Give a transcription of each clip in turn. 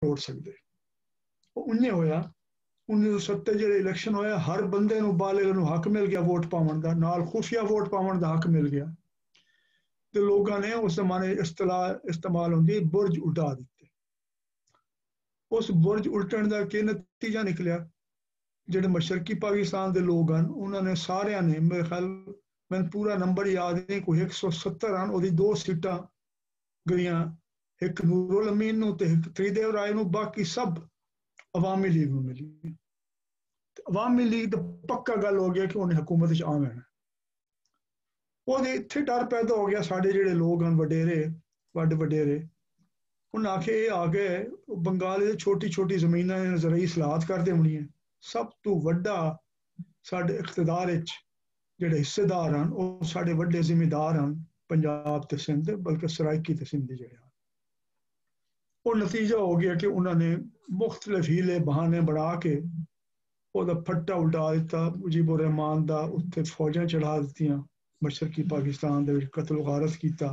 तोड़ सकते। उन्हें होया 1970 जो इलेक्शन होया, हर बंदे नूं बालिग नूं हक मिल गया वोट पावन का, नाल खुफिया वोट पावन का हक मिल गया। तो लोगों ने उस जमाने इस्तेमाल होंगी बुर्ज उल्टा दिते। उस बुर्ज उल्टन का की नतीजा निकलिया, ਜਿਹੜੇ मशरकी पाकिस्तान के लोग हैं उन्होंने सारिया ने मेरे ख्याल मैं पूरा नंबर याद नहीं, कोई 170 हैं, वो 2 सीटां गई, एक नूरुल अमीन नूं ते एक त्रिदेव राय नूं, बाकी सब अवामी लीग नूं मिली। अवामी लीग तो पक्का गल हो गया कि उन्हें हुकूमत च आना है। वो इत्थे डर पैदा हो गया, साढ़े जेडे लोग हैं वडेरे वड वडेरे, उन्हें आखे ये आ गए बंगाल छोटी छोटी जमीनां जराई सलाहत कर देनी है, सब तो वड्डा साढ़े इख्तदार जेडे हिस्सेदार हैं वो साढ़े वड्डे जिम्मेदार हैं पंजाब ते सिंध, बल्कि सराइकी ते सिंध जेडे हैं। वो नतीजा हो गया कि उन्होंने मुख्तलिफ हीले बहाने बढ़ा के ਉਹਦਾ फट्टा उल्टा दिता, मुजीबुर रहमान का उत्थे फौजां चढ़ा दित्तियां, मशरकी पाकिस्तान दे विच कतल गारत किया,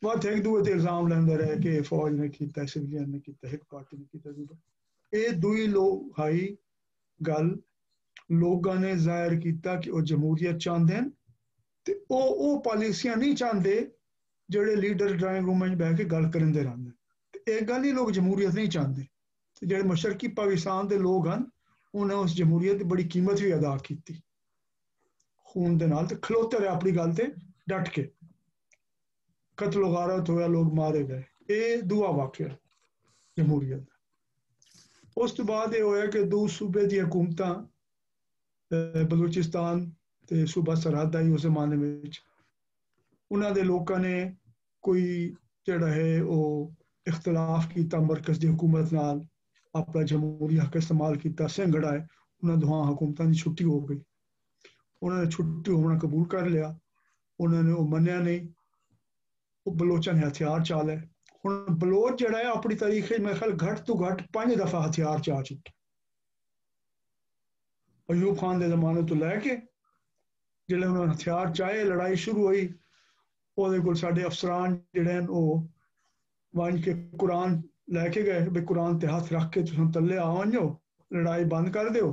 बस एक दूए ते इल्जाम लैंदे रहे कि फौज ने किया, सिविलियन ने किया, एक पार्टी ने किया। ये दुई लोग हाई गल लोगों ने जाहिर किया कि वह जमहूरियत चाहते हैं, तो वो पॉलिसियां नहीं चाहते जेडे लीडर ड्राइंग रूम में बह के गल करते रहते। एक गल ही लोग जमहूरियत नहीं चाहते, जेडे मशरकी पाकिस्तान के लोग हैं उन्हें उस जमहूरियत की बड़ी कीमत भी अदा की, खून के नाल खलोते रहे अपनी गल से डट के, कतल गारत होया, लोग मारे गए। ये दूआ वाकया जमहूरियत। उस तो बाद ये होया कि 2 सूबे दी हुकूमतां बलूचिस्तान ते सूबा सरहद आई उस जमाने में, उन्होंने लोगों ने कोई जड़ा है वो इख्तलाफ किया मरकज की हुकूमत नाल, अपना जमहूरी हक इस्तेमाल किया, सिंगड़ा है उन्होंने दोहां हुकूमतों की छुट्टी हो गई, उन्होंने छुट्टी होना कबूल कर लिया, उन्होंने वो मनिया नहीं, वो बलोचा ने हथियार चाले। हुण बलोच जड़ा है अपनी तारीख मेरे ख्याल घट तो घट 5 दफा हथियार चा चुके, अयूब खान के जमाने तो लैके जिले उन्होंने हथियार चाहे, लड़ाई शुरू हुई, वो साढ़े अफसरान जड़े वो वंज के कुरान लैके गए भी कुरान ते हाथ रख के तुम तले आ वंजो, लड़ाई बंद कर दो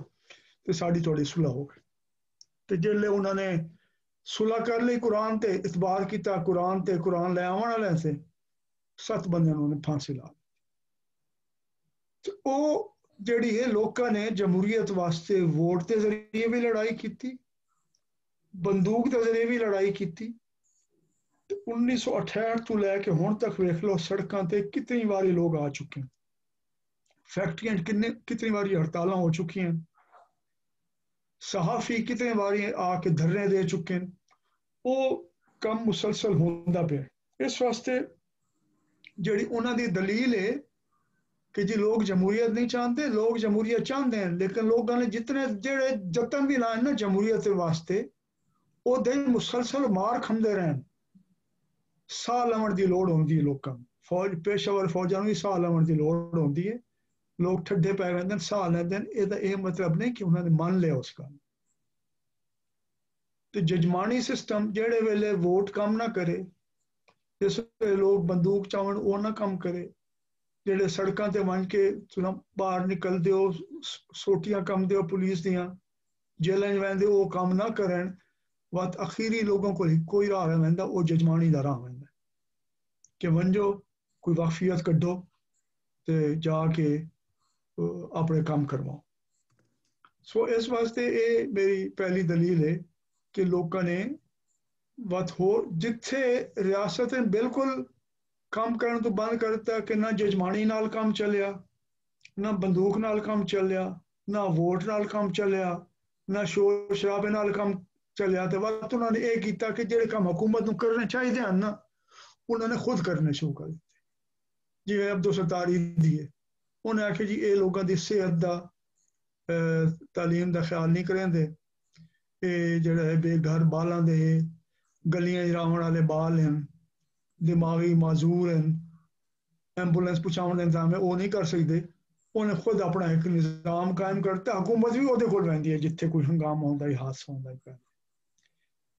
तो साड़ी थोड़ी सुलह हो गई। तो जिले उन्होंने सुलह कर ली कुरान ते इतबार किया कुरान ते, कुरान ले आवन वाले से 7 बंदे उन्होंने फांसी ला दी। तो जड़ी है लोगों ने जमहूरियत वास्ते वोट के जरिए भी लड़ाई की, बंदूक के जरिए भी लड़ाई की। 1968 तो लैके हुण तक वेख लो सड़कों ते कितनी बारी लोग आ चुके हैं, फैक्ट्रियां कितनी बारी हड़ताल हो चुकी हैं, सहाफी कितने बारी आके धरने दे चुके हैं, वो कम मुसलसल होंदा पे। इस वास्ते जी उन्होंने दलील है कि जी लोग जमहूरियत नहीं चाहते, लोग जमहूरियत चाहते हैं, लेकिन लोगों ने जितने जेड़े जतन भी लाए ना जमहूरियत वास्ते वो दिन मुसलसल मार खंदे रहन, साह लवण की लोड़ होंगी है लोगों को, फौज पेशावर फौजा भी साह लवण की लोड़ होंगी है, लोग ठड्डे पै रहे हैं साह लेंदे हैं, ਇਹਦਾ ਇਹ मतलब नहीं कि उन्होंने मान लिया उस गल। तो जजमानी सिस्टम जेड़े वेले वोट काम ना करे, जिस वेले लोग बंदूक चावन वो ना काम करे, जेड़े सड़कों ते वन के बाहर निकलते हो सोटियां कम दो पुलिस दियां, जेलें वहदे वो काम ना करन, वत अखीरी लोगों को कोई राह वहदा वो जजमानी का राह वहदा कि वंजो कोई वाफियत कड्डो ते जाके अपने काम करवाओ। सो इस वास्ते ये मेरी पहली दलील है कि लोगों ने वत हो जिथे रियासत ने बिल्कुल काम करने तो बंद करता कि ना जजमानी नाल काम चलिया, ना बंदूक नाल काम चलिया, ना वोट नाल काम चलिया, ना शोर शराबे नाल काम चलिया, तो वत उन्होंने ये किया कि जेडे काम हुकूमत को करने चाहिए हैं ना उन्होंने खुद करने शुरू कर दिते। जिवें अब्दुल सत्तार दी है, उन्हें आखिया जी ये लोगों की सेहत का तालीम का ख्याल नहीं करेंदे, ये जड़ा है बेघर बालों के गलियां जरावन वाले बाल हैं, दिमागी माजूर हैं, एंबूलेंस पहुँचाने का इंतजाम है वो नहीं कर सकते, उन्हें खुद अपना एक निज़ाम कायम करता, हुकूमत भी वो कोल रहिंदी है जिथे कोई हंगामा होंदा है हादसा होंदा है।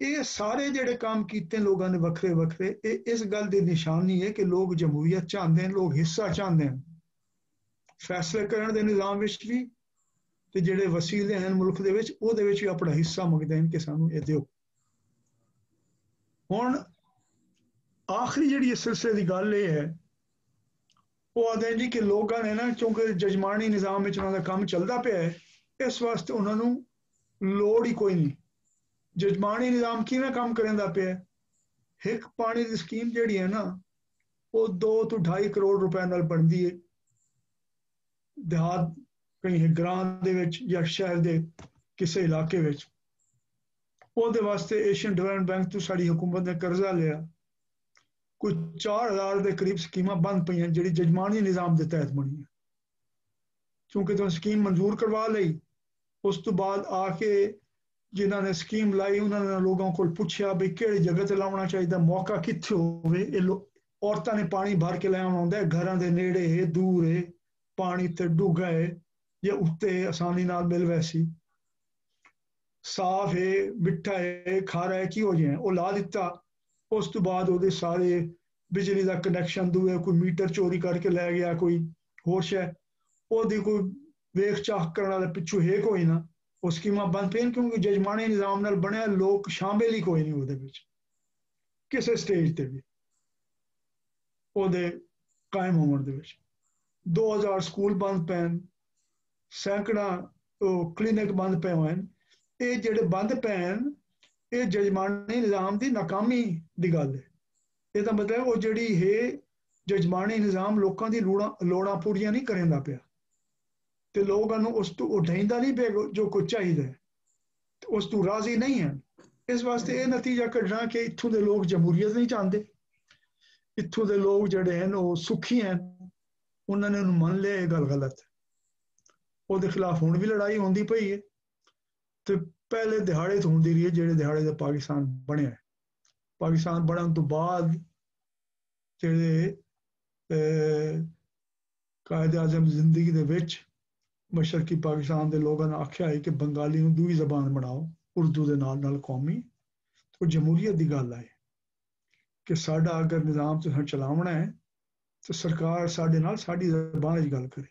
ये सारे जेडे काम किए लोगों ने वखरे वखरे, इस गल की निशानी है कि लोग जमहूरियत चाहते हैं, लोग हिस्सा चाहते हैं, फैसले करने के निज़ाम विच भी ते जिहड़े वसीले हैं मुल्क दे विच उहदे विच भी अपना हिस्सा मंगदे हैं कि सानू ये दिओ। हुण आखिरी जिहड़ी इस सिलसिले की गल ये है वो आखदे जी कि लोगों ने ना क्योंकि जजमानी निज़ाम विच उन्हां दा काम चलदा पिया है इस वास्ते उन्होंने लोड़ ही कोई नहीं। जजमानी निज़ाम किवें काम करेंदा पिया एक पानी की स्कीम जिहड़ी है ना वो 2 ਤੋਂ 2.5 करोड़ रुपए नाल बनदी है देहात कहीं ग्रां दे विच या शहर दे किसी इलाके विच। ਉਹਦੇ वास्ते एशियन डेवलपमेंट बैंक तो साड़ी हुकूमत ने कर्जा लिया कोई 4000 के करीब स्कीमां बंद पई जिहड़ी जजमानी निज़ाम के तहत बनी क्योंकि तो स्कीम मंजूर करवा ली उस तो बाद आके जिन्होंने ने स्कीम लाई उन्होंने लोगों को पूछा भी किहड़ी जगह ते लाउणा चाहिए मौका कित्थे होवे औरतां ने पानी भर के लै आउणा हुंदा घरां दे नेड़े है दूर है पानी ते डूंगा है या उत्ते आसानी नाल मिल वैसी साफ है मिठा है खारा है की हो जाए वो ला दिता। उस तो बाद वो सारे बिजली का कनैक्शन दूए कोई मीटर चोरी करके लै गया कोई होर शै ओहदी कोई वेख चाह करने वाले पिछू है कोई ना वो स्कीमां बंद पे क्योंकि जजमानी निज़ाम नाल बनया लोग शामिल ही कोई नहीं उहदे विच किसी स्टेज ते भी ओहदे कायम होने दे विच 2000 स्कूल बंद पे सैकड़ा क्लीनिक बंद पे हुए ये जिहड़े बंद पे ये जजमानी निज़ाम की नाकामी की गल है। ਇਹਦਾ मतलब वो जिहड़ी है जजमानी निज़ाम लोगों की लोड़ां पूरियां नहीं करेंदा पिया ते लोगों उस तो उठाइंदा नहीं पिया जो कुछ चाहिए उस तो राजी नहीं है। इस वास्ते ये नतीजा कढ़ना कि इत्थों के लोग जमहूरीयत नहीं चाहते इत्थों के लोग जिहड़े हैं वो सुखी हैं उन्होंने मन लिया ये गल गलत है वो खिलाफ हुण भी लड़ाई होंदी पई है तो पहले दिहाड़े तो होंदी रही है जिहड़े दिहाड़े दा पाकिस्तान बनया पाकिस्तान बनने तो बाद जिहड़े कायदे आज़म जिंदगी दे विच मशरकी पाकिस्तान के लोगों ने आख्या है कि बंगाली नूं दूई जबान बनाओ उर्दू के नाल नाल कौमी तो जमहूरीयत की गल आए कि साडा अगर निज़ाम तुहां चलावना है तो सरकार साडे नाल साडी जबान च गल करे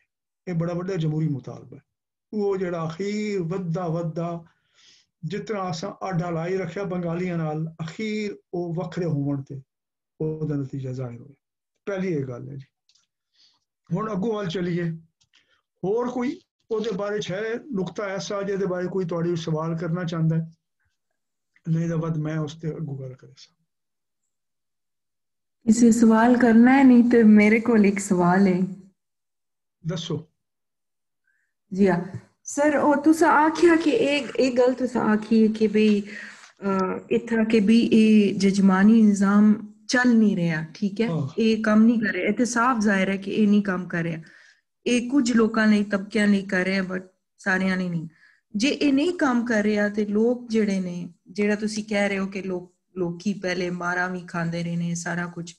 ये बड़ा वड्डा जमहूरी मुतालबा है। वो जिहड़ा अखीर वधदा वधदा जितना असां आडा लाई रखिया बंगालियां नाल अखीर वो वखरे होवन ते ਉਹਦਾ नतीजा जाहिर होया। पहली ये गल है जी। हुण अगों वाल चलीए होर कोई ਉਹਦੇ बारे है नुकता ऐसा जिहदे बारे कोई तुहाडी सवाल करना चाहता है नहीं तो बाद मैं उस ते अगों गल करे सा। किसी सवाल करना है नहीं तो मेरे को एक सवाल है दसो जी हाँ सर ओ तुसा आखिया कि एक गल तुसा आखी कि भाई इतना के भी ये जजमानी निज़ाम चल नहीं रहा ठीक है ये काम नहीं कर रहा ये तो साफ जाहिर है कि ये नहीं काम कर रहा ये कुछ लोगों ने तबकियां नहीं कर रहे बट सारियां ने नहीं जे ये नहीं काम कर रहा तो लोग जिहड़े ने जेड़ा तुसी कह रहे हो कि लोकी पहले मारा भी खांदे रहे ने सारा कुछ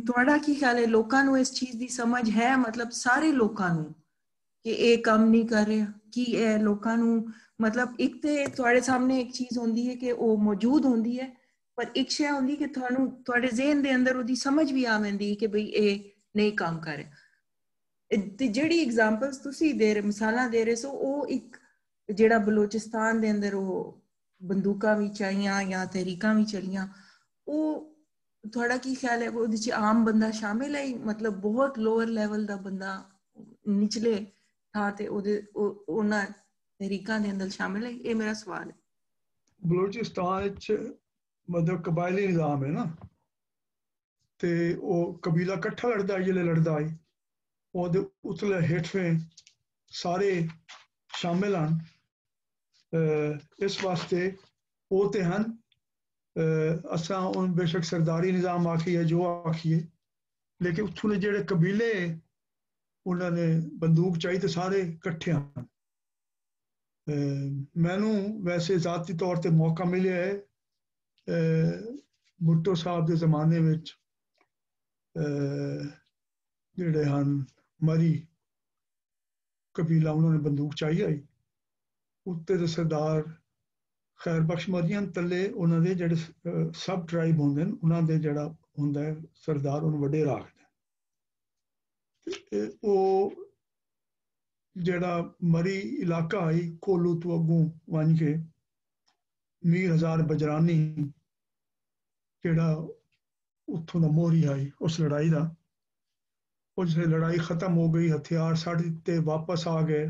ਤੁਹਾਡਾ ਕੀ ਖਿਆਲ ਹੈ ਲੋਕਾਂ ਨੂੰ ਇਸ ਚੀਜ਼ ਦੀ ਸਮਝ ਹੈ ਮਤਲਬ ਸਾਰੇ ਲੋਕਾਂ ਨੂੰ ਕਿ ਇਹ ਕੰਮ ਨਹੀਂ ਕਰ ਰਿਹਾ ਕਿ ਇਹ ਲੋਕਾਂ ਨੂੰ ਮਤਲਬ ਇੱਕ ਤੇ ਤੁਹਾਡੇ ਸਾਹਮਣੇ ਇੱਕ ਚੀਜ਼ ਹੁੰਦੀ ਹੈ ਕਿ ਉਹ ਮੌਜੂਦ ਹੁੰਦੀ ਹੈ ਪਰ ਇੱਕ ਸ਼ੈ ਹੁੰਦੀ ਕਿ ਤੁਹਾਨੂੰ ਤੁਹਾਡੇ ਜ਼ਿਹਨ ਦੇ ਅੰਦਰ ਉਹਦੀ ਸਮਝ ਵੀ ਆ ਜਾਂਦੀ ਹੈ ਕਿ ਭਈ ਇਹ ਨਹੀਂ ਕੰਮ ਕਰ ਰਿਹਾ ਤੇ ਜਿਹੜੀ ਐਗਜ਼ਾਮਪਲਸ ਤੁਸੀਂ ਦੇ ਰਹੇ ਮਿਸਾਲਾਂ ਦੇ ਰਹੇ ਸੋ ਉਹ ਇੱਕ ਜਿਹੜਾ ਬਲੋਚਿਸਤਾਨ ਦੇ ਅੰਦਰ ਉਹ ਬੰਦੂਕਾਂ ਵੀ ਚਾਹੀਆਂ ਜਾਂ ਤਹਿਰੀਕਾਂ ਵੀ ਚਲੀਆਂ ਉਹ थोड़ा की ख्याल है वो आम बंदा शामिल है मतलब बहुत लोअर लेवल दा बंदा निचले था ते ओना तहरीकां दे अंदर शामिल है ये मेरा सवाल है। बलूचिस्तान मतलब कबायली निज़ाम है ना ते वो कबीला कट्ठा लड़दा है जिले लड़दा है ओदे उतले हेठवें सारे शामिल हैं इस वास्ते वो ते हैं असा उन बेशक सरदारी निज़ाम आखिए जो आखिए लेकिन उत्थों ने जेड़े कबीले उन्होंने बंदूक चाहिए तो सारे कट्ठे हैं। मैनू वैसे ज़ाती तौर पर मौका मिले है भुट्टो साहब के ज़माने विच जेड़े हैं मरी कबीला उन्होंने बंदूक चाहिए आई उत्ते तो सरदार खैर बख्श मरियन तले उन्होंने जेडे सब ट्राइब होंगे उन्होंने जेड़ा होंदा है सरदार उन्होंने वड्डे रखते ਉਹ ਜਿਹੜਾ ਮਰੀ ਇਲਾਕਾ ਆਈ ਕੋਲੂ ਤੋਂ ਅੱਗੋਂ ਵੰਝ ਕੇ ਮੀਰ ਹਜ਼ਾਰ ਬਜਰਾਨੀ ਜਿਹੜਾ ਉੱਥੋਂ ਦਾ ਮੋਹਰੀ ਆਈ ਉਸ ਲੜਾਈ ਦਾ। ਉਹ ਜਦੋਂ ਲੜਾਈ ਖਤਮ ਹੋ ਗਈ, ਹਥਿਆਰ ਛੱਡ ਦਿੱਤੇ, ਵਾਪਸ ਆ ਗਏ,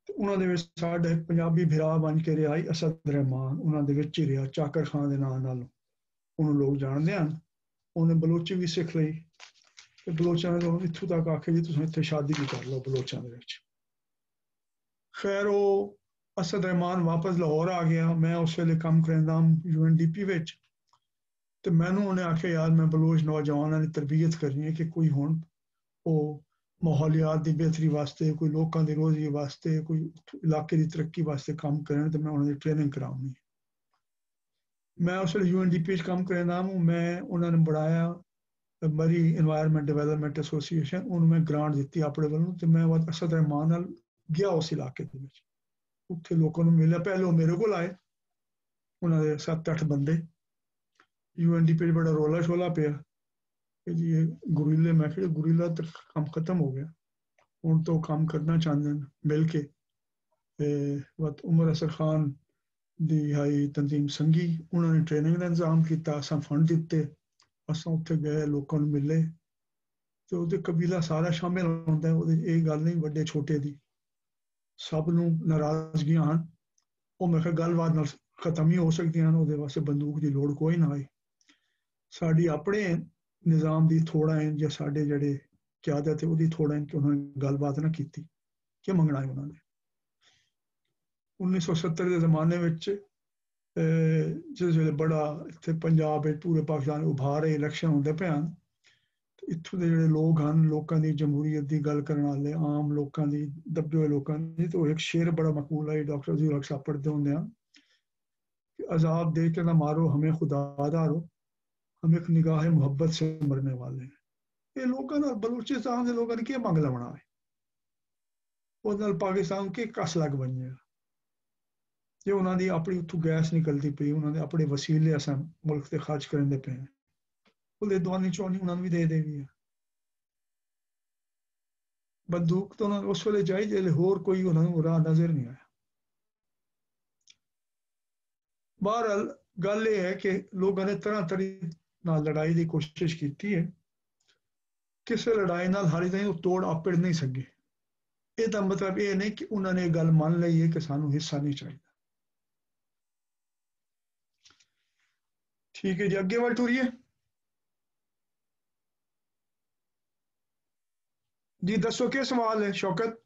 ਤੇ ਉਹਨਾਂ ਦੇ ਵਿੱਚ ਸਾਡੇ ਪੰਜਾਬੀ ਭਰਾ ਬਣ ਕੇ ਰਿਹਾ ਅਸਦ ਰਹਿਮਾਨ, ਉਹਨਾਂ ਦੇ ਵਿੱਚ ਹੀ ਰਿਹਾ, ਚਾਕਰ ਖਾਨ ਦੇ ਨਾਂ ਨਾਲ ਉਹਨੂੰ ਲੋਕ ਜਾਣਦੇ ਹਨ। ਉਹਨੇ ਬਲੋਚੀ ਵੀ ਸਿੱਖ ਲਈ ਤੇ ਬਲੋਚਾਂ ਨੇ ਇੱਥੋਂ ਤੱਕ ਆਖਿਆ ਜੀ ਤੁਸੀਂ ਇੱਥੇ ਸ਼ਾਦੀ ਵੀ ਕਰ ਲਓ ਬਲੋਚਾਂ ਦੇ ਵਿੱਚ। ਖੈਰ ਉਹ ਅਸਦ ਰਹਿਮਾਨ ਵਾਪਸ ਲਾਹੌਰ ਆ ਗਿਆ। ਮੈਂ ਉਸ ਵੇਲੇ ਕੰਮ ਕਰਦਾ UNDP ਵਿੱਚ, ਤੇ ਮੈਨੂੰ ਉਹਨੇ ਆਖਿਆ ਯਾਰ ਮੈਂ ਬਲੋਚ ਨੌਜਵਾਨਾਂ ਦੀ ਤਰਬੀਅਤ ਕਰਨੀ ਹੈ ਕਿ ਕੋਈ ਹੁਣ ਉਹ ਮਾਹੌਲੀਆਤ ਦੀ ਬਿਹਤਰੀ ਵਾਸਤੇ, ਕੋਈ ਲੋਕਾਂ ਦੀ ਰੋਜ਼ੀ ਵਾਸਤੇ, ਕੋਈ ਇਲਾਕੇ ਦੀ ਤਰੱਕੀ ਵਾਸਤੇ ਕੰਮ ਕਰਨ, ਤੇ ਮੈਂ ਉਹਨਾਂ ਦੀ ਟ੍ਰੇਨਿੰਗ ਕਰਾਉਣੀ। ਮੈਂ ਉਸ ਵੇਲੇ UNDP ਵਿੱਚ ਕੰਮ ਕਰਦਾ ਮੈਂ ਉਹਨਾਂ ਨੇ ਬਣਾਇਆ ਮਰੀ ਇਨਵਾਇਰਨਮੈਂਟ ਡਿਵੈਲਪਮੈਂਟ ਐਸੋਸੀਏਸ਼ਨ, ਉਹਨੂੰ ਮੈਂ ਗ੍ਰਾਂਟ ਦਿੱਤੀ ਆਪਣੇ ਵੱਲੋਂ, ਤੇ ਮੈਂ ਅਸਦ ਰਹਿਮਾਨ ਨਾਲ ਗਿਆ ਉਸ ਇਲਾਕੇ ਦੇ ਵਿੱਚ। ਉੱਥੇ ਲੋਕਾਂ ਨੂੰ ਮਿਲਿਆ, ਪਹਿਲੇ ਉਹ ਮੇਰੇ ਕੋਲ ਆਏ, ਉਹਨਾਂ ਦੇ 7-8 ਬੰਦੇ। UNDP 'ਚ ਬੜਾ ਰੌਲਾ ਸ਼ੋਲਾ ਪਿਆ ਕਿ ਜੀ ਇਹ ਗੁਰੀਲੇ, ਮੈਂ ਕਿਹਾ ਗੁਰੀਲਾ ਤਾਂ ਕੰਮ ਖਤਮ ਹੋ ਗਿਆ, ਹੁਣ ਤੋਂ ਕੰਮ ਕਰਨਾ ਚਾਹੁੰਦੇ ਨੇ ਮਿਲ ਕੇ। ਤੇ ਉਮਰ ਅਸਰ ਖਾਨ ਦੀ ਹਾਈ ਤਨਜ਼ੀਮ ਸੰਗੀ, ਉਹਨਾਂ ਨੇ ਟ੍ਰੇਨਿੰਗ ਦਾ ਇੰਤਜ਼ਾਮ ਕੀਤਾ, ਅਸਾਂ ਫੰਡ ਦਿੱਤੇ, ਅਸਾਂ ਉੱਥੇ ਗਏ, ਲੋਕਾਂ ਨੂੰ ਮਿਲੇ, ਤੇ ਉਹਦੇ ਕਬੀਲਾ ਸਾਰਾ ਸ਼ਾਮਿਲ ਹੁੰਦਾ। ਉਹਦੇ ਇਹ ਗੱਲ ਨਹੀਂ ਵੱਡੇ ਛੋਟੇ ਦੀ, ਸਭ ਨੂੰ ਨਾਰਾਜ਼ਗੀਆਂ ਹਨ। ਉਹ ਮੈਂ ਕਿਹਾ ਗੱਲਬਾਤ ਨਾਲ ਖਤਮ ਹੀ ਹੋ ਸਕਦੀਆਂ ਹਨ, ਉਹਦੇ ਵਾਸਤੇ ਬੰਦੂਕ ਦੀ ਲੋੜ ਕੋਈ ਨਾ ਹੋਏ। ਸਾਡੀ ਆਪਣੇ ਨਿਜ਼ਾਮ ਦੀ ਥੋੜਾ ਹੈ ਜਾਂ ਸਾਡੇ ਜਿਹੜੇ ਕਿਆਦਤ ਹੈ ਉਹਦੀ ਥੋੜਾ ਹੈ ਕਿ ਉਹਨਾਂ ਨੇ ਗੱਲਬਾਤ ਨਾ ਕੀਤੀ, ਕੀ ਮੰਗਣਾ ਹੈ ਉਹਨਾਂ ਨੇ। 1970 ਦੇ ਜ਼ਮਾਨੇ ਵਿੱਚ ਜਿਸ ਵੇਲੇ ਬੜਾ ਇੱਥੇ ਪੰਜਾਬ ਵਿੱਚ ਪੂਰੇ ਪਾਕਿਸਤਾਨ ਉਭਾਰ ਰਹੇ ਇਲੈਕਸ਼ਨ ਹੁੰਦੇ ਪਏ ਹਨ, ਤੇ ਇੱਥੋਂ ਦੇ ਜਿਹੜੇ ਲੋਕ ਹਨ, ਲੋਕਾਂ ਦੀ ਜਮਹੂਰੀਅਤ ਦੀ ਗੱਲ ਕਰਨ ਵਾਲੇ, ਆਮ ਲੋਕਾਂ ਦੀ, ਦੱਬੇ ਹੋਏ ਲੋਕਾਂ ਦੀ, ਤੇ ਉਹ ਇੱਕ ਸ਼ੇਰ ਬੜਾ ਮਕਬੂਲ ਹੈ, ਡਾਕਟਰ ਅਜ਼ੀਜ਼ ਹਕ ਸਾਹਿਬ ਪੜ੍ਹਦੇ ਹੁੰਦੇ ਹਨ ਕਿ अजाब दे के ना मारो हमें खुदादारो, हम एक निगाह मोहब्बत से मरने वाले हैं। ये लोगों ने बलूचिस्तान के लोगों ने क्या मंग लवना है, ਉਹਦੇ ਨਾਲ ਪਾਕਿਸਤਾਨ ਕੇ ਕਸ ਲੱਗ ਬਣੇਗਾ। ਜੇ ਉਹਨਾਂ ਦੀ ਆਪਣੀ ਉੱਥੋਂ ਗੈਸ ਨਿਕਲਦੀ ਪਈ, ਉਹਨਾਂ ਦੇ ਆਪਣੇ ਵਸੀਲੇ ਅਸਾਂ ਮੁਲਕ ਤੇ ਖਰਚ ਕਰਨ ਦੇ ਪਏ, ਉਹਦੇ ਦਵਾਨੀ ਚੋਣੀ ਉਹਨਾਂ ਨੂੰ ਵੀ ਦੇ ਦੇਗੀ। ਬੰਦੂਕ ਤਾਂ ਉਹਨਾਂ ਉਸ ਵੇਲੇ ਚਾਹੀਦੀ ਜੇ ਹੋਰ ਕੋਈ ਉਹਨਾਂ ਨੂੰ ਰਾਹ ਨਜ਼ਰ ਨਹੀਂ ਆਇਆ। ਬਹਰਹਾਲ ਗੱਲ ਇਹ ਹੈ ਕਿ ਲੋਕਾਂ ਨੇ ਤਰ੍ਹਾਂ ਤਰ੍ਹਾਂ ਨਾਲ ਲੜਾਈ ਦੀ ਕੋਸ਼ਿਸ਼ ਕੀਤੀ ਹੈ, ਕਿਸੇ ਲੜਾਈ ਨਾਲ ਹਾਲੇ ਤਾਈਂ ਉਹ ਤੋੜ ਆਪੜ ਨਹੀਂ ਸਕੇ। ਇਹਦਾ ਮਤਲਬ ਇਹ ਨਹੀਂ ਕਿ ਉਹਨਾਂ ਨੇ ਇਹ ਗੱਲ ਮੰਨ ਲਈ ਹੈ ਕਿ ਸਾਨੂੰ ਹਿੱਸਾ ਨਹੀਂ ਚਾਹੀਦਾ। ਠੀਕ ਹੈ ਜੀ, ਅੱਗੇ ਵੱਲ ਟੁਰੀਏ ਜੀ। ਦੱਸੋ ਕੀ ਸਵਾਲ ਹੈ ਸ਼ੌਕਤ?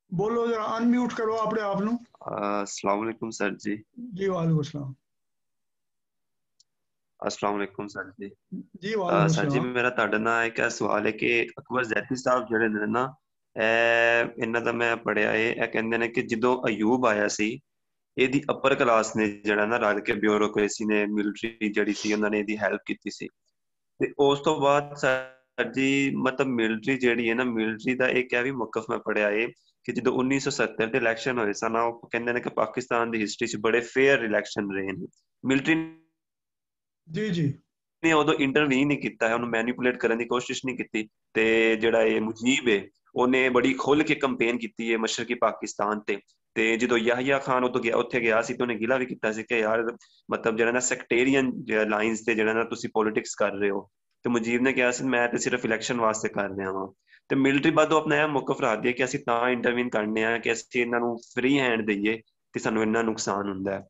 बोलो जरा, अनम्यूट करो अपने आप ਨੂੰ। अस्सलाम वालेकुम सर जी। जी वालेकुम सलाम। अस्सलाम वालेकुम सर जी। जी वालेकुम सर जी सलाम। ਮੇਰਾ ਤੁਹਾਡੇ ਨਾਲ ਇੱਕ ਸਵਾਲ ਹੈ ਕਿ ਅਕਬਰ ਜ਼ੈਦੀ ਸਾਹਿਬ ਜਿਹੜੇ ਨੇ ਨਾ, ਇਹਨਾਂ ਦਾ ਮੈਂ ਪੜਿਆ ਇਹ ਕਹਿੰਦੇ ਨੇ ਕਿ ਜਦੋਂ ਅਯੂਬ ਆਇਆ ਸੀ, ਇਹਦੀ ਅਪਰ ਕਲਾਸ ਨੇ ਜਿਹੜਾ ਨਾ ਰਲ ਕੇ ਬਿਊਰੋਕ੍ਰੇਸੀ ਨੇ, ਮਿਲਟਰੀ ਜਿਹੜੀ ਸੀ ਉਹਨਾਂ ਨੇ ਇਹਦੀ ਹੈਲਪ ਕੀਤੀ ਸੀ। ਤੇ ਉਸ ਤੋਂ ਬਾਅਦ ਸਰ ਜੀ ਮਤਲਬ ਮਿਲਟਰੀ ਜਿਹੜੀ ਹੈ ਨਾ, ਮਿਲਟਰੀ ਦਾ ਇੱਕ ਇਹ ਵੀ ਮੌਕਫ ਮੈਂ ਪੜਿਆ ਹੈ ਕਿ ਜਦੋਂ 1970 ਦੇ ਇਲੈਕਸ਼ਨ ਹੋਏ ਸਨ, ਉਹ ਕਹਿੰਦੇ ਨੇ ਕਿ ਪਾਕਿਸਤਾਨ ਦੀ ਹਿਸਟਰੀ 'ਚ ਬੜੇ ਫੇਅਰ ਇਲੈਕਸ਼ਨ ਰਹੇ ਨੇ। ਮਿਲਟਰੀ ਜੀ ਨੇ ਉਦੋਂ ਇੰਟਰਵੀਨ ਨਹੀਂ ਕੀਤਾ ਹੈ, ਉਹਨੂੰ ਮੈਨੀਪੂਲੇਟ ਕਰਨ ਦੀ ਕੋਸ਼ਿਸ਼ ਨਹੀਂ ਕੀਤੀ। ਤੇ ਜਿਹੜਾ ਇਹ ਮੁਜੀਬ ਹੈ ਉਹਨੇ ਬੜੀ ਖੁੱਲ ਕੇ ਕੰਪੇਨ ਕੀਤੀ ਹੈ ਮਸ਼ਰਕੀ ਪਾਕਿਸਤਾਨ ਤੇ ਜਦੋਂ ਯਾਹਿਆ ਖਾਨ ਉੱਥੇ ਗਿਆ ਸੀ ਤੇ ਉਹਨੇ ਗਿਲਾ ਵੀ ਕੀਤਾ ਸੀ ਕਿ ਯਾਰ ਮਤਲਬ ਜਿਹੜਾ ਨਾ ਸੈਕਟੇਰੀਅਨ ਲਾਈਨਸ ਤੇ ਜਿਹੜਾ ਨਾ ਤੁਸੀਂ ਪੋਲਿਟਿਕਸ ਕਰ ਰਹੇ ਹੋ। ਤੇ ਮੁਜੀਬ ਨੇ ਕਿਹਾ ਸੀ ਮੈਂ ਤੇ ਸਿਰਫ ਇਲੈਕਸ਼ਨ ਵਾਸਤੇ ਕਰ ਰਿਹਾ ਵਾਂ। ਤੇ ਮਿਲਟਰੀ ਬਾਦੋਂ ਆਪਣਾ ਇਹ ਮੌਕਫ ਰੱਖਦੀ ਹੈ ਕਿ ਅਸੀਂ ਤਾਂ ਇੰਟਰਵੀਨ ਕਰਨੇ ਆ ਕਿ ਅਸੀਂ ਇਹਨਾਂ ਨੂੰ ਫ੍ਰੀ ਹੈਂਡ ਦਈਏ ਤੇ ਸਾਨੂੰ ਇੰਨਾ ਨੁਕਸਾਨ ਹੁੰਦਾ ਹੈ।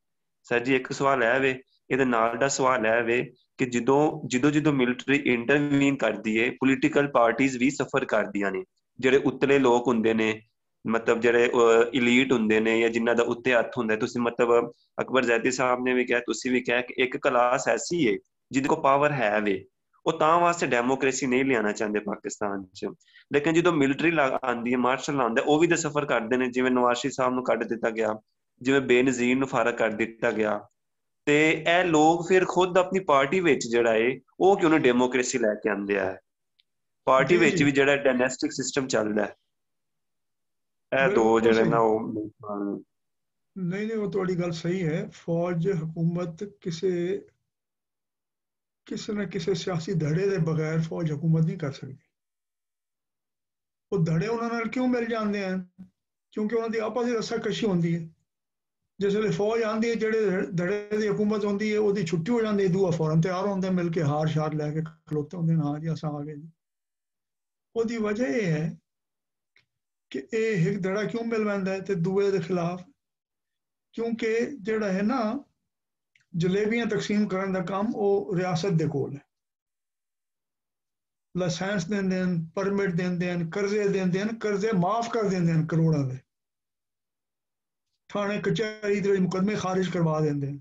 ਸਰ ਜੀ ਇੱਕ ਸਵਾਲ ਹੈ ਵੇ, ਇਹਦੇ ਨਾਲ ਦਾ ਸਵਾਲ ਹੈ ਵੇ ਕਿ ਜਦੋਂ ਮਿਲਟਰੀ ਇੰਟਰਵੀਨ ਕਰਦੀ ਹੈ, ਪੋਲੀਟੀਕਲ ਪਾਰਟੀਆਂ ਵੀ ਸਫਰ ਕਰਦੀਆਂ ਨੇ। ਜਿਹੜੇ ਉੱਤਲੇ ਲੋਕ ਹੁੰਦੇ ਨੇ, ਮਤਲਬ ਜਿਹੜੇ ਇਲੀਟ ਹੁੰਦੇ ਨੇ ਜਾਂ ਜਿਨ੍ਹਾਂ ਦਾ ਉੱਤੇ ਹੱਥ ਹੁੰਦਾ, ਤੁਸੀਂ ਮਤਲਬ ਅਕਬਰ ਜ਼ੈਦੀ ਸਾਹਿਬ ਨੇ ਵੀ ਕਿਹਾ, ਤੁਸੀਂ ਵੀ ਕਿਹਾ ਕਿ ਇੱਕ ਕਲਾਸ ਐਸੀ ਹੈ ਜਿਹਦੇ ਕੋਲ ਪਾਵਰ ਹੈ ਵੇ, ਉਹ ਤਾਂ ਵਾਸਤੇ ਡੈਮੋਕ੍ਰੇਸੀ ਨਹੀਂ ਲਿਆਉਣਾ ਚਾਹੁੰਦੇ ਪਾਕਿਸਤਾਨ 'ਚ। ਲੇਕਿਨ ਜਦੋਂ ਮਿਲਟਰੀ ਆਉਂਦੀ ਹੈ, ਮਾਰਸ਼ਲ ਆਉਂਦਾ, ਉਹ ਵੀ ਤਾਂ ਸਫਰ ਕਰਦੇ ਨੇ। ਜਿਵੇਂ ਨਵਾਜ਼ ਸ਼ਰੀਫ ਸਾਹਿਬ ਨੂੰ ਕੱਢ ਦਿੱਤਾ ਗਿਆ, ਜਿਵੇਂ ਬੇਨਜ਼ੀਰ ਨੂੰ ਫਾਰਗ ਕਰ ਦਿੱਤਾ ਗਿਆ। ਤੇ ਇਹ ਲੋਕ ਫਿਰ ਖੁਦ ਆਪਣੀ ਪਾਰਟੀ ਵਿੱਚ ਜਿਹੜਾ ਹੈ ਉਹ ਕਿਉਂ ਨਹੀਂ ਡੈਮੋਕ੍ਰੇਸੀ ਲੈ ਕੇ ਆਉਂਦੇ ਆ? ਪਾਰਟੀ ਵਿੱਚ ਵੀ ਜਿਹੜਾ ਡਾਇਨੈਸਟਿਕ ਸਿਸਟਮ ਚੱਲਦਾ ਹੈ, ਇਹ ਦੋ ਜਿਹੜੇ ਨਾ ਉਹ ਨਹੀਂ ਉਹ ਤੁਹਾਡੀ ਗੱਲ ਸਹੀ ਹੈ। ਫੌਜ ਹਕੂਮਤ ਕਿਸੇ ਕਿਸੇ ਨਾ ਕਿਸੇ ਸਿਆਸੀ ਧੜੇ ਦੇ ਬਗੈਰ ਫੌਜ ਹਕੂਮਤ ਨਹੀਂ ਕਰ ਸਕਦੀ। ਉਹ ਧੜੇ ਉਹਨਾਂ ਨਾਲ ਕਿਉਂ ਮਿਲ ਜਾਂਦੇ ਹਨ? ਕਿਉਂਕਿ ਉਹਨਾਂ ਦੀ ਆਪਸ ਵਿੱਚ ਰਸਾਕਸ਼ੀ ਹੁੰਦੀ ਹੈ। ਜਿਸ ਵੇਲੇ ਫੌਜ ਆਉਂਦੀ ਹੈ, ਜਿਹੜੇ ਧੜੇ ਦੀ ਹਕੂਮਤ ਹੁੰਦੀ ਹੈ ਉਹਦੀ ਛੁੱਟੀ ਹੋ ਜਾਂਦੀ ਹੈ, ਦੂਆ ਫੌਰਨ ਤਿਆਰ ਹੁੰਦੇ ਮਿਲ ਕੇ ਹਾਰ ਸ਼ਾਰ ਲੈ ਕੇ ਖਲੋਤੇ ਹੁੰਦੇ ਨੇ, ਹਾਂ ਜੀ ਅਸਾਂ ਆ ਗਏ ਜੀ। ਉਹਦੀ ਵਜ੍ਹਾ ਇਹ ਹੈ ਕਿ ਇਹ ਇੱਕ ਧੜਾ ਕਿਉਂ ਮਿਲ ਪੈਂਦਾ ਹੈ ਤੇ ਦੂਏ ਦੇ ਖਿਲਾਫ? ਕਿਉਂਕਿ ਜਿਹੜਾ ਹੈ ਨਾ ਜਲੇਬੀਆਂ ਤਕਸੀਮ ਕਰਨ ਦਾ ਕੰਮ ਉਹ ਰਿਆਸਤ ਦੇ ਕੋਲ ਹੈ। ਲਾਇਸੈਂਸ ਦਿੰਦੇ ਹਨ, ਪਰਮਿਟ ਦਿੰਦੇ ਹਨ, ਕਰਜ਼ੇ ਦਿੰਦੇ ਹਨ, ਕਰਜ਼ੇ ਮਾਫ ਕਰ ਦਿੰਦੇ ਹਨ ਕਰੋੜਾਂ ਦੇ, ਥਾਣੇ ਕਚਹਿਰੀ ਦੇ ਵਿੱਚ ਮੁਕੱਦਮੇ ਖਾਰਿਜ ਕਰਵਾ ਦਿੰਦੇ ਹਨ,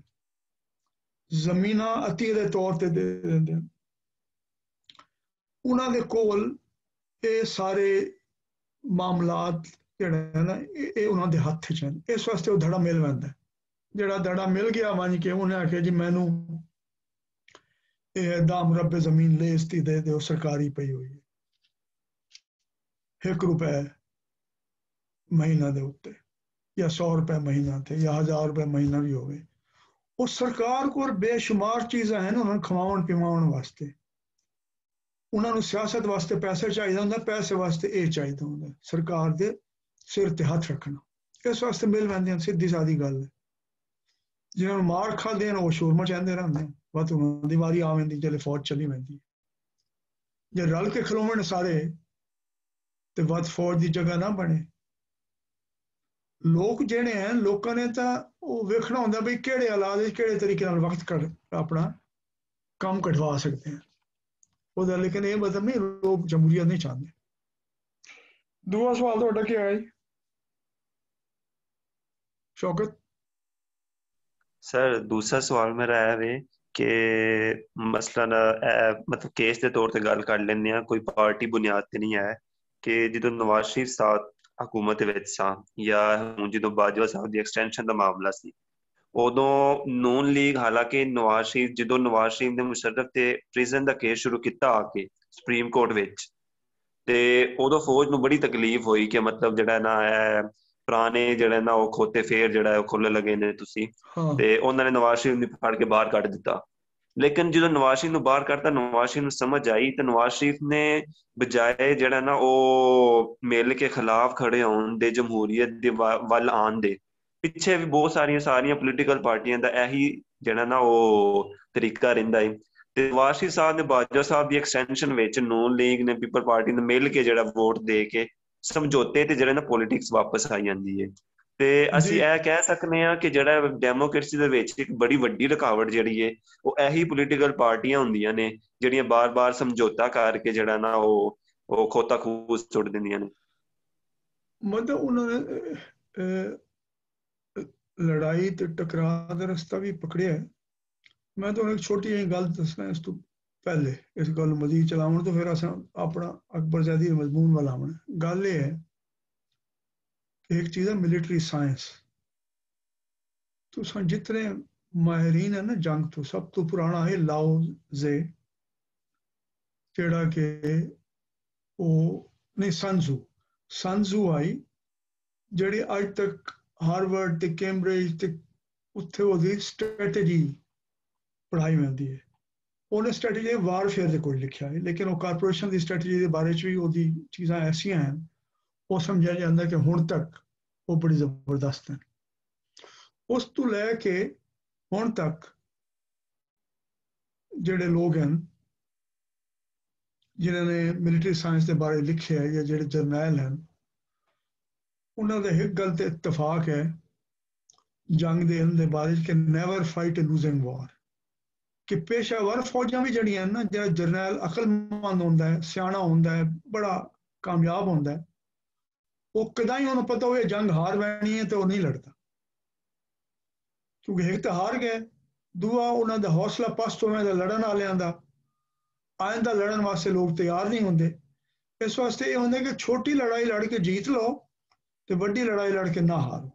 ਜ਼ਮੀਨਾਂ ਅਤੀਏ ਦੇ ਤੌਰ ਤੇ ਦੇ ਦਿੰਦੇ ਹਨ। ਉਹਨਾਂ ਦੇ ਕੋਲ ਇਹ ਸਾਰੇ ਮਾਮਲਾਤ ਜਿਹੜਾ ਹੈ ਨਾ ਇਹ ਉਹਨਾਂ ਦੇ ਹੱਥ 'ਚ ਹਨ। ਇਸ ਵਾਸਤੇ ਉਹ ਧੜਾ ਮਿਲ ਪੈਂਦਾ। ਜਿਹੜਾ ਧੜਾ ਮਿਲ ਗਿਆ ਮੰਨ ਕੇ ਉਹਨੇ ਆਖਿਆ ਜੀ ਮੈਨੂੰ ਇਹ 10 ਮੁਰੱਬੇ ਜ਼ਮੀਨ ਲੇਸਤੀ ਦੇ ਦਿਓ, ਸਰਕਾਰੀ ਪਈ ਹੋਈ ਹੈ, ₹1 ਮਹੀਨਾ ਦੇ ਉੱਤੇ ਜਾਂ ₹100 ਮਹੀਨਾ ਤੇ ਜਾਂ ₹1000 ਮਹੀਨਾ ਵੀ ਹੋਵੇ। ਉਹ ਸਰਕਾਰ ਕੋਲ ਬੇਸ਼ੁਮਾਰ ਚੀਜ਼ਾਂ ਹਨ ਉਹਨਾਂ ਨੂੰ ਖਵਾਉਣ ਪਿਵਾਉਣ ਵਾਸਤੇ। ਉਹਨਾਂ ਨੂੰ ਸਿਆਸਤ ਵਾਸਤੇ ਪੈਸੇ ਚਾਹੀਦਾ ਹੁੰਦਾ, ਪੈਸੇ ਵਾਸਤੇ ਇਹ ਚਾਹੀਦਾ ਹੁੰਦਾ, ਸਰਕਾਰ ਦੇ ਸਿਰ ਤੇ ਹੱਥ ਰੱਖਣਾ। ਇਸ ਵਾਸਤੇ ਮਿਲ ਪੈਂਦੀਆਂ, ਸਿੱਧੀ ਸਾਦੀ ਗੱਲ ਹੈ। ਜਿਹਨਾਂ ਨੂੰ ਮਾਰ ਖਾਂਦੇ ਹਨ ਉਹ ਸ਼ੋਰ ਮਚਾਉਂਦੇ ਰਹਿੰਦੇ, ਬਸ ਉਹਨਾਂ ਦੀ ਵਾਰੀ ਆ ਜਾਂਦੀ ਜਦੋਂ ਫੌਜ ਚਲੀ ਪੈਂਦੀ। ਜੇ ਰਲ ਕੇ ਖਲੋਵਣ ਸਾਰੇ ਤੇ ਵੱਧ ਫੌਜ ਦੀ ਜਗ੍ਹਾ ਨਾ ਬਣੇ। ਲੋਕ ਜਿਹੜੇ ਹਨ, ਲੋਕਾਂ ਨੇ ਤਾਂ ਉਹ ਵੇਖਣਾ ਹੁੰਦਾ ਬਈ ਕਿਹੜੇ ਹਾਲਾਤ ਵਿੱਚ ਕਿਹੜੇ ਤਰੀਕੇ ਨਾਲ ਵਕਤ ਆਪਣਾ ਕੰਮ ਕਢਵਾ ਸਕਦੇ ਹਨ ਉਹਦਾ। ਲੇਕਿਨ ਇਹ ਮਤਲਬ ਨਹੀਂ ਲੋਕ ਜਮਹੂਰੀਅਤ ਨਹੀਂ ਚਾਹੁੰਦੇ। ਦੂਆ ਸਵਾਲ ਤੁਹਾਡਾ ਕੀ ਹੈ ਸ਼ੌਕਤ? ਸਰ ਦੂਸਰਾ ਸਵਾਲ ਮੇਰਾ ਇਹ ਵੇ ਕਿ ਮਸਲਨ ਮਤਲਬ ਕੇਸ ਦੇ ਤੌਰ ਤੇ ਗੱਲ ਕਰ ਲੈਂਦੇ ਹਾਂ, ਕੋਈ ਪਾਰਟੀ ਬੁਨਿਆਦ ਤੇ ਨਹੀਂ ਹੈ ਕਿ ਜਦੋਂ ਨਵਾਜ਼ ਸ਼ਰੀਫ ਸਾਹਿਬ ਹਕੂਮਤ ਵਿੱਚ ਸਾਂ ਜਾਂ ਹੁਣ ਜਦੋਂ ਬਾਜਵਾ ਸਾਹਿਬ ਦੀ ਐਕਸਟੈਂਸ਼ਨ ਦਾ ਮਾਮਲਾ ਸੀ, ਉਦੋਂ ਨੂਨ ਲੀਗ, ਹਾਲਾਂਕਿ ਨਵਾਜ਼ ਸ਼ਰੀਫ ਜਦੋਂ ਨਵਾਜ਼ ਸ਼ਰੀਫ ਨੇ ਮੁਸ਼ਰਫ ਤੇ ਪ੍ਰਿਜ਼ਨ ਦਾ ਕੇਸ ਸ਼ੁਰੂ ਕੀਤਾ ਆ ਕੇ ਸੁਪਰੀਮ ਕੋਰਟ ਵਿੱਚ, ਤੇ ਉਦੋਂ ਫੌਜ ਨੂੰ ਬੜੀ ਤਕਲੀਫ ਹੋਈ ਕਿ ਮਤਲਬ ਜਿਹੜਾ ਨਾ ਹੈ ਪੁਰਾਣੇ ਜਿਹੜਾ ਨਾ ਉਹ ਖੋਤੇ ਫੇਰ ਜਿਹੜਾ ਉਹ ਖੁੱਲ੍ਹ ਲੱਗੇ ਨੇ ਤੁਸੀਂ, ਤੇ ਉਹਨਾਂ ਨੇ ਨਵਾਜ਼ ਸ਼ਰੀਫ ਨੂੰ ਫੜ ਕੇ ਬਾਹਰ ਕੱਢ ਦਿੱਤਾ। ਲੇਕਿਨ ਜਦੋਂ ਨਵਾਜ਼ ਸ਼ਰੀਫ ਨੂੰ ਬਾਹਰ ਕੱਢਤਾ, ਨਵਾਜ਼ ਸ਼ਰੀਫ ਨੂੰ ਸਮਝ ਆਈ ਤੇ ਨਵਾਜ਼ ਸ਼ਰੀਫ ਨੇ ਬਜਾਏ ਜਿਹੜਾ ਨਾ ਉਹ ਮਿਲ ਕੇ ਖਿਲਾਫ ਖੜੇ ਹੋਣ ਦੇ, ਜਮਹੂਰੀਅਤ ਦੇ ਵੱਲ ਆਉਣ ਦੇ, ਪਿੱਛੇ ਵੀ ਬਹੁਤ ਸਾਰੀਆਂ ਪੋਲੀਟੀਕਲ ਪਾਰਟੀਆਂ ਦਾ ਇਹੀ ਜਿਹੜਾ ਨਾ ਉਹ ਤਰੀਕਾ ਰਹਿੰਦਾ ਹੈ। ਤੇ ਨਵਾਜ਼ ਸ਼ਰੀਫ ਸਾਹਿਬ ਨੇ ਬਾਜਵਾ ਸਾਹਿਬ ਦੀ ਐਕਸਟੈਂਸ਼ਨ ਵਿੱਚ ਨੂਨ ਲੀਗ ਨੇ ਪੀਪਲ ਪਾਰਟੀ ਨੇ ਮਿਲ ਕੇ ਜਿਹੜਾ ਵੋਟ ਦੇ ਕੇ ਸਮਝੌਤੇ ਤੇ ਜਿਹੜਾ ਨਾ ਪੋਲੀਟਿਕਸ ਵਾਪਸ ਆਈ ਜਾਂਦੀ ਹੈ। ਤੇ ਅਸੀਂ ਇਹ ਕਹਿ ਸਕਦੇ ਹਾਂ ਕਿ ਜਿਹੜਾ ਡੈਮੋਕ੍ਰੇਸੀ ਦੇ ਵਿੱਚ ਇੱਕ ਬੜੀ ਵੱਡੀ ਰੁਕਾਵਟ ਜਿਹੜੀ ਹੈ ਉਹ ਇਹੀ ਪੋਲੀਟੀਕਲ ਪਾਰਟੀਆਂ ਹੁੰਦੀਆਂ ਨੇ ਜਿਹੜੀਆਂ ਬਾਰ-ਬਾਰ ਸਮਝੌਤਾ ਕਰਕੇ ਜਿਹੜਾ ਨਾ ਉਹ ਖੋਤਾ ਖੂਹ ਸੁੱਟ ਦਿੰਦੀਆਂ ਨੇ। ਮਤਲਬ ਉਹਨਾਂ ਨੇ ਲੜਾਈ ਤੇ ਟਕਰਾਅ ਦਾ ਰਸਤਾ ਵੀ ਪਕੜਿਆ। ਮੈਂ ਤੁਹਾਨੂੰ ਇੱਕ ਛੋਟੀ ਜਿਹੀ ਗੱਲ ਦੱਸਣਾ ਇਸ ਤੋਂ ਪਹਿਲੇ, ਇਸ ਗੱਲ ਨੂੰ ਮਜ਼ੀਦ ਚਲਾਉਣ ਤੋਂ ਫਿਰ ਅਸਾਂ ਆਪਣਾ ਅਕਬਰਜ਼ਾਦੀ ਦੇ ਮਜ਼ਮੂਨ ਵੱਲ ਆਉਣਾ। ਗੱਲ ਇਹ ਹੈ ਕਿ ਇੱਕ ਚੀਜ਼ ਹੈ ਮਿਲਟਰੀ ਸਾਇੰਸ। ਤੁਸੀਂ ਜਿਤਨੇ ਮਾਹਿਰੀਨ ਹੈ ਨਾ ਜੰਗ ਤੋਂ, ਸਭ ਤੋਂ ਪੁਰਾਣਾ ਹੈ ਲਾਓ ਜ਼ੇ, ਜਿਹੜਾ ਕਿ ਉਹ ਨਹੀਂ ਸੰਜ਼ੂ ਆਈ, ਜਿਹੜੀ ਅੱਜ ਤੱਕ ਹਾਰਵਰਡ ਤੇ ਕੈਂਬਰਿਜ ਤੇ ਉੱਥੇ ਉਹਦੀ ਸਟ੍ਰੈਟਜੀ ਪੜ੍ਹਾਈ ਜਾਂਦੀ ਹੈ। ਉਹਨੇ ਸਟ੍ਰੈਟਜੀ ਵਾਰਫੇਅਰ ਦੇ ਕੋਲ ਲਿਖਿਆ ਹੈ, ਲੇਕਿਨ ਉਹ ਕਾਰਪੋਰੇਸ਼ਨ ਦੀ ਸਟ੍ਰੈਟਜੀ ਦੇ ਬਾਰੇ 'ਚ ਵੀ ਉਹਦੀ ਚੀਜ਼ਾਂ ਐਸੀਆਂ ਹਨ ਉਹ ਸਮਝਿਆ ਜਾਂਦਾ ਕਿ ਹੁਣ ਤੱਕ ਉਹ ਬੜੀ ਜ਼ਬਰਦਸਤ ਹੈ। ਉਸ ਤੋਂ ਲੈ ਕੇ ਹੁਣ ਤੱਕ ਜਿਹੜੇ ਲੋਕ ਹਨ ਜਿਨ੍ਹਾਂ ਨੇ ਮਿਲਟਰੀ ਸਾਇੰਸ ਦੇ ਬਾਰੇ ਲਿਖਿਆ ਜਾਂ ਜਿਹੜੇ ਜਰਨੈਲ ਹਨ, ਉਹਨਾਂ ਦਾ ਇੱਕ ਗੱਲ ਤੇ ਇਤਫਾਕ ਹੈ ਜੰਗ ਦੇ ਦੇ ਬਾਰੇ ਕਿ ਨੈਵਰ ਫਾਈਟ ਅ ਲੂਜ਼ਿੰਗ ਵਾਰ, ਕਿ ਪੇਸ਼ਾਵਰ ਫੌਜਾਂ ਵੀ ਜਿਹੜੀਆਂ ਨਾ, ਜਿਹੜਾ ਜਰਨੈਲ ਅਕਲਮੰਦ ਹੁੰਦਾ ਹੈ, ਸਿਆਣਾ ਹੁੰਦਾ ਹੈ, ਬੜਾ ਕਾਮਯਾਬ ਹੁੰਦਾ ਹੈ, ਉਹ ਕਦਾਂ ਹੀ ਉਹਨੂੰ ਪਤਾ ਹੋਵੇ ਜੰਗ ਹਾਰ ਪੈਣੀ ਹੈ ਤੇ ਉਹ ਨਹੀਂ ਲੜਦਾ, ਕਿਉਂਕਿ ਇੱਕ ਤਾਂ ਹਾਰ ਗਏ, ਦੂਆ ਉਹਨਾਂ ਦਾ ਹੌਸਲਾ ਪਸਤ ਹੋਵੇ ਦਾ ਲੜਨ ਵਾਲਿਆਂ ਦਾ, ਆਇੰਦਾ ਲੜਨ ਵਾਸਤੇ ਲੋਕ ਤਿਆਰ ਨਹੀਂ ਹੁੰਦੇ। ਇਸ ਵਾਸਤੇ ਇਹ ਹੁੰਦਾ ਕਿ ਛੋਟੀ ਲੜਾਈ ਲੜ ਕੇ ਜੀਤ ਲਓ ਤੇ ਵੱਡੀ ਲੜਾਈ ਲੜ ਕੇ ਨਾ ਹਾਰੋ।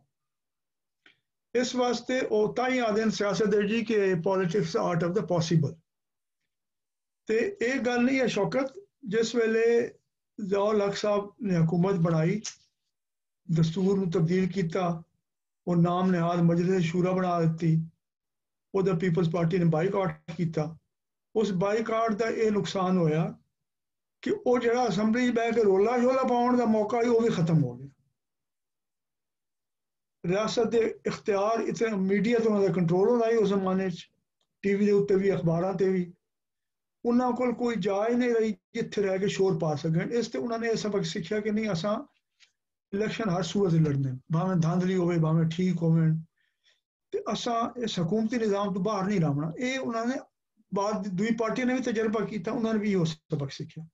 ਇਸ ਵਾਸਤੇ ਉਹ ਤਾਂ ਹੀ ਆਦੇ ਨੇ ਸਿਆਸਤ ਦੇ ਜੀ ਕਿ politics art of the possible. ਤੇ ਇਹ ਗੱਲ ਨਹੀਂ ਹੈ ਸ਼ੌਕਤ, ਜਿਸ ਵੇਲੇ ਜ਼ਿਆਉਲ ਹਕ ਸਾਹਿਬ ਨੇ ਹਕੂਮਤ ਬਣਾਈ, ਦਸਤੂਰ ਨੂੰ ਤਬਦੀਲ ਕੀਤਾ, ਉਹ ਨਾਮ ਨਿਹਾਦ ਮਜਲਿਸ ਸ਼ੂਰਾ ਬਣਾ ਦਿੱਤੀ, ਉਹਦਾ ਪੀਪਲਸ ਪਾਰਟੀ ਨੇ ਬਾਈਕਾਟ ਕੀਤਾ, उस बाईकाट का यह नुकसान होया कि वो जो असैंबली बह के रोला शोला पाने का मौका ही वो भी खत्म हो गया। रियासत के इख्तियार इतने मीडिया तो उन्होंने कंट्रोल होता ही उस जमाने टीवी के उत्ते भी अखबारों से भी उन्होंने को कोई जा ही नहीं रही जिथे रह के शोर पा सकन। इस ते उन्होंने यह सबक सीखा कि नहीं असा इलेक्शन हर सूरत लड़ने भावें धांधली होवे भावें ठीक होवे ते असा इस हुकूमती निज़ाम तो बाहर नहीं रहना। ये उन्होंने बाद दुई पार्टी ने भी तजर्बा किया उन्होंने भी यह सबक सीखा।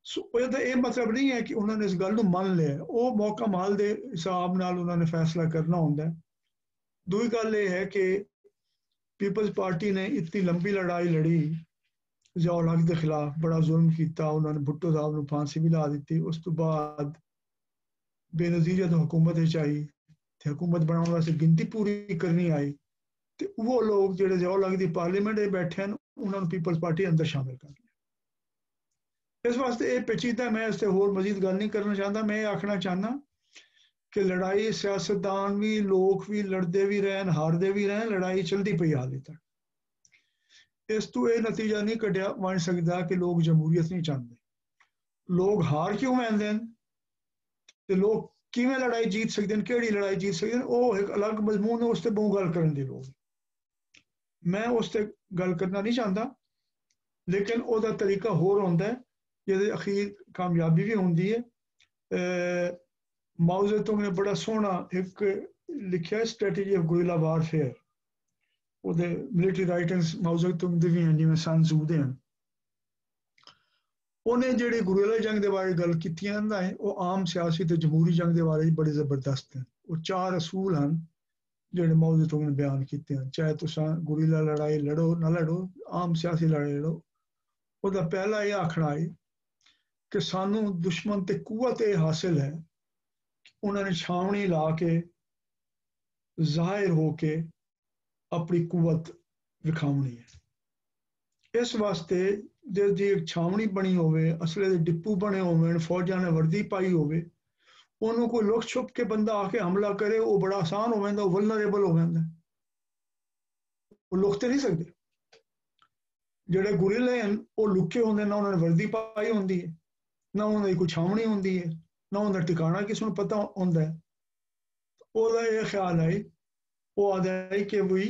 सो ये मतलब नहीं है कि उन्होंने इस गल मान लिया वो मौका माल के हिसाब नाल उन्होंने फैसला करना होंगे। दूई गल ये है कि पीपल्स पार्टी ने इतनी लंबी लड़ाई लड़ी ज़ियाउल हक के खिलाफ बड़ा जुल्म किया उन्होंने भुट्टो साहब को फांसी भी ला दी। उस तो बाद बेनज़ीरियत हुकूमत आई तो हुकूमत बनाने वास्ते गिनती पूरी करनी आई तो वो लोग जो ज़ियाउल हक की पार्लीमेंट बैठे हैं उन्होंने पीपल्स पार्टी अंदर शामिल कर लिया। इस वास्ते ये पेचीदा मैं इससे होर मजीद गल नहीं करना चाहता। मैं ये आखना चाहना कि लड़ाई सियासतदान भी लोग भी लड़ते भी रहन हारते भी रहन लड़ाई चलती पई हाले तक। इस तो ये नतीजा नहीं कढ़िया बन सकता कि लोग जमहूरीयत नहीं चाहते। लोग हार क्यों मानते हैं तो लोग किवें लड़ाई जीत सकते हैं केड़ी लड़ाई जीत सकते हैं वो एक अलग मजमून है उस पर बहुत गल करने की लोग। मैं उस पर गल करना नहीं चाहता लेकिन वह तरीका होर होंदा है जिहदे अखीर कामयाबी भी होंदी है। माओ ज़ेतुंग ने बड़ा सोहना एक लिखा स्ट्रैटेजी ऑफ गुरिल्ला वारफेयर ਉਹਦੇ मिलिटरी राइटर्स माओ ज़ेतुंग ਦੇ ਵੀ ਹਨ ਜਿਵੇਂ सन तजू ਦੇ ਹਨ। ਉਹਨੇ ਜਿਹੜੀ ਗੁਰੀਲਾ जंग के बारे गल कीतियां ना है वो आम सियासी ते जमहूरी जंग के बारे बड़े जबरदस्त हैं। वो 4 असूल हैं ਜਿਹੜੇ माओ ज़ेतुंग ने बयान किए हैं चाहे तुसा गुरीला लड़ाई लड़ो ना लड़ो आम सियासी लड़ाई लड़ो। ਉਹਦਾ पहला ये आखना है कि सानू दुश्मन ते कुवत ये हासिल है उन्होंने छावनी ला के जाहिर होके अपनी कुवत विखावनी है। इस वास्ते जी एक छावनी बनी होवे असले दे डिपू बने होवे फौजा ने वर्दी पाई होवे उन्होंने कोई लुक छुप के बंदा आके हमला करे वो बड़ा आसान हो जाता वल्नरेबल हो जाता वो लुक तो नहीं सकते। जोड़े गुरिल्ले हैं वो लुके होंगे ना उन्होंने वर्दी पाई होंगी है ना उन्होंने कोई छावनी होंगी है ना उनका ठिकाना किसी को पता होंदा है। ਉਹਦਾ ਇਹ ख्याल है वो आता है कि वी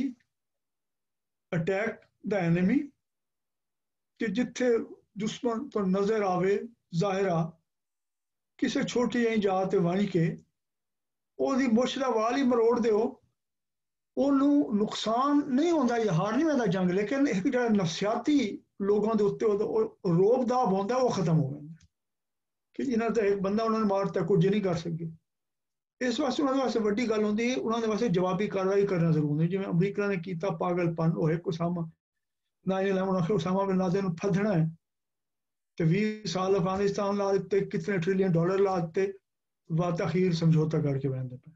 अटैक द एनिमी कि जिथे दुश्मन तो नजर आवे जाहिरा किसी छोटी जी जात वंज के ਉਹਦੀ ਮੁੱਛ ਦਾ ਵਾਲ ਹੀ ਮਰੋੜ ਦਿਓ ਉਹਨੂੰ ਨੁਕਸਾਨ ਨਹੀਂ ਹੁੰਦਾ ਇਹ ਹਾਰ ਨਹੀਂ ਹੁੰਦਾ ਜੰਗ ਲੇਕਿਨ ਇੱਕ ਜਿਹੜਾ ਨਫਸਿਆਤੀ ਲੋਕਾਂ ਦੇ ਉੱਤੇ ਰੋਬ ਦਾ ਹੁੰਦਾ ਉਹ ਖਤਮ ਹੋ ਜਾਂਦਾ ਕਿ ਇਹਨਾਂ ਦਾ ਇੱਕ ਬੰਦਾ ਉਹਨਾਂ ਨੂੰ ਮਾਰਤਾ ਕੁਝ ਨਹੀਂ ਕਰ ਸਕੇ। इस वास्ते उन्होंने वास्ते वड्डी गल होंदी है उन्होंने वास्ते जवाबी कार्रवाई करना जरूर है। जिवें अमरीका ने किया पागलपन वो एक उसामा 9/11 आखिर उसामा बिन लादेन फदना है तो 20 साल अफगानिस्तान ला दिते कितने ट्रिलियन डॉलर ला दिते बात अखीर समझौता करके बहते पे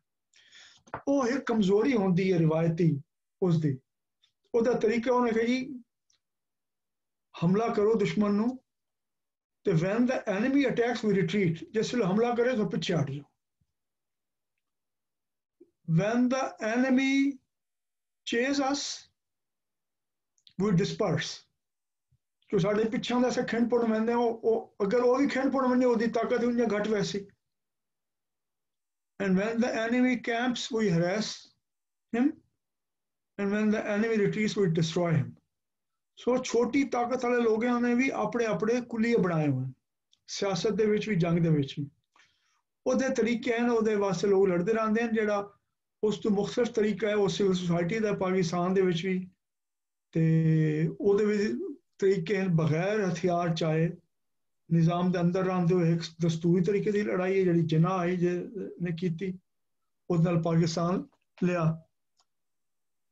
वो एक कमजोरी होंदी है रिवायती उसकी उसका तरीका उन्हें कहा जी हमला करो दुश्मन नूं ते when the enemy attacks we retreat जिस वेले हमला करे तो पिछे हट जाओ। When the enemy chase us, we disperse. जो साढ़े पिछों का खिंड पुण मैंने अगर वो भी खिंड पुण मैंने उसकी ताकत उन्हें घट वैसी। And when the enemy camps, we harass him. And when the enemy retreats, we destroy him. So छोटी ताकत वाले लोगों ने भी अपने अपने कुलिये बनाए हुए सियासत दे विच भी जंग दे विच भी ਉਹਦੇ तरीके हैं ਉਹਦੇ वास्ते लोग लड़ते रहते हैं ਜਿਹੜਾ उस तो मुख्तलिफ तरीका है वो सिविल सोसाइटी का पाकिस्तान दे विच भी ते ਉਹਦੇ ਵਿੱਚ तरीके हैं बगैर हथियार चाहे निज़ाम के अंदर रहते हुए एक दस्तूरी तरीके की लड़ाई है जी जिन्ना आई ने की उस नाल पाकिस्तान लिया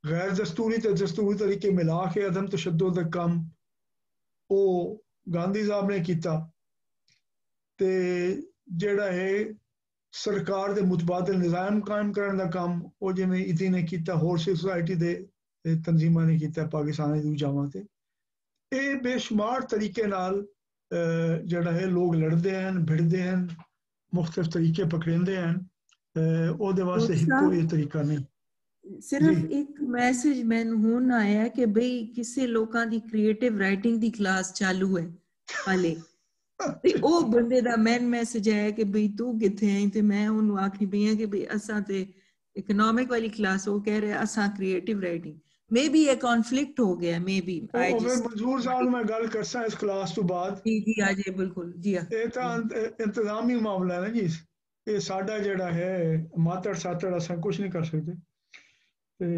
गैर दस्तूरी ते दस्तूरी तरीके मिला के अदम तशद्दुद दा कम वो गांधी साहब ने किया ते जेड़ा है सरकार के मुतबादल निज़ाम कायम करने का काम वो जिवें इदी ने किया होर सिविल सोसाइटी के तंजीमां ने किया पाकिस्तान की जावां ते ये बेशुमार तरीके नाल जिहड़ा है लोग लड़ते हैं भिड़ते हैं मुख्तलिफ तरीके पकड़ेंदे हैं ਉਹਦੇ वास्ते हिक्को ये तरीका नहीं। ਸਿਰਫ ਇੱਕ ਮੈਸੇਜ ਮੈਨੂੰ ਹੁਣ ਆਇਆ ਕਿ ਬਈ ਕਿਸੇ ਲੋਕਾਂ ਦੀ ਕ੍ਰੀਏਟਿਵ ਰਾਈਟਿੰਗ ਦੀ ਕਲਾਸ ਚਾਲੂ ਹੈ ਹਾਲੇ, ਤੇ ਉਹ ਬੰਦੇ ਦਾ ਮੈਨ ਮੈਸੇਜ ਆਇਆ ਕਿ ਬਈ ਤੂੰ ਕਿੱਥੇ ਆਈ, ਤੇ ਮੈਂ ਉਹਨੂੰ ਆਖੀ ਪਈ ਹਾਂ ਕਿ ਬਈ ਅਸਾਂ ਤੇ ਇਕਨੋਮਿਕ ਵਾਲੀ ਕਲਾਸ, ਉਹ ਕਹਿ ਰਿਹਾ ਅਸਾਂ ਕ੍ਰੀਏਟਿਵ ਰਾਈਟਿੰਗ। मे बी ये कॉन्फ्लिक्ट हो गया, मे बी मंजूर साहब मैं गल करसा इस क्लास तो बाद जी आ जाए बिल्कुल जी। ये तो इंतजामी मामला है ना जी, ये साडा जेड़ा है मातड़ सातड़ असां कुछ नहीं कर सकते, ते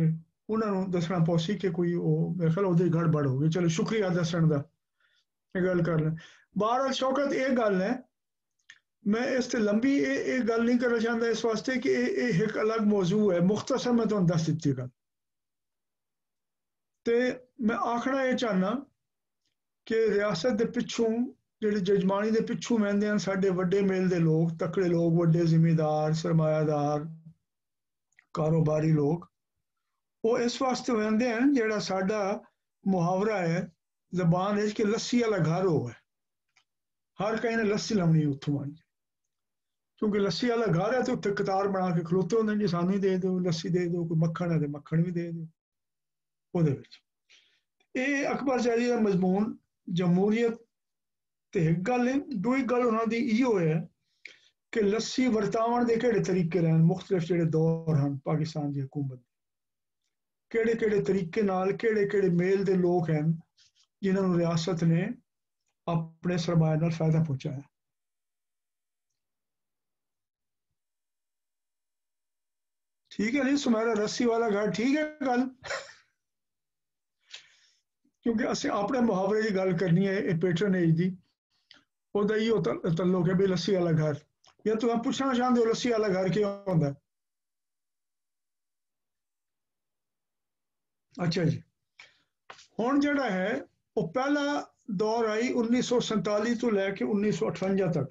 उन्हां नूं दसना पौसी कि कोई मेरे ख्याल ओहदी गड़बड़ हो गई। चलो शुक्रिया दसण दा, गल कर लें। बहरहाल शौकत ये गल है, मैं इस ते लंबी ये गल नहीं करना चाहता इस वास्ते कि ये एक अलग मौजू है, मुख्तसर मैं तुहानूं दस दित्ती गल। ते मैं आखना ये चाहना कि रियासत दे पिछों ਜਿਹੜੇ ਜਜਮਾਨੀ ਦੇ ਪਿੱਛੋਂ ਵਹਿੰਦੇ ਹਨ ਸਾਡੇ ਵੱਡੇ ਮੇਲ ਦੇ ਲੋਕ, ਤਕੜੇ ਲੋਕ, ਵੱਡੇ ਜ਼ਿਮੀਂਦਾਰ, ਸਰਮਾਇਆਦਾਰ, ਕਾਰੋਬਾਰੀ ਲੋਕ, ਉਹ ਇਸ ਵਾਸਤੇ ਵਹਿੰਦੇ ਹਨ ਜਿਹੜਾ ਸਾਡਾ ਮੁਹਾਵਰਾ ਹੈ ਜ਼ਬਾਨ ਵਿੱਚ ਕਿ ਲੱਸੀ ਵਾਲਾ ਘਰ ਹੋਵੇ, ਹਰ ਕਿਸੇ ਨੇ ਲੱਸੀ ਲਾਉਣੀ ਉੱਥੋਂ ਆਣੀ, ਕਿਉਂਕਿ ਲੱਸੀ ਵਾਲਾ ਘਰ ਹੈ ਤੇ ਉੱਥੇ ਕਤਾਰ ਬਣਾ ਕੇ ਖਲੋਤੇ ਹੁੰਦੇ ਨੇ ਜੀ ਸਾਨੂੰ ਹੀ ਦੇ ਦਿਓ ਲੱਸੀ, ਦੇ ਦਿਓ, ਕੋਈ ਮੱਖਣ ਹੈ ਤੇ ਮੱਖਣ ਵੀ ਦੇ ਦਿਓ ਉਹਦੇ ਵਿੱਚ। ਇਹ ਅਕਬਰ ਜ਼ਾਇਦੀ ਦਾ ਮਜ਼ਮੂਨ ਜਮਹੂਰੀਅਤ ਤੇ ਇੱਕ ਗੱਲ ਹੈ। ਦੂਜੀ ਗੱਲ ਉਹਨਾਂ ਦੀ ਇਹੋ ਹੈ ਕਿ ਲੱਸੀ ਵਰਤਾਉਣ ਦੇ ਕਿਹੜੇ ਤਰੀਕੇ ਰਹਿਣ, ਮੁਖਤਲਿਫ ਜਿਹੜੇ ਦੌਰ ਹਨ ਪਾਕਿਸਤਾਨ ਦੀ ਹਕੂਮਤ, ਕਿਹੜੇ ਕਿਹੜੇ ਤਰੀਕੇ ਨਾਲ ਕਿਹੜੇ ਕਿਹੜੇ ਮੇਲ ਦੇ ਲੋਕ ਹਨ ਜਿਨ੍ਹਾਂ ਨੂੰ ਰਿਆਸਤ ਨੇ ਆਪਣੇ ਸਰਮਾਏ ਨਾਲ ਫਾਇਦਾ ਪਹੁੰਚਾਇਆ। ठीक है नहीं सुमेरा रस्सी वाला घर, ठीक है गल, क्योंकि असं अपने मुहावरे की गल करनी है, ये पेट्रनेज की ਉਹਦਾ ਹੀ ਤल्लुक है भी लस्सी वाला घर, या तुम पूछना चाहते हो लस्सी वाला घर क्या होता है? अच्छा जी, हुण जिहड़ा है वो पहला दौर आई 1947 तो लैके 1958 तक।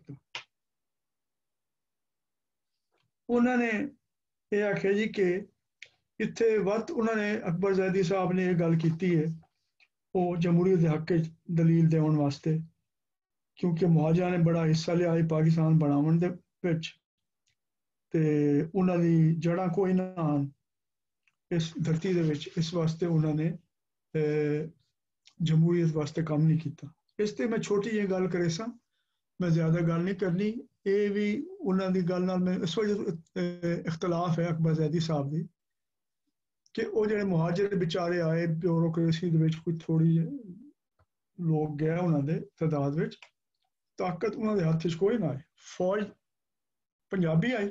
उन्होंने ये आख्या जी कि इत्थे वक्त उन्होंने अकबर ज़ैदी साहब ने यह गल की है वो जमहूरीत के हक दलील देने वास्ते, क्योंकि मुहाजिरां ने बड़ा हिस्सा लिया पाकिस्तान बनावन दे विच, ते उन्हां दी जड़ां कोई ना आन इस धरती दे विच, इस वास्ते उन्होंने जमहूरीत वास्ते काम नहीं किया। इस ते मैं छोटी जी गल करे सां, मैं ज़्यादा गल नहीं करनी। ये भी उन्हां दी गल नाल मैं इस वजह इख्तलाफ है अकबर ज़ैदी साहब दी कि वो जिहड़े मुहाजिर बेचारे आए ब्यूरोक्रेसी दे विच कोई थोड़ी लोग गए उन्हां दे तादाद विच, ताकत उन्होंने हाथ च कोई ना आए, फौज पंजाबी आई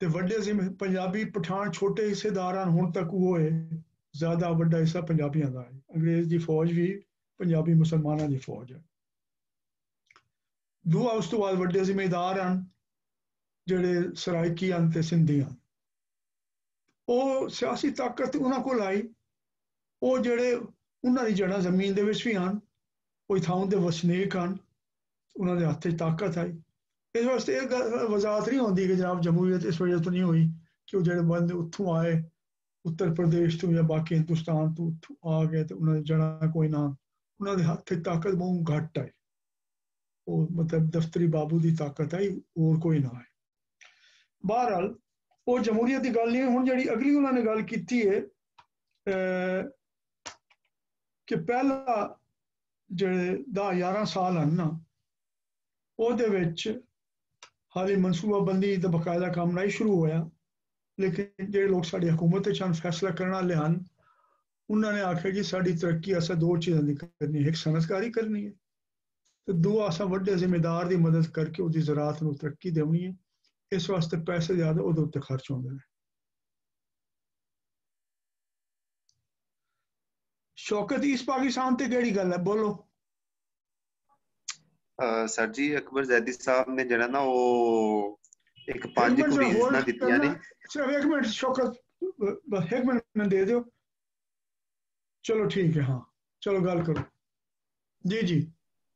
ते वड्डे पंजाबी पठान छोटे हिस्सेदार हुण तक वो है, ज्यादा वड्डा हिस्सा पंजाबियों का है। अंग्रेज की फौज भी पंजाबी मुसलमानों की फौज है। दूआ उस तो बाद वड्डे जिम्मेदार हैं जिहड़े सराइकी हैं ते सिंधी हैं, वो सियासी ताकत उन्हां कोल आई, वो जिहड़े उन्हां दी जड़ां जमीन दे विच भी हैं, कोई थाउं दे वसनीक हैं, उन्होंने हाथ ताकत आई। इस वास्ते वजाहत नहीं होती कि जनाब जमहूरियत इस वजह तो नहीं हुई कि जो बंदे उत्थों आए उत्तर प्रदेश तो या बाकी हिंदुस्तान तो उत्थों आ गए तो उन्होंने जड़ा कोई ना, उन्होंने हाथ ताकत बहुत घट आई, वो मतलब दफ्तरी बाबू की ताकत आई और कोई ना आए। बहरहाल वो जमहूरियत की गल नहीं। हुण जिहड़ी अगली उन्होंने गल की है कि पहला ਜਿਹੜੇ 10-11 साल हैं ना ਉਹਦੇ ਵਿੱਚ ਹਾਲੇ ਮਨਸੂਬਾਬੰਦੀ ਦਾ ਬਕਾਇਦਾ ਕੰਮ ਨਹੀਂ ਸ਼ੁਰੂ ਹੋਇਆ, ਲੇਕਿਨ ਜਿਹੜੇ ਲੋਕ ਸਾਡੀ ਹਕੂਮਤ ਵਿੱਚ ਫੈਸਲਾ ਕਰਨ ਵਾਲੇ ਹਨ ਉਹਨਾਂ ਨੇ ਆਖਿਆ ਕਿ ਸਾਡੀ ਤਰੱਕੀ ਅਸਾਂ ਦੋ ਚੀਜ਼ਾਂ ਦੀ ਕਰਨੀ ਹੈ, ਇੱਕ ਸਨਅਤਕਾਰੀ ਕਰਨੀ ਹੈ ਤੇ ਦੂਆ ਅਸਾਂ ਵੱਡੇ ਜ਼ਿੰਮੇਦਾਰ ਦੀ ਮਦਦ ਕਰਕੇ ਉਹਦੀ ਜ਼ਰਾਅਤ ਨੂੰ ਤਰੱਕੀ ਦੇਣੀ ਹੈ। ਇਸ ਵਾਸਤੇ ਪੈਸੇ ਜ਼ਿਆਦਾ ਉਹਦੇ ਉੱਤੇ ਖਰਚ ਹੁੰਦੇ ਨੇ। शौकत ईस्ट पाकिस्तान ते केड़ी गल है, बोलो। सर जी अकबर ज़ैदी साहब ने जरा ना वो एक 5 रीज़नां दित्तियां ने। सिर्फ एक मिनट शौकत, बस एक मिनट में दे दो। चलो ठीक है, हाँ चलो गल करो जी। जी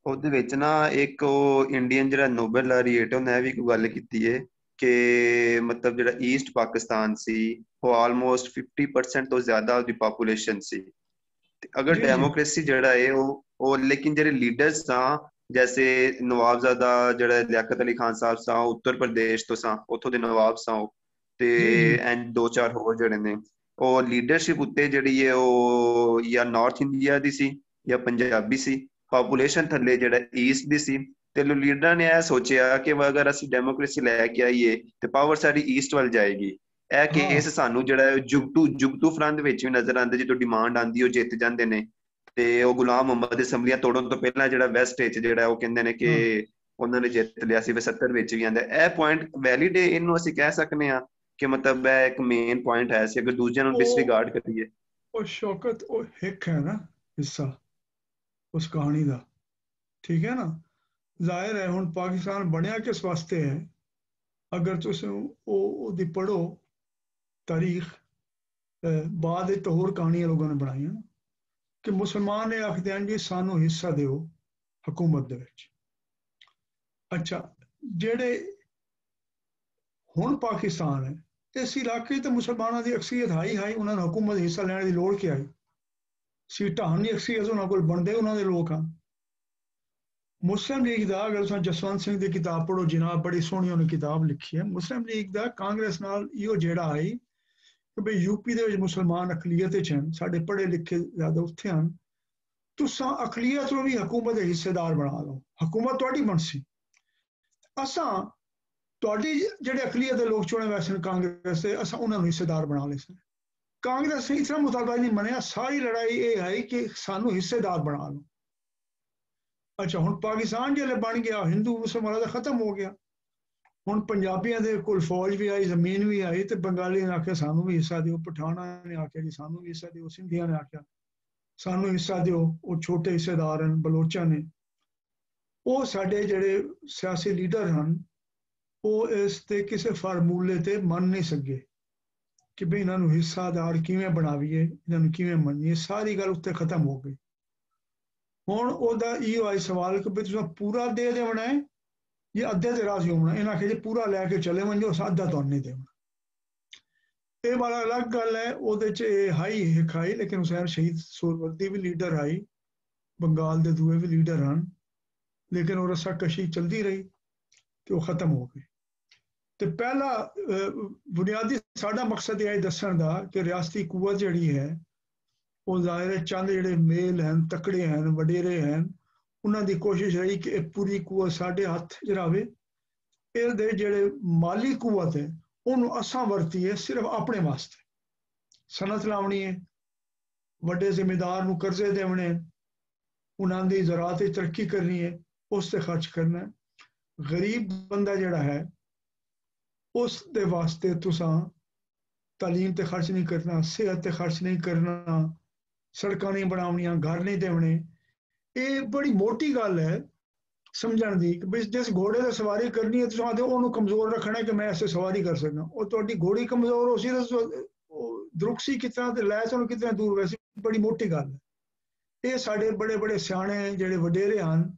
ਉਹਦੇ ਵਿੱਚ ਨਾ ਇੱਕ ਉਹ ਇੰਡੀਅਨ ਜਿਹੜਾ ਨੋਬਲ ਲਾਰੀਏਟ ਉਹਨੇ ਵੀ ਕੋਈ ਗੱਲ ਕੀਤੀ ਹੈ ਕਿ ਮਤਲਬ ਜਿਹੜਾ ਈਸਟ ਪਾਕਿਸਤਾਨ ਸੀ ਉਹ ਆਲਮੋਸਟ 50% ਤੋਂ ਜ਼ਿਆਦਾ ਉਹਦੀ ਪਾਪੂਲੇਸ਼ਨ ਸੀ। अगर डेमोक्रेसी जड़ा है वो लेकिन जेरे लीडर्स सा जैसे नवाबजादा जड़ा लियाकत अली खान साहब सा उत्तर प्रदेश तो सा उथों दे नवाब सा ਤੇ ਐਂਡ 2-4 ਹੋਰ ਜਿਹੜੇ ਨੇ ਉਹ ਲੀਡਰਸ਼ਿਪ ਉੱਤੇ ਜਿਹੜੀ ਹੈ ਉਹ ਜਾਂ ਨਾਰਥ ਇੰਡੀਆ ਦੀ ਸੀ ਜਾਂ ਪੰਜਾਬੀ ਸੀ, ਪਾਪੂਲੇਸ਼ਨ ਥੱਲੇ ਜਿਹੜਾ ਈਸਟ ਦੀ ਸੀ। ਤੇ ਲੀਡਰਾਂ ਨੇ ਇਹ ਸੋਚਿਆ ਕਿ ਅਗਰ ਅਸੀਂ ਡੈਮੋਕ੍ਰੇਸੀ ਲੈ ਕੇ ਆਈਏ ਤੇ ਪਾਵਰ ਸਾਡੀ ਈਸਟ ਵੱਲ ਜਾਏਗੀ। ਇਹ ਕੇਸ ਸਾਨੂੰ ਜਿਹੜਾ ਜੁਗਤੂ ਫਰੰਦ ਵਿੱਚ ਵੀ ਨਜ਼ਰ ਆਉਂਦਾ, ਜਦੋਂ ਡਿਮਾਂਡ ਆਉਂਦੀ ਉਹ ਜਿੱਤ ਜਾਂਦੇ ਨੇ। ਤੇ ਉਹ ਗੁਲਾਮ ਮੁਹੰਮਦ ਅਸੈਂਬਲੀਆਂ ਤੋੜਨ ਤੋਂ ਪਹਿਲਾਂ ਜਿਹੜਾ ਵੈਸਟ ਵਿੱਚ ਜਿਹੜਾ ਉਹ ਕਹਿੰਦੇ ਨੇ ਕਿ ਉਹਨਾਂ ਨੇ ਜਿੱਤ ਲਿਆ ਸੀ। 70 ਵਿੱਚ ਵੀ ਆਉਂਦਾ। ਇਹ ਪੁਆਇੰਟ ਵੈਲਿਡ ਹੈ, ਇਹਨੂੰ ਅਸੀਂ ਕਹਿ ਸਕਨੇ ਆ ਕਿ ਮਤਲਬ ਇਹ ਇੱਕ ਮੇਨ ਪੁਆਇੰਟ ਹੈ ਸੀ ਅਗਰ ਦੂਜਿਆਂ ਨੂੰ ਡਿਸਰਿਗਾਰਡ ਕਰੀਏ। ਉਹ ਸ਼ੌਕਤ ਉਹ ਹਿੱਕ ਹੈ ਨਾ ਹਿੱਸਾ ਉਸ ਕਹਾਣੀ ਦਾ, ਠੀਕ ਹੈ ਨਾ। ਜ਼ਾਹਿਰ ਹੈ ਹੁਣ ਪਾਕਿਸਤਾਨ ਬਣਿਆ ਕਿਸ ਵਾਸਤੇ ਹੈ, ਅਗਰ ਤੁਸੀਂ ਉਹਦੀ ਪੜ੍ਹੋ ਤਾਰੀਖ, ਬਾਅਦ ਵਿੱਚ ਹੋਰ ਕਹਾਣੀਆਂ ਲੋਕਾਂ ਨੇ ਬਣਾਈਆਂ ਕਿ ਮੁਸਲਮਾਨ ਨੇ ਆਖਦੇ ਹਨ ਜੀ ਸਾਨੂੰ ਹਿੱਸਾ ਦਿਓ ਹਕੂਮਤ ਦੇ ਵਿੱਚ। ਅੱਛਾ, ਜਿਹੜੇ ਹੁਣ ਪਾਕਿਸਤਾਨ ਹੈ ਇਸ ਇਲਾਕੇ ਤੇ ਮੁਸਲਮਾਨਾਂ ਦੀ ਅਕਸਰੀਅਤ ਹਾਈ ਉਹਨਾਂ ਨੂੰ ਹਕੂਮਤ ਹਿੱਸਾ ਲੈਣ ਦੀ ਲੋੜ ਕੀ ਆਈ? ਸੀਟਾਂ ਨਹੀਂ ਅਕਸਰੀਅਤ ਉਹਨਾਂ ਕੋਲ ਬਣਦੇ ਉਹਨਾਂ ਦੇ ਲੋਕ ਹਨ। ਮੁਸਲਿਮ ਲੀਗ ਦਾ ਅਗਰ ਤੁਸੀਂ ਜਸਵੰਤ ਸਿੰਘ ਦੀ ਕਿਤਾਬ ਪੜ੍ਹੋ ਜਨਾਬ, ਬੜੀ ਸੋਹਣੀ ਉਹਨੇ ਕਿਤਾਬ ਲਿਖੀ ਹੈ। ਮੁਸਲਿਮ ਲੀਗ ਦਾ ਕਾਂਗਰਸ ਨਾਲ ਇਹੋ ਜਿਹੜਾ ਆਈ ਕਿ ਬਈ ਯੂਪੀ ਦੇ ਵਿੱਚ ਮੁਸਲਮਾਨ ਅਕਲੀਅਤ ਵਿੱਚ ਹਨ, ਸਾਡੇ ਪੜ੍ਹੇ ਲਿਖੇ ਜ਼ਿਆਦਾ ਉੱਥੇ ਹਨ, ਤੁਸੀਂ ਅਕਲੀਅਤ ਨੂੰ ਵੀ ਹਕੂਮਤ ਦੇ ਹਿੱਸੇਦਾਰ ਬਣਾ ਲਓ, ਹਕੂਮਤ ਤੁਹਾਡੀ ਬਣਸੀ। ਅਸਾਂ ਤੁਹਾਡੀ ਜਿਹੜੇ ਅਕਲੀਅਤ ਦੇ ਲੋਕ ਚੁਣੇ ਵੈਸੇ ਕਾਂਗਰਸ ਦੇ, ਅਸਾਂ ਉਹਨਾਂ ਨੂੰ ਹਿੱਸੇਦਾਰ ਬਣਾ ਲਏ ਸਨ। ਕਾਂਗਰਸ ਨੇ ਇਸ ਤਰ੍ਹਾਂ ਮੁਤਾਬਾ ਨਹੀਂ ਮੰਨਿਆ, ਸਾਰੀ ਲੜਾਈ ਇਹ ਹੈ ਕਿ ਸਾਨੂੰ ਹਿੱਸੇਦਾਰ ਬਣਾ ਲਓ। ਅੱਛਾ, ਹੁਣ ਪਾਕਿਸਤਾਨ ਜਿਹੜੇ ਬਣ ਗਿਆ ਹਿੰਦੂ ਮੁਸਲਮਾਨਾਂ ਦਾ ਖਤਮ ਹੋ ਗਿਆ। ਹੁਣ ਪੰਜਾਬੀਆਂ ਦੇ ਕੋਲ ਫੌਜ ਵੀ ਆਈ, ਜ਼ਮੀਨ ਵੀ ਆਈ, ਤੇ ਬੰਗਾਲੀ ਨੇ ਆਖਿਆ ਸਾਨੂੰ ਵੀ ਹਿੱਸਾ ਦਿਓ, ਪਠਾਨਾਂ ਨੇ ਆਖਿਆ ਜੀ ਸਾਨੂੰ ਵੀ ਹਿੱਸਾ ਦਿਓ, ਸਿੰਧੀਆਂ ਨੇ ਆਖਿਆ ਸਾਨੂੰ ਹਿੱਸਾ ਦਿਓ। ਉਹ ਛੋਟੇ ਹਿੱਸੇਦਾਰ ਹਨ, ਬਲੋਚਾਂ ਨੇ। ਉਹ ਸਾਡੇ ਜਿਹੜੇ ਸਿਆਸੀ ਲੀਡਰ ਹਨ ਉਹ ਇਸ ਤੇ ਕਿਸੇ ਫਾਰਮੂਲੇ ਤੇ ਮੰਨ ਨਹੀਂ ਸਕੇ ਕਿ ਵੀ ਇਹਨਾਂ ਨੂੰ ਹਿੱਸਾਦਾਰ ਕਿਵੇਂ ਬਣਾਵੀਏ, ਇਹਨਾਂ ਨੂੰ ਕਿਵੇਂ ਮੰਨੀਏ। ਸਾਰੀ ਗੱਲ ਉੱਤੇ ਖਤਮ ਹੋ ਗਈ। ਹੁਣ ਉਹਦਾ ਇਹੋ ਆਈ ਸਵਾਲ ਕਿ ਵੀ ਤੁਸੀਂ ਪੂਰਾ ਦੇ ਦੇਣਾ ਹੈ ਜਾਂ ਅੱਧੇ ਤੇ ਰਾਜ਼ੀ ਹੋਣਾ। ਇਹਨਾਂ ਆਖਿਆ ਜੇ ਪੂਰਾ ਲੈ ਕੇ ਚਲੇ ਵੰਜੋ, ਅੱਧਾ ਤੁਹਾਨੂੰ ਨਹੀਂ ਦੇਣਾ। ਇਹ ਵਾਲਾ ਅਲੱਗ ਗੱਲ ਹੈ, ਉਹਦੇ 'ਚ ਇਹ ਹਾਈ ਹਿੱਕ ਆਈ। ਲੇਕਿਨ ਹੁਸੈਨ ਸ਼ਹੀਦ ਸੂਰਵਰਦੀ ਵੀ ਲੀਡਰ ਆਈ, ਬੰਗਾਲ ਦੇ ਦੂਏ ਵੀ ਲੀਡਰ ਹਨ, ਲੇਕਿਨ ਉਹ ਰੱਸਾਕਸ਼ੀ ਚਲਦੀ ਰਹੀ ਤੇ ਉਹ ਖਤਮ ਹੋ ਗਈ। ਤੇ ਪਹਿਲਾ ਬੁਨਿਆਦੀ ਸਾਡਾ ਮਕਸਦ ਇਹ ਹੈ ਦੱਸਣ ਦਾ ਕਿ ਰਿਆਸਤੀ ਕੂਵਤ ਜਿਹੜੀ ਹੈ ਉਹ ਜ਼ਾਹਿਰ ਹੈ ਚੰਦ ਜਿਹੜੇ ਮੇਲ ਹਨ, ਤਕੜੇ ਹਨ, ਵਡੇਰੇ ਹਨ, ਉਹਨਾਂ ਦੀ ਕੋਸ਼ਿਸ਼ ਰਹੀ ਕਿ ਇਹ ਪੂਰੀ ਕੂਵਤ ਸਾਡੇ ਹੱਥ 'ਚ ਰਹੇ। ਇਹਦੇ ਜਿਹੜੇ ਮਾਲੀ ਕੂਵਤ ਹੈ ਉਹਨੂੰ ਅਸਾਂ ਵਰਤੀਏ ਸਿਰਫ ਆਪਣੇ ਵਾਸਤੇ। ਸਨਅਤ ਲਾਉਣੀ ਹੈ, ਵੱਡੇ ਜ਼ਿਮੀਦਾਰ ਨੂੰ ਕਰਜ਼ੇ ਦੇਣੇ, ਉਹਨਾਂ ਦੀ ਜ਼ਰਾਅਤ 'ਚ ਤਰੱਕੀ ਕਰਨੀ ਹੈ, ਉਸ ਤੇ ਖਰਚ ਕਰਨਾ। ਗਰੀਬ ਬੰਦਾ ਜਿਹੜਾ ਹੈ ਉਸ ਦੇ ਵਾਸਤੇ ਤੁਸੀਂ ਤਾਲੀਮ ਤੇ ਖਰਚ ਨਹੀਂ ਕਰਨਾ, ਸਿਹਤ ਤੇ ਖਰਚ ਨਹੀਂ ਕਰਨਾ, ਸੜਕਾਂ ਨਹੀਂ ਬਣਾਉਣੀਆਂ, ਘਰ ਨਹੀਂ ਦੇਣੇ। ਇਹ ਬੜੀ ਮੋਟੀ ਗੱਲ ਹੈ ਸਮਝਣ ਦੀ ਕਿ ਵੀ ਜਿਸ ਘੋੜੇ ਤੇ ਸਵਾਰੀ ਕਰਨੀ ਹੈ ਤੁਸੀਂ ਆਖਦੇ ਉਹਨੂੰ ਕਮਜ਼ੋਰ ਰੱਖਣਾ ਕਿ ਮੈਂ ਐਸੇ ਸਵਾਰੀ ਕਰ ਸਕਾਂ। ਉਹ ਤੁਹਾਡੀ ਘੋੜੀ ਕਮਜ਼ੋਰ ਹੋ ਸੀ ਤਾਂ ਦਰੁਕਸੀ ਕਿਤਨਾ ਤੇ ਲੈ ਸਾਨੂੰ ਕਿਤਨਾ ਦੂਰ ਵੈਸੇ ਬੜੀ ਮੋਟੀ ਗੱਲ ਹੈ। ਇਹ ਸਾਡੇ ਬੜੇ ਬੜੇ ਸਿਆਣੇ ਜਿਹੜੇ ਵਡੇਰੇ ਹਨ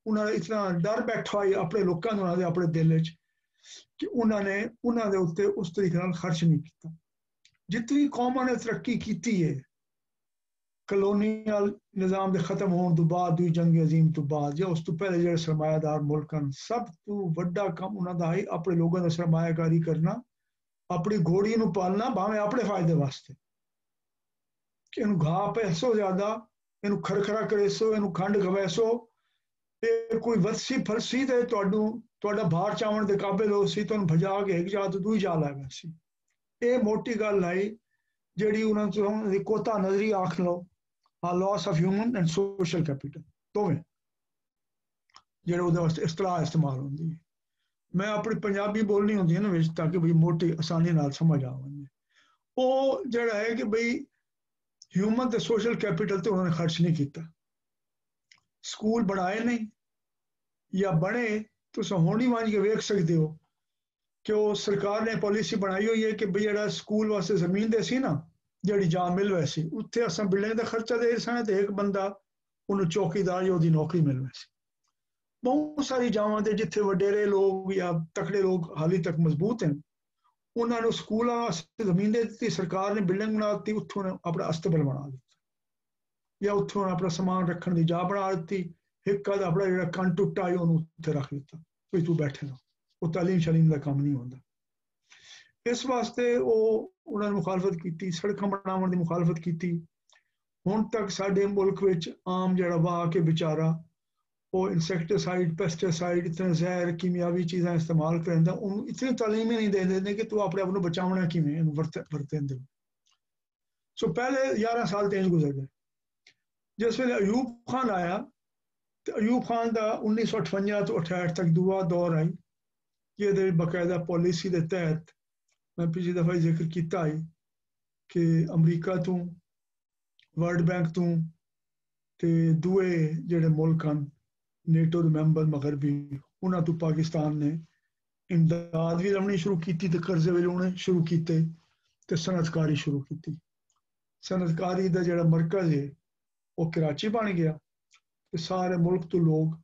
ਉਹਨਾਂ ਦਾ ਇਤਨਾ ਡਰ ਬੈਠਾ ਹੋਇਆ ਆਪਣੇ ਲੋਕਾਂ ਨੂੰ, ਉਹਨਾਂ ਦੇ ਆਪਣੇ ਦਿਲ ਵਿੱਚ, ਕਿ ਉਹਨਾਂ ਨੇ ਉਹਨਾਂ ਦੇ ਉੱਤੇ ਉਸ ਤਰੀਕੇ ਨਾਲ ਖਰਚ ਨਹੀਂ ਕੀਤਾ। ਜਿਤਨੀ ਕੌਮਾਂ ਨੇ ਤਰੱਕੀ ਕੀਤੀ ਹੈ ਕਲੋਨੀਅਲ ਨਿਜ਼ਾਮ ਦੇ ਖਤਮ ਹੋਣ ਤੋਂ ਬਾਅਦ, ਦੂਜੀ ਜੰਗ ਅਜ਼ੀਮ ਤੋਂ ਬਾਅਦ ਜਾਂ ਉਸ ਤੋਂ ਪਹਿਲੇ ਜਿਹੜੇ ਸਰਮਾਇਆਦਾਰ ਮੁਲਕ ਹਨ, ਸਭ ਤੋਂ ਵੱਡਾ ਕੰਮ ਉਹਨਾਂ ਦਾ ਹੈ ਆਪਣੇ ਲੋਕਾਂ ਦਾ ਸਰਮਾਇਆਕਾਰੀ ਕਰਨਾ, ਆਪਣੀ ਘੋੜੀ ਨੂੰ ਪਾਲਣਾ ਭਾਵੇਂ ਆਪਣੇ ਫਾਇਦੇ ਵਾਸਤੇ, ਕਿ ਇਹਨੂੰ ਘਾਹ ਪੈਸੋ ਜ਼ਿਆਦਾ, ਇਹਨੂੰ ਖਰਖਰਾ ਕਰੇਸੋ, ਇਹਨੂੰ ਖੰਡ ਖਵੈਸੋ। ਇਹ ਕੋਈ ਵਰਸੀ ਫਰਸੀ ਤੇ ਤੁਹਾਡਾ ਭਾਰ ਚਾਵਣ ਦੇ ਕਾਬਿਲ ਹੋ ਸੀ, ਤੁਹਾਨੂੰ ਭਜਾ ਕੇ ਇੱਕ ਜਾ ਤੋਂ ਦੂਜੀ ਜਾ ਲੈ ਗਿਆ ਸੀ। ਇਹ ਮੋਟੀ ਗੱਲ ਆਈ ਜਿਹੜੀ ਉਹਨਾਂ ਦੀ ਕੋਤਾ ਨਜ਼ਰੀ ਆਖ ਲਓ, loss of human and social capital ਦੋਵੇਂ ਜਿਹੜੇ ਉਹਦੇ ਵਾਸਤੇ ਇਸਤਲਾਹ ਇਸਤੇਮਾਲ ਹੁੰਦੀ ਹੈ। ਮੈਂ ਆਪਣੀ ਪੰਜਾਬੀ ਬੋਲਣੀ ਹੁੰਦੀ ਹੈ ਨਾ ਵਿੱਚ ਤਾਂ ਕਿ ਬਈ ਮੋਟੀ ਆਸਾਨੀ ਨਾਲ ਸਮਝ ਆਵੇ। ਉਹ ਜਿਹੜਾ ਹੈ ਕਿ ਬਈ ਹਿਊਮਨ ਤੇ ਸੋਸ਼ਲ ਕੈਪੀਟਲ ਤੇ ਉਹਨਾਂ ਨੇ ਖਰਚ ਨਹੀਂ ਕੀਤਾ। ਸਕੂਲ ਬਣਾਏ ਨਹੀਂ ਜਾਂ ਬਣੇ, ਤੁਸੀਂ ਹੁਣ ਹੀ ਵਾਂਝ ਕੇ ਵੇਖ ਸਕਦੇ ਹੋ ਕਿ ਉਹ ਸਰਕਾਰ ਨੇ ਪਾਲਿਸੀ ਬਣਾਈ ਹੋਈ ਹੈ ਕਿ ਬਈ ਜਿਹੜਾ ਸਕੂਲ ਵਾਸਤੇ ਜ਼ਮੀਨ ਦੇ ਸੀ ਨਾ, ਜਿਹੜੀ ਜਾਂ ਮਿਲ ਵੈਸੀ ਉੱਥੇ ਅਸਾਂ ਬਿਲਡਿੰਗ ਦਾ ਖਰਚਾ ਦੇ ਸਾਂ ਤੇ ਇੱਕ ਬੰਦਾ ਉਹਨੂੰ ਚੌਕੀਦਾਰ ਜਾਂ ਉਹਦੀ ਨੌਕਰੀ ਮਿਲ ਵੈਸੀ। ਬਹੁਤ ਸਾਰੀ ਜਗ੍ਹਾਵਾਂ ਤੇ ਜਿੱਥੇ ਵਡੇਰੇ ਲੋਕ ਜਾਂ ਤਕੜੇ ਲੋਕ ਹਾਲੇ ਤੱਕ ਮਜ਼ਬੂਤ ਹਨ, ਉਹਨਾਂ ਨੂੰ ਸਕੂਲਾਂ ਵਾਸਤੇ ਜ਼ਮੀਨ ਦੇ ਦਿੱਤੀ, ਸਰਕਾਰ ਨੇ ਬਿਲਡਿੰਗ ਬਣਾ ਦਿੱਤੀ, ਉੱਥੋਂ ਆਪਣਾ ਅਸਤਬਲ ਬਣਾ ਦਿੱਤਾ ਜਾਂ ਉੱਥੋਂ ਆਪਣਾ ਸਮਾਨ ਰੱਖਣ ਦੀ ਜਗ੍ਹਾ ਬਣਾ ਦਿੱਤੀ। ਇੱਕ ਦਾ ਆਪਣਾ ਜਿਹੜਾ ਕੰਨ ਟੁੱਟਾ ਉਹਨੂੰ ਉੱਥੇ ਰੱਖ ਦਿੱਤਾ ਵੀ ਤੂੰ ਬੈਠੇ ਨਾ, ਉਹ ਤਾਲੀਮ ਸ਼ਲੀਮ ਦਾ ਕੰਮ ਨਹੀਂ ਹੁੰਦਾ। इस वास्ते उन्होंने मुखालफत की, सड़कों बनाने की मुखालफत की। हुण तक साडे मुल्क विच आम जिहड़ा वाह के बेचारा वो इंसैक्टिसाइड पेस्टिसाइड इतने जहर कीमियावी चीज़ां इस्तेमाल करेंदा, उन्होंने इतनी तालीम ही नहीं दे देंदे कि तू अपने आप को बचावना किवें वरतेंदे। सो पहले 11 साल तेज गुजर गए। जिस वेले अयूब खान आया तो अयूब खान का 1958 तो 68 तक दूआ दौर आई, ये बाकायदा पॉलिसी के तहत मैं पिछली दफा जिक्र किया है कि अमरीका तो वर्ल्ड बैंक तो दूए जिहड़े मुल्क हैं नेटो के मैंबर मगरबी उन्होंने तो पाकिस्तान ने इमदाद भी लभनी शुरू की, तो कर्जे भी लाने शुरू किए, तो सनतकारी शुरू की। सनतकारी का जिहड़ा मरकज है वो कराची बन गया, तो सारे मुल्क तो लोग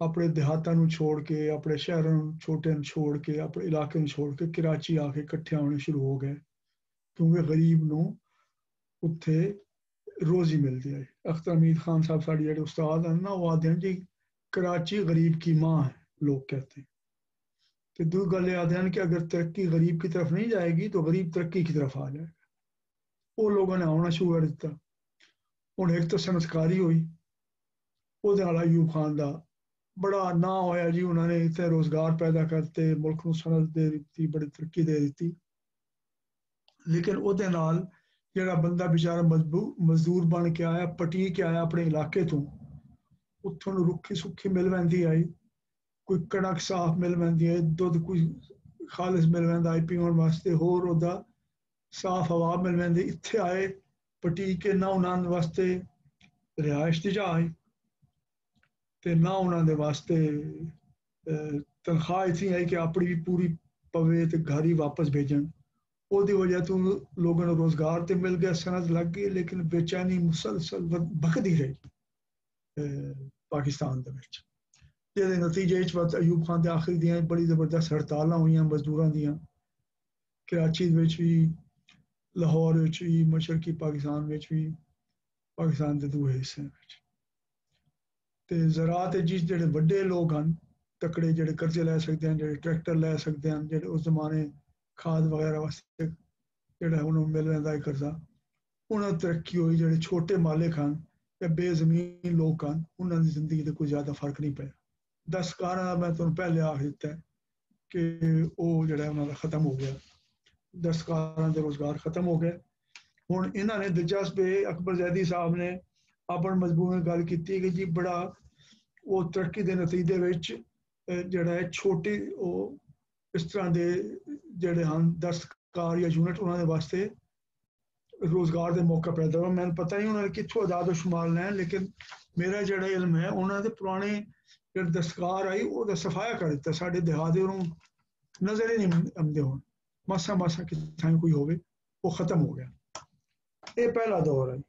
अपने देहातों छोड़ के, अपने शहरों छोटे छोड़ के, अपने इलाके छोड़ के कराची आके इकट्ठे होने शुरू हो गए, क्योंकि गरीब नूं उत्थे रोजी मिलती है। अख्तर हमीद खान साहब साड़ी जो उस्ताद हैं ना, वो आते हैं जी कराची गरीब की माँ है, लोग कहते हैं। तो दो गल आते हैं कि अगर तरक्की गरीब की तरफ नहीं जाएगी तो गरीब तरक्की की तरफ आ जाएगा। वो लोगों ने आना शुरू कर दिता। हुण एक तो सनतकारी हुई, वो अयूब खान का बड़ा ना होया जी, उन्होंने इतने रोजगार पैदा करते, मुल्क को सनत दे दी, बड़ी तरक्की दे दी। लेकिन ਉਹਦੇ ਨਾਲ ਜਿਹੜਾ ਬੰਦਾ बेचारा मजदूर बन के आया, पटी के आया अपने इलाके तो, उत्थों रुखी सुखी मिल पैंदी आई, कोई कणक साफ मिल पैंदी है, दुध कोई खालिस मिल पैंदा है पीने वास्ते, होर ओदा साफ हवा मिल पैंदी। इत्थे आए पटी के, ना उन्होंने वास्ते रिहाइश दी जगह ते ना उन्होंने वास्ते तनख्वाह इतनी आई कि अपनी भी पूरी पवे तो घर ही वापस भेजन। ਉਹਦੀ वजह तो लोगों को रोजगार तो मिल गया, सनत लग गई, लेकिन बेचैनी मुसलसल बखदी रही पाकिस्तान के विच। जिहदे नतीजे च अयूब खान के आखिरी दियां बड़ी जबरदस्त हड़तालां हुईयां मजदूरां दियां, कराची विच भी, लाहौर विच भी, मशरकी पाकिस्तान विच भी, पाकिस्तान के दूए हिस्से विच। ते ज़राअत जिस जिहड़े वड्डे लोग हैं तकड़े, जिहड़े कर्जे लै सकते हैं, जिहड़े ट्रैक्टर लै सकते हैं, जिहड़े उस जमाने खाद वगैरह वास्ते जिहड़ा उन्होंने मिल रहा है कर्जा, उन्होंने तरक्की हुई। जिहड़े छोटे मालिक हैं या बेजमीन लोग हैं, उन्होंने जिंदगी से कोई ज़्यादा फर्क नहीं पाया। दस्तकारां दा मैं तुहानूं पहले आख दिता है कि वो जिहड़ा उन्होंने खत्म हो गया, दस्तकारां दे रोजगार खत्म हो गए। हुण इन्होंने दिलचस्प अकबर जैदी साहब ने अपने मजबूर में गल की कि जी बड़ा वो तरक्की के नतीजे विच जिहड़ा है छोटी वो इस तरह के जिहड़े हैं दस्तकार या यूनिट उन्होंने वास्ते रोजगार के मौका पैदा हुआ। मैंने पता नहीं उन्होंने कितों आदाद शुमार लैन, लेकिन मेरा जिहड़ा इल्म है उन्होंने पुराने जो दस्तकार आई वो सफाया कर दिता। साढ़े देहात नजर ही नहीं आते हो, मासा मासा कितना कोई होवे, वो खत्म हो गया। ये पहला दौर है।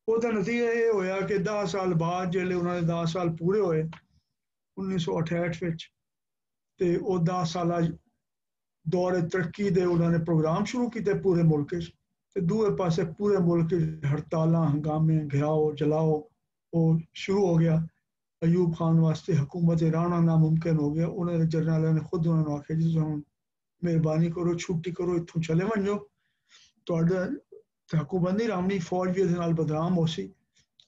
उसका नतीजा ये होया कि 10 साल बाद जिहड़े उन्होंने 10 साल पूरे होए 1968 विच, ते वो 10 साल दौरे तरक्की दे उन्होंने प्रोग्राम शुरू किए पूरे मुल्क, ते दूए पासे पूरे मुल्क हड़तालां, हंगामे, घेराओ, जलाओ वो शुरू हो गया। अयूब खान वास्ते हुकूमत रहना नामुमकिन हो गया। उन्होंने जरनैलों ने खुद उन्होंने आख्या जी तुम मेहरबानी करो, छुट्टी करो, इत्थों चले वनो, तुहाडा हुकूमत नहीं रहनी, फौज भी इहदे नाल बदनाम हो सी,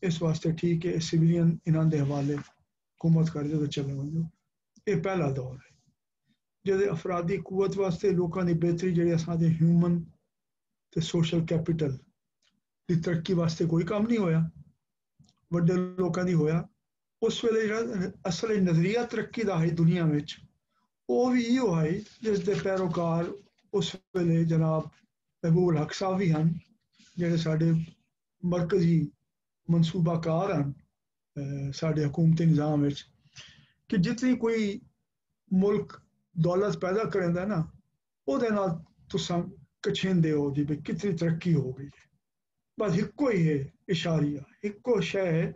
इस वास्ते ठीक है सिविलियन इन्हां दे हवाले हुकूमत कर दो तो चले वनो। ये पहला दौर है जिहदे अफरादी कुवत वास्ते लोगों की बेहतरी जिहड़ी असां दे ह्यूमन ते सोशल कैपिटल की तरक्की वास्ते कोई काम नहीं होया, वड्डे लोगों की होया। उस वेले जिहड़ा असल नजरिया तरक्की का है दुनिया में, वो भी इहो है जिस दे पैरोकार उस वेले जनाब महबूब हक साहब भी हैं, जिहड़े साडे मरकजी मनसूबाकार हैं साडे हुकूमती निज़ाम विच, कि जितनी कोई मुल्क दौलत पैदा करेंदा ना, ਉਹਦੇ ਨਾਲ तुसां कछेंदे हो जी भी कितनी तरक्की हो गई है। बस इको ही है इशारिया, इको शय है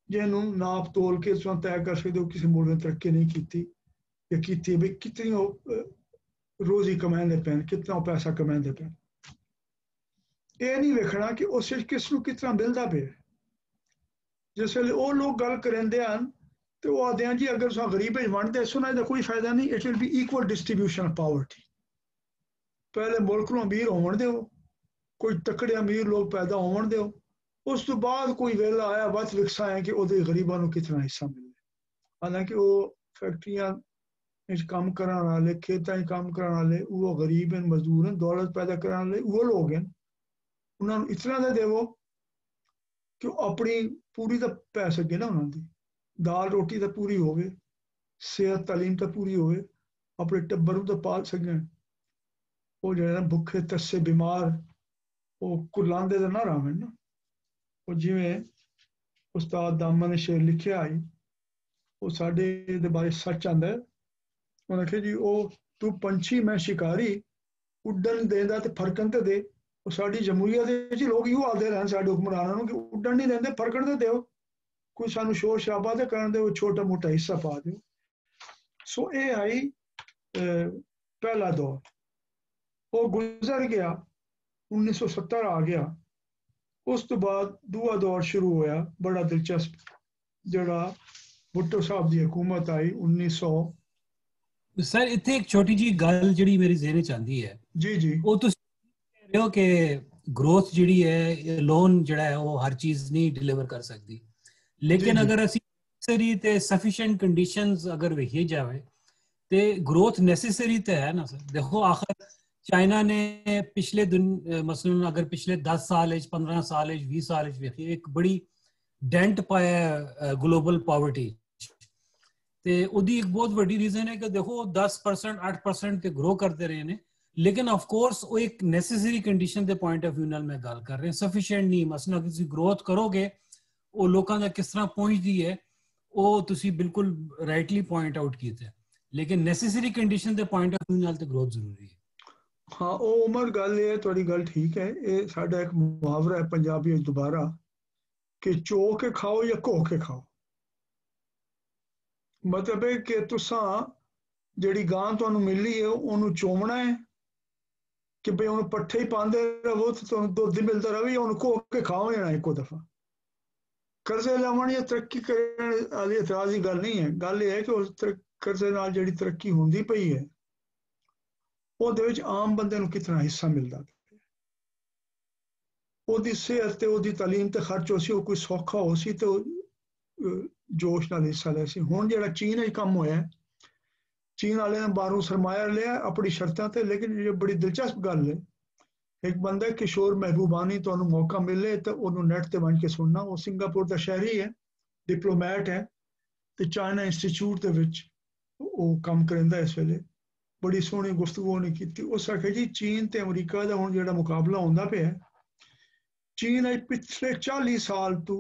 जिन्हों नाप तोल के तुसां तय कर सकते हो किसी मुल्क ने तरक्की नहीं की या की भी कितनी रोजी कमाएंदे पैन, कितना पैसा कमाएंदे पैन। ये नहीं वेखना कि उस किसनों कितना मिलता पे। जिस वे वो लोग गल करेंदे हैं तो वो आते हैं जी अगर तुम गरीब वंडते सुना इसका कोई फायदा नहीं, it will be equal distribution of poverty. पहले मुल्क नूं अमीर होवन दिओ, कोई तकड़े अमीर लोग पैदा होवन दिओ, उस तो बाद कोई वेला आया वत विकसा है कि उहदे गरीबां नूं कितना हिस्सा मिले। हालांकि वो फैक्ट्रियां काम करने वाले, खेतों काम करने वाले वो गरीब हैं, मजदूर हैं, दौलत पैदा करने वाले वो लोग हैं। उन्होंने इतना दे देवो कि अपनी पूरी तो पै सके ना, उन्होंने दाल रोटी तो पूरी होवे, सेहत तालीम तो पूरी होवे, अपने टब्बर तो पाल सकें। वो जो है भुखे तस्से बीमार वो कुलांदे तो ना रवें ना। वो जिमें उस्ताद दामा ने शेर लिखे आई, वो साडे दे बारे सच आंदा है। उन्हें आखे जी ओ तू पंछी मैं शिकारी, उड्डन देंदा ते फरकन ते दे। वो साडी जमहूरियत दे लोग इहो आखदे रहन साडे हुक्मरानां नूं कि उड्डन नहीं देंदे, फरकन ते देओ, कोई सानू शोर शराबा ते करन दे, छोटा मोटा हिस्सा पा दिओ। सो ये आई पहला दौर, वो गुजर गया, 1970 आ गया। उस तो बाद दूआ दौर शुरू होया बड़ा दिलचस्प, जड़ा भुट्टो साहब की हुकूमत आई 1900। सर इत्थे एक छोटी जी गल जिहड़ी मेरी ज़हन च आंदी है, जी जी वो तुसीं कह रहे हो कि ग्रोथ जिहड़ी है लोन जिहड़ा है वो हर चीज नहीं डिलीवर कर सकती, लेकिन जी। अगर ਅਸੀਂ ਨੈਸੈਸਰੀ ਤੇ ਸਫੀਸ਼ੀਐਂਟ ਕੰਡੀਸ਼ਨਸ ਅਗਰ ਵੇਖੀ ਜਾਵੇ ਤੇ ग्रोथ नेसेसरी तो है ना सर। देखो आखिर चाइना ने पिछले मसलन अगर पिछले 10 साल 15 साल 20 साल ਵੇਖੀਏ एक बड़ी डेंट पाया ग्लोबल पॉवर्टी ਤੇ ਉਹਦੀ ਇੱਕ ਬਹੁਤ ਵੱਡੀ ਰੀਜ਼ਨ ਹੈ ਕਿ ਦੇਖੋ 10% 8% ਤੇ ਗਰੋ ਕਰਦੇ ਰਹੇ ਨੇ, लेकिन ऑफ कोर्स वो एक नेसेसरी कंडीशन के पॉइंट ऑफ व्यू नाल मैं गल कर रहा, सफिशिएंट नहीं। मसलन अगर तुसीं ग्रोथ करोगे वो लोगों दा किस तरह पहुंचदी है वो तुसीं बिल्कुल राइटली पॉइंट आउट कीता है, लेकिन नेसेसरी कंडीशन के पॉइंट ऑफ व्यू नाल ते ग्रोथ जरूरी है। हाँ वो उमर गल है, तुहाडी गल ठीक है। ये साडा एक मुहावरा है पंजाबी विच दोबारा कि चो के खाओ या घो के खाओ। मतलब है कि तुसां जिहड़ी गां तुहानूं मिली है उहनूं चोवना है कि भाई उन्होंने पट्ठे ही पाते रहो तो तुहानूं दुध ही मिलता रहे, या उन्होंने घो के खाओ जाना एको दफा। कर्जे लवन या तरक्की करने वाली एतराज की गल नहीं है, गल यह है कि उस कर्जे नाल जिहड़ी तरक्की होंदी पई है ਉਹਦੇ ਵਿੱਚ आम बंदे ਨੂੰ कितना हिस्सा मिलता ਪਿਆ, ਉਹਦੀ ਸਿਹਤ ਤੇ ਉਹਦੀ ਤਾਲੀਮ ਤੇ ਖਰਚ ਹੋ ਸੀ, ਉਹ ਕੋਈ ਸੌਖਾ ਹੋ ਸੀ ਤੇ ਜੋਸ਼ ਨਾਲ ਹਿੱਸਾ ਲੈ ਸੀ। ਹੁਣ ਜਿਹੜਾ ਚੀਨ ਵਿੱਚ ਕੰਮ ਹੋਇਆ, चीन वाले ने बाहरों सरमाया लिया अपनी शर्तों ते, लेकिन ये बड़ी दिलचस्प गल है। एक बंदा किशोर महबूबानी तो मौका मिले तो उन्होंने नेट ते बन के सुनना। वो सिंगापुर का शहरी है, डिप्लोमैट है, तो चाइना इंस्टीट्यूट के विच वो काम करेंदा इस वेले। बड़ी सोहनी गुफ्तगू उन्हें की। उस आखे जी चीन ते अमरीका का हुण जिहड़ा मुकाबला होंदा पिया, चीन पिछले 40 साल तो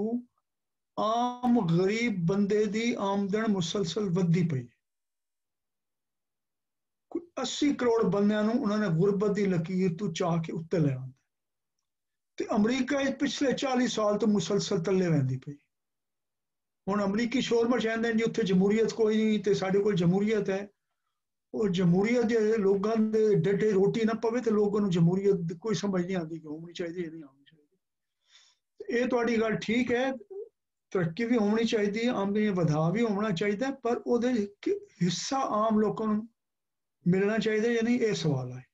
आम गरीब बंदे की आमदन मुसलसल वधदी पई। 80 करोड़ बंदियां नूं उन्होंने गुरबत की लकीर तो चाह के उत्ते ले आंदा, ते अमरीका पिछले 40 साल तो मुसलसल तले वहंदी पई। हुण अमरीकी शोर मचांदे जी उत्थे जमहूरीयत कोई नहीं, ते साडे कोल जमहूरीयत है। और जमहूरीयत दे लोगां दे डडे रोटी ना पवे ते लोगां नूं जमहूरीयत कोई समझ नहीं आती कि होनी चाहिए नहीं होनी चाहिए। ये तुहाडी गल ठीक है, तरक्की भी होनी चाहिए, आमदनी वधा भी होना चाहिए, पर उहदे हिस्सा आम लोगों नूं मिलना चाहिए या नहीं, ये सवाल है।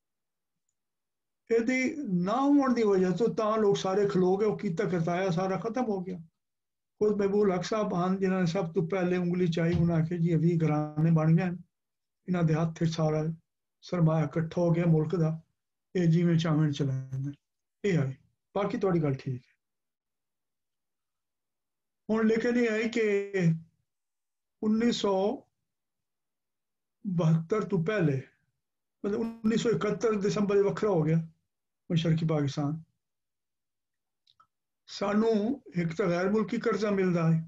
यदि ना होने की वजह तो लोग सारे खलो गए, वो कीता करताया सारा खत्म हो गया। खुद महबूब हक साहब आन जिन्होंने सब तो पहले उंगली चाही, उन्हें आखे जी 20 घराने बन गए, इन्हों के हथ सारा सरमाया इकट्ठा हो गया मुल्क का, ये जिमें चावें चलाना ये आई। बाकी थोड़ी गल ठीक है। हुण लेकिन ये आई कि 1972 तो पहले, मतलब 1971 दिसंबर वखरा हो गया मशरकी पाकिस्तान। सानू एक तो गैर मुल्की कर्जा मिलता है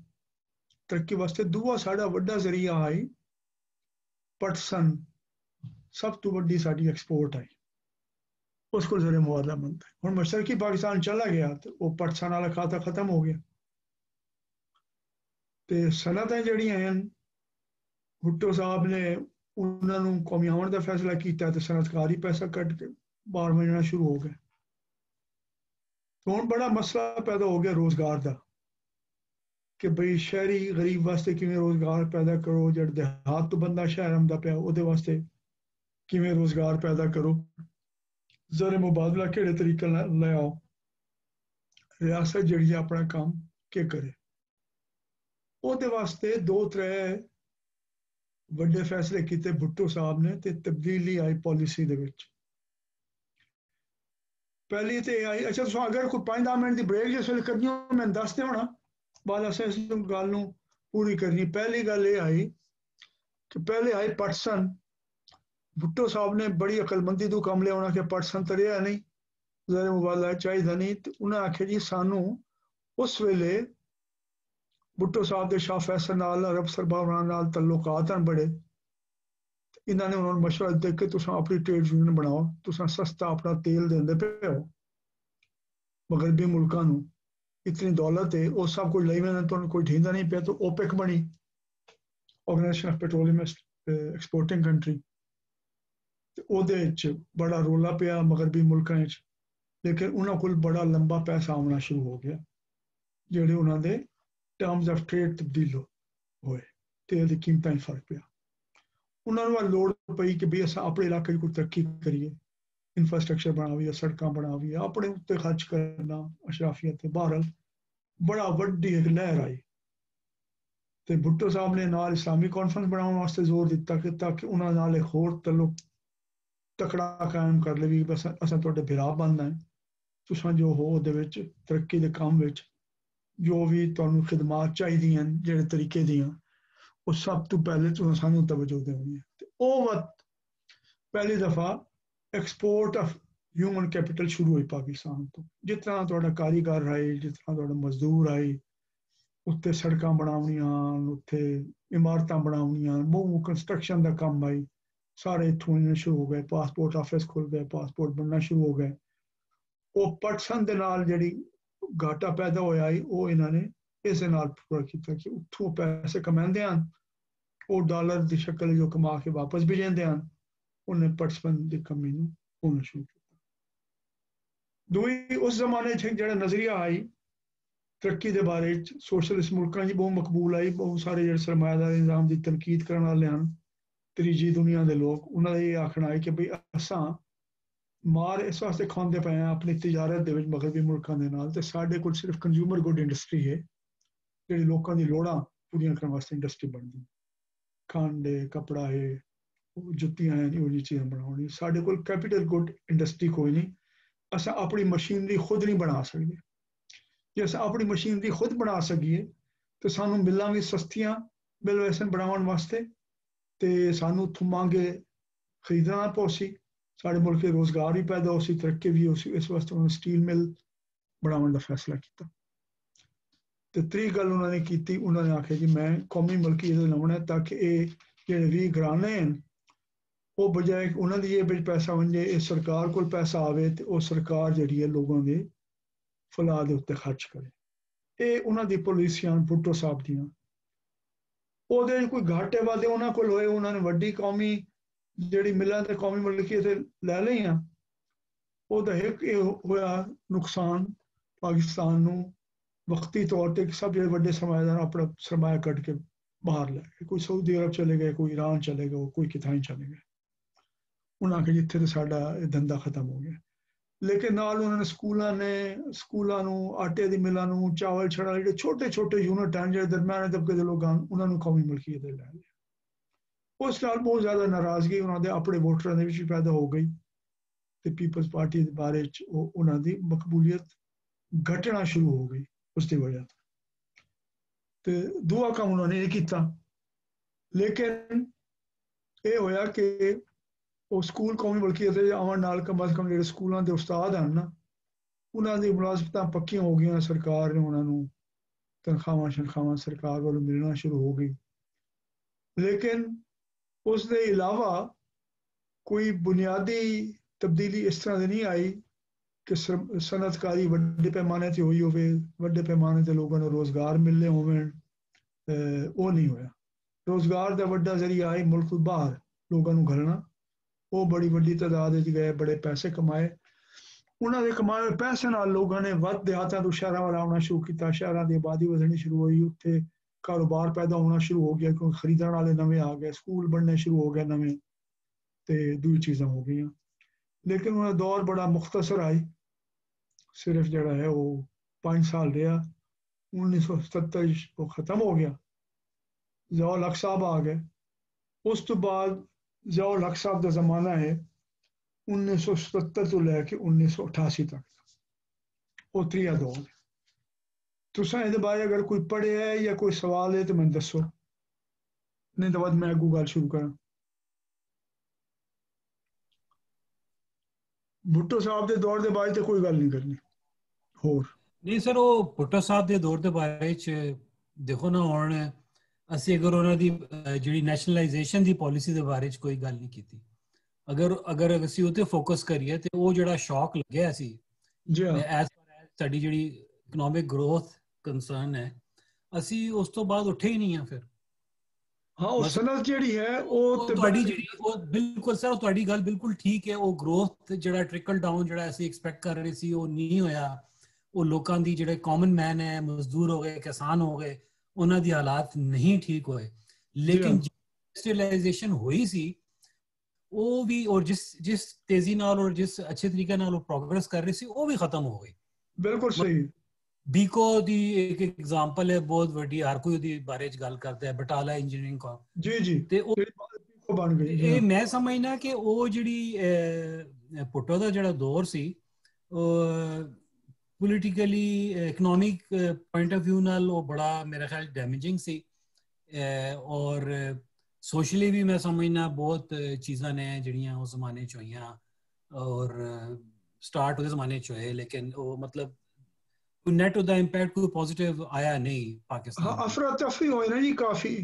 तरक्की वास्ते, दूआ साड़ा वड्डा जरिया आई पटसन, सब तो वड्डी साड़ी एक्सपोर्ट आई, उसको जरिए मुआवजा मिलता है। हुण मशरकी पाकिस्तान चला गया तो वो पटसन वाला खाता खत्म हो गया, तो सनतें जड़ियां हैं भुट्टो साहब ने उन्होंने कौमियावन का फैसला किया, तो सनतकार ही पैसा कट के बाहर मिलना शुरू हो गए। तो हुण बड़ा मसला पैदा हो गया रोजगार का कि भाई शहरी गरीब वास्ते किवें रोजगार पैदा करो, जो देहात तो बंदा शहर आंदा पिया उहदे वास्ते किवें रोजगार पैदा करो। ਜ਼ਰ ਮੁਬਾਦਲਾ ਕਿਹੜੇ ਤਰੀਕੇ ਨਾਲ ਲੈ ਆਓ, ਰਿਆਸਤ ਜਿਹੜੀ ਆਪਣਾ ਕੰਮ ਕੀ ਕਰੇ। ਉਹਦੇ ਵਾਸਤੇ 2-3 ਵੱਡੇ ਫੈਸਲੇ ਕੀਤੇ ਭੁੱਟੋ ਸਾਹਿਬ ਨੇ ਤੇ ਤਬਦੀਲੀ ਆਈ ਪਾਲਿਸੀ ਦੇ ਵਿੱਚ। ਪਹਿਲੀ ਤੇ ਆਈ, ਅੱਛਾ ਤੁਸੀਂ ਅਗਰ ਕੋਈ 5-10 ਮਿੰਟ ਦੀ ਬ੍ਰੇਕ ਜਿਸ ਵੇਲੇ ਕਰਨੀ ਹੋ ਮੈਂ ਦੱਸ ਦੇ ਹੋਣਾ, ਬਾਅਦ ਅਸੀਂ ਇਸ ਗੱਲ ਨੂੰ ਪੂਰੀ ਕਰਨੀ। ਪਹਿਲੀ ਗੱਲ ਇਹ ਆਈ ਕਿ ਪਹਿਲੇ ਆਏ ਪਟਸਨ। ਭੁੱਟੋ ਸਾਹਿਬ ਨੇ ਬੜੀ ਅਕਲਮੰਦੀ ਤੋਂ ਕੰਮ ਲਿਆ, ਉਹਨਾਂ ਕਿ ਪਟਸਨ ਤਾਂ ਰਿਹਾ ਨਹੀਂ, ਜ਼ਰ ਮੁਬਾਦਲਾ ਚਾਹੀਦਾ ਨਹੀਂ, ਤੇ ਉਹਨਾਂ ਆਖਿਆ ਜੀ ਸਾਨੂੰ ਉਸ ਵੇਲੇ ਭੁੱਟੋ ਸਾਹਿਬ ਦੇ ਸ਼ਾਹ ਫੈਸਲ ਨਾਲ ਅਰਬ ਸਰਬਾਰਾਂ ਨਾਲ ਤਲੁਕਾਤ ਹਨ ਬੜੇ, ਇਹਨਾਂ ਨੇ ਉਹਨਾਂ ਨੂੰ ਮਸ਼ਵਰਾ ਦਿੱਤਾ ਕਿ ਤੁਸੀਂ ਆਪਣੀ ਟ੍ਰੇਡ ਯੂਨੀਅਨ ਬਣਾਓ, ਤੁਸੀਂ ਸਸਤਾ ਆਪਣਾ ਤੇਲ ਦਿੰਦੇ ਪਏ ਹੋ ਮਗਰਬੀ ਮੁਲਕਾਂ ਨੂੰ, ਇਤਨੀ ਦੌਲਤ ਹੈ, ਉਹ ਸਭ ਕੁਝ ਲਈ ਮੈਂ ਤੁਹਾਨੂੰ ਕੋਈ ਢੀਂਦਾ ਨਹੀਂ ਪਿਆ। ਤਾਂ OPEC ਬਣੀ, organisation of petroleum exporting country, ਤੇ ਉਹਦੇ ਵਿੱਚ ਬੜਾ ਰੌਲਾ ਪਿਆ ਮਗਰਬੀ ਮੁਲਕਾਂ ਵਿੱਚ, ਲੇਕਿਨ ਉਹਨਾਂ ਕੋਲ ਬੜਾ ਲੰਬਾ ਪੈਸਾ ਆਉਣਾ ਸ਼ੁਰੂ ਹੋ ਗਿਆ, ਜਿਹੜੇ ਉਹਨਾਂ ਦੇ ਟਰਮਸ ਆਫ ਟ੍ਰੇਡ ਤਬਦੀਲ ਹੋਏ, ਤੇਲ ਦੀ ਕੀਮਤਾਂ 'ਚ ਫਰਕ ਪਿਆ। ਉਹਨਾਂ ਨੂੰ ਲੋੜ ਪਈ ਕਿ ਵੀ ਅਸੀਂ ਆਪਣੇ ਇਲਾਕੇ 'ਚ ਕੋਈ ਤਰੱਕੀ ਕਰੀਏ, ਇਨਫਰਾਸਟਰਕਚਰ ਬਣਾਵੀਏ, ਸੜਕਾਂ ਬਣਾਵੀਏ, ਆਪਣੇ ਉੱਤੇ ਖਰਚ ਕਰਨਾ ਅਸ਼ਰਾਫੀਅਤ ਤੇ। ਬਹਰਹਾਲ ਬੜਾ ਵੱਡੀ ਇੱਕ ਲਹਿਰ ਆਈ ਤੇ ਭੁੱਟੋ ਸਾਹਿਬ ਨੇ ਨਾਲ ਇਸਲਾਮੀ ਕਾਨਫਰੰਸ ਬਣਾਉਣ ਵਾਸਤੇ ਜ਼ੋਰ ਦਿੱਤਾ ਕਿ ਤਾਂ ਕਿ ਉਹਨਾਂ ਨਾਲ ਇੱਕ ਹੋਰ ਤਲੁਕ ਤਕੜਾ ਕਾਇਮ ਕਰ ਲਵੇ, ਬਸ ਅਸਾਂ ਤੁਹਾਡੇ ਭਰਾ ਬਣਨਾ ਹੈ, ਤੁਸੀਂ ਜੋ ਹੋ ਉਹਦੇ ਵਿੱਚ ਤਰੱਕੀ ਦੇ ਕੰਮ ਵਿੱਚ ਜੋ ਵੀ ਤੁਹਾਨੂੰ ਖਿਦਮਾਤ ਚਾਹੀਦੀਆਂ ਜਿਹੜੇ ਤਰੀਕੇ ਦੀਆਂ, ਉਹ ਸਭ ਤੋਂ ਪਹਿਲੇ ਤੁਸੀਂ ਸਾਨੂੰ ਤਵੱਜੋ ਦੇਣੀ ਹੈ। ਤੇ ਉਹ ਵਕਤ ਪਹਿਲੀ ਦਫਾ ਐਕਸਪੋਰਟ ਆਫ ਹਿਊਮਨ ਕੈਪੀਟਲ ਸ਼ੁਰੂ ਹੋਈ ਪਾਕਿਸਤਾਨ ਤੋਂ। ਜਿਸ ਤਰ੍ਹਾਂ ਤੁਹਾਡਾ ਕਾਰੀਗਰ ਆਏ, ਜਿਸ ਤਰ੍ਹਾਂ ਤੁਹਾਡਾ ਮਜ਼ਦੂਰ ਆਏ, ਉੱਥੇ ਸੜਕਾਂ ਬਣਾਉਣੀਆਂ, ਉੱਥੇ ਇਮਾਰਤਾਂ ਬਣਾਉਣੀਆਂ, ਬਹੁਤ ਕੰਸਟਰਕਸ਼ਨ ਦਾ ਕੰਮ ਆਈ, ਸਾਰੇ ਇੱਥੋਂ ਸ਼ੁਰੂ ਹੋ ਗਏ, ਪਾਸਪੋਰਟ ਆਫਿਸ ਖੁੱਲ ਗਏ, ਪਾਸਪੋਰਟ ਬਣਨਾ ਸ਼ੁਰੂ ਹੋ ਗਏ। ਉਹ ਪਟਸਨ ਦੇ ਨਾਲ ਜਿਹੜੀ ਘਾਟਾ ਪੈਦਾ ਹੋਇਆ ਉਹ ਇਹਨਾਂ ਨੇ ਇਸ ਦੇ ਨਾਲ ਪੂਰਾ ਕੀਤਾ ਕਿ ਉੱਥੋਂ ਪੈਸੇ ਕਮਾਉਂਦੇ ਹਨ, ਉਹ ਡਾਲਰ ਦੀ ਸ਼ਕਲ ਜੋ ਕਮਾ ਕੇ ਵਾਪਸ ਵੀ ਜਾਂਦੇ ਹਨ, ਉਹਨੇ ਪਟਸਨ ਦੀ ਕਮੀ ਨੂੰ ਹੋਣਾ ਸ਼ੁਰੂ ਕੀਤਾ। ਦੂਈ ਉਸ ਜ਼ਮਾਨੇ 'ਚ ਜਿਹੜਾ ਨਜ਼ਰੀਆ ਆਈ ਤਰੱਕੀ ਦੇ ਬਾਰੇ 'ਚ, ਸੋਸ਼ਲਿਸਟ ਮੁਲਕਾਂ 'ਚ ਬਹੁਤ ਮਕਬੂਲ ਆਈ, ਬਹੁਤ ਸਾਰੇ ਜਿਹੜੇ ਸਰਮਾਇਆਦਾਰੀ ਨਿਜ਼ਾਮ ਦੀ ਤਨਕੀਦ ਕਰਨ ਵਾਲੇ ਹਨ, ਤੀਜੀ ਦੁਨੀਆ ਦੇ ਲੋਕ, ਉਹਨਾਂ ਦਾ ਇਹ ਆਖਣਾ ਹੈ ਕਿ ਬਈ ਅਸਾਂ ਮਾਰ ਇਸ ਵਾਸਤੇ ਖਾਂਦੇ ਪਏ ਹਾਂ ਆਪਣੀ ਤਜਾਰਤ ਦੇ ਵਿੱਚ ਮਗਰਬੀ ਮੁਲਕਾਂ ਦੇ ਨਾਲ, ਤੇ ਸਾਡੇ ਕੋਲ ਸਿਰਫ ਕੰਜ਼ਿਊਮਰ ਗੁੱਡ ਇੰਡਸਟਰੀ ਹੈ ਜਿਹੜੀ ਲੋਕਾਂ ਦੀ ਲੋੜਾਂ ਪੂਰੀਆਂ ਕਰਨ ਵਾਸਤੇ ਇੰਡਸਟਰੀ ਬਣਦੀ, ਖੰਡ, ਕੱਪੜਾ ਹੈ, ਜੁੱਤੀਆਂ ਹੈ, ਇਹੋ ਜਿਹੀ ਚੀਜ਼ਾਂ ਬਣਾਉਣੀ। ਸਾਡੇ ਕੋਲ ਕੈਪੀਟਲ ਗੁੱਡ ਇੰਡਸਟਰੀ ਕੋਈ ਨਹੀਂ, ਅਸਾਂ ਆਪਣੀ ਮਸ਼ੀਨਰੀ ਖੁਦ ਨਹੀਂ ਬਣਾ ਸਕਦੇ। ਜੇ ਅਸੀਂ ਆਪਣੀ ਮਸ਼ੀਨਰੀ ਖੁਦ ਬਣਾ ਸਕੀਏ ਤਾਂ ਸਾਨੂੰ ਮਿਲਾਂ ਵੀ ਸਸਤੀਆਂ ਮਿਲ ਵੈਸਨ ਬਣਾਉਣ ਵਾਸਤੇ, ਤੇ ਸਾਨੂੰ ਉੱਥੋਂ ਮਹਿੰਗੇ ਖਰੀਦਣਾ ਨਾ ਪਊਸੀ, ਸਾਡੇ ਮੁਲਕ ਦੇ ਰੋਜ਼ਗਾਰ ਵੀ ਪੈਦਾ ਹੋ ਸੀ, ਤਰੱਕੀ ਵੀ ਹੋ ਸੀ। ਇਸ ਵਾਸਤੇ ਉਹਨਾਂ ਨੇ ਸਟੀਲ ਮਿਲ ਬਣਾਉਣ ਦਾ ਫੈਸਲਾ ਕੀਤਾ। ਤੇ ਤੀਜੀ ਗੱਲ ਉਹਨਾਂ ਨੇ ਕੀਤੀ, ਉਹਨਾਂ ਨੇ ਆਖਿਆ ਜੀ ਮੈਂ ਕੌਮੀ ਮਲਕੀਅਤ ਲਾਉਣਾ ਤਾਂ ਕਿ ਇਹ ਜਿਹੜੇ 20 ਘਰਾਣੇ ਹਨ ਉਹ ਬਜਾਏ ਉਹਨਾਂ ਦੀ ਜੇਬ ਵਿੱਚ ਪੈਸਾ ਵੰਜੇ, ਇਹ ਸਰਕਾਰ ਕੋਲ ਪੈਸਾ ਆਵੇ ਤੇ ਉਹ ਸਰਕਾਰ ਜਿਹੜੀ ਹੈ ਲੋਕਾਂ ਦੇ ਫਲਾਹ ਦੇ ਉੱਤੇ ਖਰਚ ਕਰੇ। ਇਹ ਉਹਨਾਂ ਦੀ ਪਾਲਿਸੀਆਂ ਭੁੱਟੋ ਸਾਹਿਬ ਦੀਆਂ। ਉਹਦੇ ਕੋਈ ਘਾਟੇ ਵਾਧੇ ਉਹਨਾਂ ਕੋਲ ਹੋਏ, ਉਹਨਾਂ ਨੇ ਵੱਡੀ ਕੌਮੀ ਜਿਹੜੀ ਮਿਲਾਂ ਤੇ ਕੌਮੀ ਮਲਕੀਅਤ ਲੈ ਲਈਆਂ, ਉਹਦਾ ਇੱਕ ਇਹ ਹੋਇਆ ਨੁਕਸਾਨ ਪਾਕਿਸਤਾਨ ਨੂੰ ਵਕਤੀ ਤੌਰ ਤੇ, ਸਭ ਜਿਹੜੇ ਵੱਡੇ ਸਰਮਾਏਦਾਰ ਆਪਣਾ ਸਰਮਾਇਆ ਕੱਢ ਕੇ ਬਾਹਰ ਲੈ ਗਏ, ਕੋਈ ਸਾਊਦੀ ਅਰਬ ਚਲੇ ਗਏ, ਕੋਈ ਈਰਾਨ ਚਲੇ ਗਏ, ਕੋਈ ਕਿਤੇ ਚਲੇ ਗਏ। ਉਹਨਾਂ ਆਖਿਆ ਜਿੱਥੇ ਤੇ ਸਾਡਾ ਇਹ ਧੰਦਾ ਖਤਮ ਹੋ ਗਿਆ। ਲੇਕਿਨ ਨਾਲ ਉਹਨਾਂ ਨੇ ਸਕੂਲਾਂ ਨੂੰ, ਆਟੇ ਦੀ ਮਿਲਾਂ ਨੂੰ, ਚਾਵਲ ਛੜਾ, ਜਿਹੜੇ ਛੋਟੇ ਛੋਟੇ ਯੂਨਿਟ ਹਨ ਜਿਹੜੇ ਦਰਮਿਆਨੇ ਤਬਕੇ ਦੇ ਲੋਕ ਹਨ, ਉਹਨਾਂ ਨੂੰ ਕੌਮੀ ਮਲਕੀਅਤ ਲੈ ਲਿਆ। ਉਸ ਨਾਲ ਬਹੁਤ ਜ਼ਿਆਦਾ ਨਾਰਾਜ਼ਗੀ ਉਹਨਾਂ ਦੇ ਆਪਣੇ ਵੋਟਰਾਂ ਦੇ ਵਿੱਚ ਵੀ ਪੈਦਾ ਹੋ ਗਈ, ਤੇ ਪੀਪਲਜ਼ ਪਾਰਟੀ ਦੇ ਬਾਰੇ 'ਚ ਉਹਨਾਂ ਦੀ ਮਕਬੂਲੀਅਤ ਘਟਣਾ ਸ਼ੁਰੂ ਹੋ ਗਈ ਉਸ ਦੀ ਵਜ੍ਹਾ ਤੋਂ। ਤੇ ਦੂਆ ਕੰਮ ਉਹਨਾਂ ਨੇ ਇਹ ਕੀਤਾ, ਲੇਕਿਨ ਇਹ ਹੋਇਆ ਕਿ ਉਹ ਸਕੂਲ ਕੌਮੀ ਮਲਕੀਅਤ ਦੇ ਆਉਣ ਨਾਲ ਕਮ ਅਜ਼ ਕਮ ਜਿਹੜੇ ਸਕੂਲਾਂ ਦੇ ਉਸਤਾਦ ਹਨ ਨਾ, ਉਹਨਾਂ ਦੀ ਮੁਲਾਜ਼ਮਤਾਂ ਪੱਕੀਆਂ ਹੋ ਗਈਆਂ, ਸਰਕਾਰ ਨੇ ਉਹਨਾਂ ਨੂੰ ਤਨਖਾਹਾਂ ਸਰਕਾਰ ਵੱਲੋਂ ਮਿਲਣਾ ਸ਼ੁਰੂ ਹੋ ਗਈ। ਲੇਕਿਨ ਉਸ ਦੇ ਇਲਾਵਾ ਕੋਈ ਬੁਨਿਆਦੀ ਤਬਦੀਲੀ ਇਸ ਤਰ੍ਹਾਂ ਦੀ ਨਹੀਂ ਆਈ ਕਿ ਸਨਅਤਕਾਰੀ ਵੱਡੇ ਪੈਮਾਨੇ ਤੇ ਹੋਈ ਹੋਵੇ, ਵੱਡੇ ਪੈਮਾਨੇ ਤੇ ਲੋਕਾਂ ਨੂੰ ਰੋਜ਼ਗਾਰ ਮਿਲਨੇ ਹੋਣ, ਉਹ ਨਹੀਂ ਹੋਇਆ। ਰੋਜ਼ਗਾਰ ਦਾ ਵੱਡਾ ਜ਼ਰੀਆ ਹੈ ਮੁਲਕ ਤੋਂ ਬਾਹਰ ਲੋਕਾਂ ਨੂੰ ਘੱਲਣਾ, ਉਹ ਬੜੀ ਵੱਡੀ ਤਾਦਾਦ ਵਿੱਚ ਗਏ, ਬੜੇ ਪੈਸੇ ਕਮਾਏ। ਉਹਨਾਂ ਦੇ ਕਮਾਏ ਹੋਏ ਪੈਸੇ ਨਾਲ ਲੋਕਾਂ ਨੇ ਵੱਧ ਦਿਹਾਤਾਂ ਤੋਂ ਸ਼ਹਿਰਾਂ ਵੱਲ ਆਉਣਾ ਸ਼ੁਰੂ ਕੀਤਾ, ਸ਼ਹਿਰਾਂ ਦੀ ਆਬਾਦੀ ਵਧਣੀ ਸ਼ੁਰੂ ਹੋਈ, ਉੱਥੇ ਕਾਰੋਬਾਰ ਪੈਦਾ ਹੋਣਾ ਸ਼ੁਰੂ ਹੋ ਗਿਆ ਕਿਉਂਕਿ ਖਰੀਦਣ ਵਾਲੇ ਨਵੇਂ ਆ ਗਏ, ਸਕੂਲ ਬਣਨੇ ਸ਼ੁਰੂ ਹੋ ਗਏ ਨਵੇਂ, ਤੇ ਦੂਜੀ ਚੀਜ਼ਾਂ ਹੋ ਗਈਆਂ। लेकिन उन्हें दौर बड़ा मुख्तसर आई, सिर्फ जड़ा है वो 5 साल रहा। 1977 वो ख़त्म हो गया, ज़ियाउल हक साहब आ गए। उस तो बाद ज़ियाउल हक साहब का ज़माना है 1977 तो लैके 1988 तक, वो त्रिया दौर है। तुसां इहदे बारे अगर कोई पढ़िया है या कोई सवाल है तो मैं दसो, नहीं तो बाद मैं अगू गल शुरू करा। भुट्टो साहब के दौर के बारे तो कोई गल नहीं करनी होर। नहीं सर, वो भुट्टो साहब ਦੇ ਦੌਰ ਦੇ ਬਾਰੇ ਚ ਦੇਖੋ ਨਾ, ਹੁਣ ਅਸੀਂ ਅਗਰ ਉਹਨਾਂ ਦੀ ਜਿਹੜੀ ਨੈਸ਼ਨਲਾਈਜੇਸ਼ਨ ਦੀ ਪਾਲਿਸੀ ਦੇ ਬਾਰੇ ਚ ਕੋਈ ਗੱਲ ਨਹੀਂ ਕੀਤੀ, ਅਗਰ ਅਸੀਂ ਉਹ ਤੇ ਫੋਕਸ ਕਰੀਏ ਤੇ ਉਹ ਜਿਹੜਾ ਸ਼ੌਕ ਲੱਗਿਆ ਸੀ ਜੀ ਹਾਂ, ਐਸ ਸਾਡੀ ਜਿਹੜੀ ਇਕਨੋਮਿਕ ਗਰੋਥ ਕੰਸਰਨ ਹੈ, ਅਸੀਂ ਉਸ ਤੋਂ ਬਾਅਦ ਉੱਠੇ ਹੀ ਨਹੀਂ ਆ ਫਿਰ। हाँ वो सनत ਜਿਹੜੀ ਹੈ ਉਹ ਤੁਹਾਡੀ ਜਿਹੜੀ ਉਹ ਬਿਲਕੁਲ ਸਰ, ਤੁਹਾਡੀ ਗੱਲ ਬਿਲਕੁਲ ਠੀਕ ਹੈ। ਉਹ ਗਰੋਥ ਜਿਹੜਾ ਟ੍ਰਿਕਲ ਡਾਊਨ ਜਿਹੜਾ ਅਸੀਂ ਐਕਸਪੈਕਟ ਕਰ ਰਹੇ ਸੀ ਉਹ ਨਹੀਂ ਹੋਇਆ। ਉਹ ਲੋਕਾਂ ਦੀ ਜਿਹੜੇ ਕਾਮਨ ਮੈਨ ਹੈ, ਮਜ਼ਦੂਰ ਹੋ ਗਏ, ਕਿਸਾਨ ਹੋ ਗਏ, ਉਹਨਾਂ ਦੀ ਹਾਲਾਤ ਨਹੀਂ ਠੀਕ ਹੋਏ। ਲੇਕਿਨ ਇੰਡਸਟਰੀਅਲਾਈਜੇਸ਼ਨ ਹੋਈ ਸੀ ਉਹ ਵੀ, ਔਰ ਜਿਸ ਤੇਜ਼ੀ ਨਾਲ ਔਰ ਜਿਸ ਅੱਛੇ ਤਰੀਕੇ ਨਾਲ ਉਹ ਪ੍ਰੋਗਰੈਸ ਕਰ ਰਹੀ ਸੀ ਉਹ ਵੀ ਖਤਮ ਹੋ ਗਈ। ਬਿਲਕੁਲ ਸਹੀ। ਬੀਕੋ ਦੀ ਇੱਕ ਐਗਜ਼ਾਮਪਲ ਹੈ ਬਹੁਤ ਵੱਡੀ, ਹਰ ਕੋਈ ਉਹਦੀ ਬਾਰੇ ਚ ਗੱਲ ਕਰਦਾ ਹੈ, ਬਟਾਲਾ ਇੰਜੀਨੀਅਰਿੰਗ ਕਾ। ਜੀ ਜੀ, ਤੇ ਉਹ ਬਣ ਗਈ। ਇਹ ਮੈਂ ਸਮਝਣਾ ਕਿ ਉਹ ਜਿਹੜੀ ਭੁੱਟੋ ਦਾ ਜਿਹੜਾ ਦੌਰ ਸੀ politically economic point of view ਨਾਲ ਉਹ ਬੜਾ ਮੇਰੇ ਖਿਆਲ ਡੈਮੇਜਿੰਗ ਸੀ, ਔਰ ਸੋਸ਼ਲੀ ਵੀ ਮੈਂ ਸਮਝਣਾ ਬਹੁਤ ਚੀਜ਼ਾਂ ਨੇ ਜਿਹੜੀਆਂ ਉਸ ਜ਼ਮਾਨੇ 'ਚ ਹੋਈਆਂ, ਔਰ ਸਟਾਰਟ ਉਹਦੇ ਜ਼ਮਾਨੇ 'ਚ ਹੋਏ, ਲੇਕਿਨ ਉਹ ਮਤਲਬ नेट ਉਹਦਾ ਇੰਪੈਕਟ ਕੋਈ ਪੋਜ਼ਿਟਿਵ ਆਇਆ ਨਹੀਂ ਪਾਕਿਸਤਾਨ। ਹਾਂ, ਅਫਰਾ ਤਫਰੀ ਹੋਈ ਨਾ ਜੀ ਕਾਫੀ।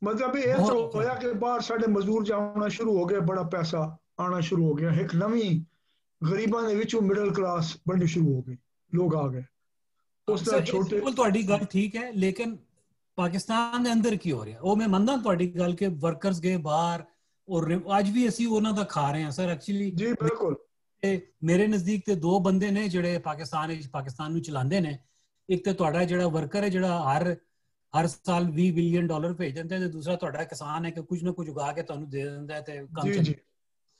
ਮਤਲਬ ਇਹ ਤਾਂ ਹੋਇਆ ਕਿ ਬਾਹਰ ਸਾਡੇ ਮਜ਼ਦੂਰ ਜਾਣਾ ਸ਼ੁਰੂ ਹੋ ਗਏ, ਬੜਾ ਪੈਸਾ ਆਣਾ ਸ਼ੁਰੂ ਹੋ ਗਿਆ, ਇੱਕ ਨਵੀਂ ਗਰੀਬਾਂ ਦੇ ਵਿੱਚੋਂ ਮਿਡਲ ਕਲਾਸ ਬਣਨੀ ਸ਼ੁਰੂ ਹੋ ਗਈ, ਲੋਕ ਆ ਗਏ। ਉਸ ਦਾ ਛੋਟੇ ਤੁਹਾਡੀ ਗੱਲ ਠੀਕ ਹੈ, ਲੇਕਿਨ ਪਾਕਿਸਤਾਨ ਦੇ ਅੰਦਰ ਕੀ ਹੋ ਰਿਹਾ ਉਹ ਮੈਂ ਮੰਨਦਾ ਤੁਹਾਡੀ ਗੱਲ ਕਿ ਵਰਕਰਸ ਗਏ ਬਾਹਰ, ਔਰ ਅੱਜ ਵੀ ਅਸੀਂ ਉਹਨਾਂ ਦਾ ਖਾ ਰਹੇ ਹਾਂ ਸਰ। ਐਕਚੁਅਲੀ ਜੀ ਬਿਲਕੁਲ, ਮੇਰੇ ਨਜ਼ਦੀਕ ਤੇ ਦੋ ਬੰਦੇ ਨੇ ਜਿਹੜੇ ਪਾਕਿਸਤਾਨ ਨੂੰ ਚਲਾਉਂਦੇ ਨੇ। ਇੱਕ ਤੇ ਤੁਹਾਡਾ ਜਿਹੜਾ ਵਰਕਰ ਹੈ ਜਿਹੜਾ ਹਰ ਸਾਲ $20 ਬਿਲੀਅਨ ਭੇਜ ਦਿੰਦਾ, ਤੇ ਦੂਸਰਾ ਤੁਹਾਡਾ ਕਿਸਾਨ ਹੈ ਕਿ ਕੁਝ ਨਾ ਕੁਝ ਉਗਾ ਕੇ ਤੁਹਾਨੂੰ ਦੇ ਦਿੰਦਾ ਤੇ ਕੰਮ ਚੱਲਦਾ।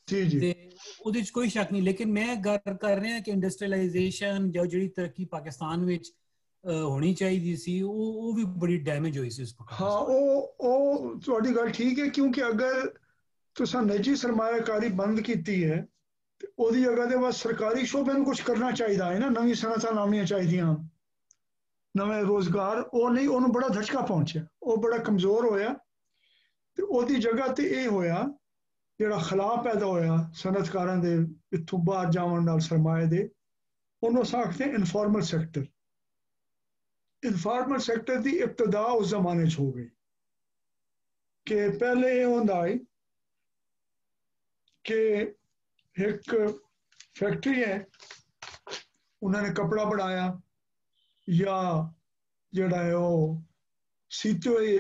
ਤੇ ਉਹਦੇ 'ਚ ਕੋਈ ਸ਼ੱਕ ਨਹੀਂ, ਲੇਕਿਨ ਮੈਂ ਗੱਲ ਕਰ ਰਿਹਾ ਕਿ ਇੰਡਸਟਰੀਅਲਾਈਜੇਸ਼ਨ ਜਾਂ ਜਿਹੜੀ ਤਰੱਕੀ ਪਾਕਿਸਤਾਨ ਵਿੱਚ ਹੋਣੀ ਚਾਹੀਦੀ ਸੀ ਉਹ ਵੀ ਬੜੀ ਡੈਮੇਜ ਹੋਈ ਸੀ ਉਸ ਵਕਤ। ਹਾਂ, ਉਹ ਤੁਹਾਡੀ ਗੱਲ ਠੀਕ ਹੈ, ਕਿਉਂਕਿ ਅਗਰ ਤੁਸੀਂ ਨਿੱਜੀ ਸਰਮਾਇਆਕਾਰੀ ਬੰਦ ਕੀਤੀ ਹੈ ਤੇ ਉਹਦੀ ਜਗ੍ਹਾ ਤੇ ਬਸ ਸਰਕਾਰੀ ਸ਼ੋਬੇ ਨੂੰ ਕੁਝ ਕਰਨਾ ਚਾਹੀਦਾ ਹੈ ਨਾ, ਨਵੀਂ ਸਨਅਤਾਂ ਲਾਉਣੀਆਂ ਚਾਹੀਦੀਆਂ, ਨਵੇਂ ਰੋਜ਼ਗਾਰ। ਉਹ ਨਹੀਂ, ਉਹਨੂੰ ਬੜਾ ਧੱਚਕਾ ਪਹੁੰਚਿਆ, ਉਹ ਬੜਾ ਕਮਜ਼ੋਰ ਹੋਇਆ। ਤੇ ਉਹਦੀ ਜਗ੍ਹਾ ਤੇ ਇਹ ਹੋਇਆ ਜਿਹੜਾ ਖਲਾਅ ਪੈਦਾ ਹੋਇਆ ਸਨਅਤਕਾਰਾਂ ਦੇ ਇੱਥੋਂ ਬਾਹਰ ਜਾਣ ਨਾਲ ਸਰਮਾਏ ਦੇ, ਉਹਨੂੰ ਆਖਦੇ ਇਨਫਾਰਮਲ ਸੈਕਟਰ। ਇਨਫਾਰਮਲ ਸੈਕਟਰ ਦੀ ਇਬਤਦਾ ਉਸ ਜ਼ਮਾਨੇ 'ਚ ਹੋ ਗਈ ਕਿ ਪਹਿਲੇ ਇਹ ਹੁੰਦਾ ਹੈ ਕਿ एक फैक्ट्री है, उन्होंने कपड़ा बनाया या जड़ा है वो सीते हुए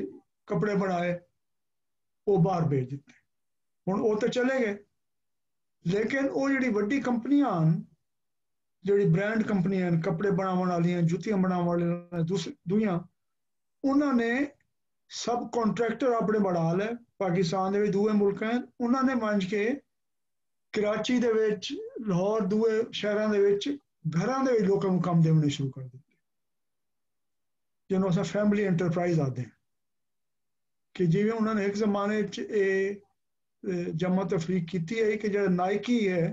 कपड़े बनाए, वो बाहर भेज दिते। हुण वो तो चले गए, लेकिन वो जिहड़ी वड्डी कंपनियां जिहड़ी ब्रांड कंपनियां कपड़े बनाने वाली, जुत्तियां बनाने वाली दूइयां, उन्होंने सब कॉन्ट्रैक्टर अपने बढ़ा ले पाकिस्तान के दूए मुल्क हैं, उन्होंने मंज के कराची ਦੇ ਵਿੱਚ, ਲਾਹੌਰ, ਦੂਏ ਸ਼ਹਿਰਾਂ ਦੇ ਵਿੱਚ ਘਰਾਂ ਦੇ ਵਿੱਚ ਲੋਕਾਂ ਨੂੰ ਕੰਮ ਦੇਣੇ ਸ਼ੁਰੂ ਕਰ ਦਿੱਤੇ, ਜਿਹਨੂੰ ਅਸੀਂ ਫੈਮਿਲੀ ਐਂਟਰਪ੍ਰਾਈਜ਼ ਆਖਦੇ ਹਾਂ। ਕਿ ਜਿਵੇਂ ਉਹਨਾਂ ਨੇ ਇੱਕ ਜ਼ਮਾਨੇ 'ਚ ਇਹ ਜਮਾ ਤਫਰੀਕ ਕੀਤੀ ਹੈ ਕਿ ਜਿਹੜਾ ਨਾਈਕੀ ਹੈ,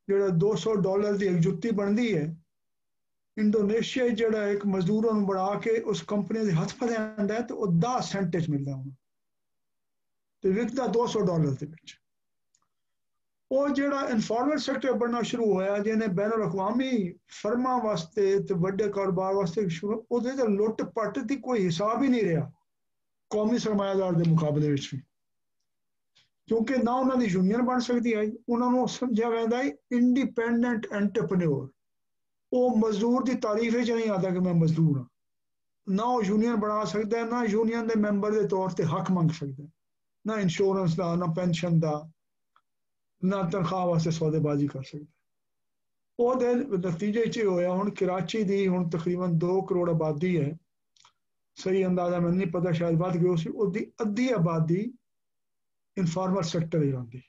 ਜਿਹੜਾ $200 ਦੀ ਇੱਕ ਜੁੱਤੀ ਬਣਦੀ ਹੈ, ਇੰਡੋਨੇਸ਼ੀਆ ਜਿਹੜਾ ਇੱਕ ਮਜ਼ਦੂਰਾਂ ਨੂੰ ਬਣਾ ਕੇ ਉਸ ਕੰਪਨੀ ਦੇ ਹੱਥ ਫੜਿਆ ਜਾਂਦਾ ਹੈ ਤੇ ਉਹ 10 ਸੈਂਟ 'ਚ ਮਿਲਦਾ ਉਹਨੂੰ, ਤੇ ਵਿਕਦਾ $200 ਦੇ ਵਿੱਚ। ਉਹ ਜਿਹੜਾ ਇਨਫਾਰਮਲ ਸੈਕਟਰ ਬਣਨਾ ਸ਼ੁਰੂ ਹੋਇਆ, ਜਿਹਨੇ ਬੈਨ ਅਲ-ਅਕਵਾਮੀ ਫਰਮਾਂ ਵਾਸਤੇ ਤੇ ਵੱਡੇ ਕਾਰੋਬਾਰ ਵਾਸਤੇ ਸ਼ੁਰੂ, ਉਹਦੇ ਤੇ ਲੁੱਟ ਪੱਟ ਦੀ ਕੋਈ ਹਿਸਾਬ ਹੀ ਨਹੀਂ ਰਿਹਾ ਕੌਮੀ ਸਰਮਾਇਆਦਾਰ ਦੇ ਮੁਕਾਬਲੇ ਵਿੱਚ ਵੀ, ਕਿਉਂਕਿ ਨਾ ਉਹਨਾਂ ਦੀ ਯੂਨੀਅਨ ਬਣ ਸਕਦੀ ਹੈ, ਉਹਨਾਂ ਨੂੰ ਸਮਝਿਆ ਜਾਂਦਾ ਹੈ ਇੰਡੀਪੈਂਡੈਂਟ ਐਂਟਰਪ੍ਰੇਨਿਓਰ। ਉਹ ਮਜ਼ਦੂਰ ਦੀ ਤਾਰੀਫ ਵਿੱਚ ਨਹੀਂ ਆਦਾ ਕਿ ਮੈਂ ਮਜ਼ਦੂਰ ਹਾਂ, ਨਾ ਉਹ ਯੂਨੀਅਨ ਬਣਾ ਸਕਦਾ, ਨਾ ਯੂਨੀਅਨ ਦੇ ਮੈਂਬਰ ਦੇ ਤੌਰ ਤੇ ਹੱਕ ਮੰਗ ਸਕਦਾ, ਨਾ ਇੰਸ਼ੋਰੈਂਸ ਦਾ, ਨਾ ਪੈਨਸ਼ਨ ਦਾ, ना तनख्वाह वास्ते सौदेबाजी कर सकता। ਉਹਦੇ ਨਤੀਜੇ 'ਚ ਹੋਇਆ ਹੁਣ ਕਰਾਚੀ ਦੀ ਹੁਣ ਤਕਰੀਬਨ 2 ਕਰੋੜ ਆਬਾਦੀ ਹੈ, ਸਹੀ ਅੰਦਾਜ਼ਾ ਮੈਨੂੰ ਨਹੀਂ ਪਤਾ, ਸ਼ਾਇਦ ਵੱਧ ਗਈ ਸੀ, ਉਹਦੀ ਅੱਧੀ ਆਬਾਦੀ ਇਨਫਾਰਮਲ ਸੈਕਟਰ ਹੀ ਆਉਂਦੀ।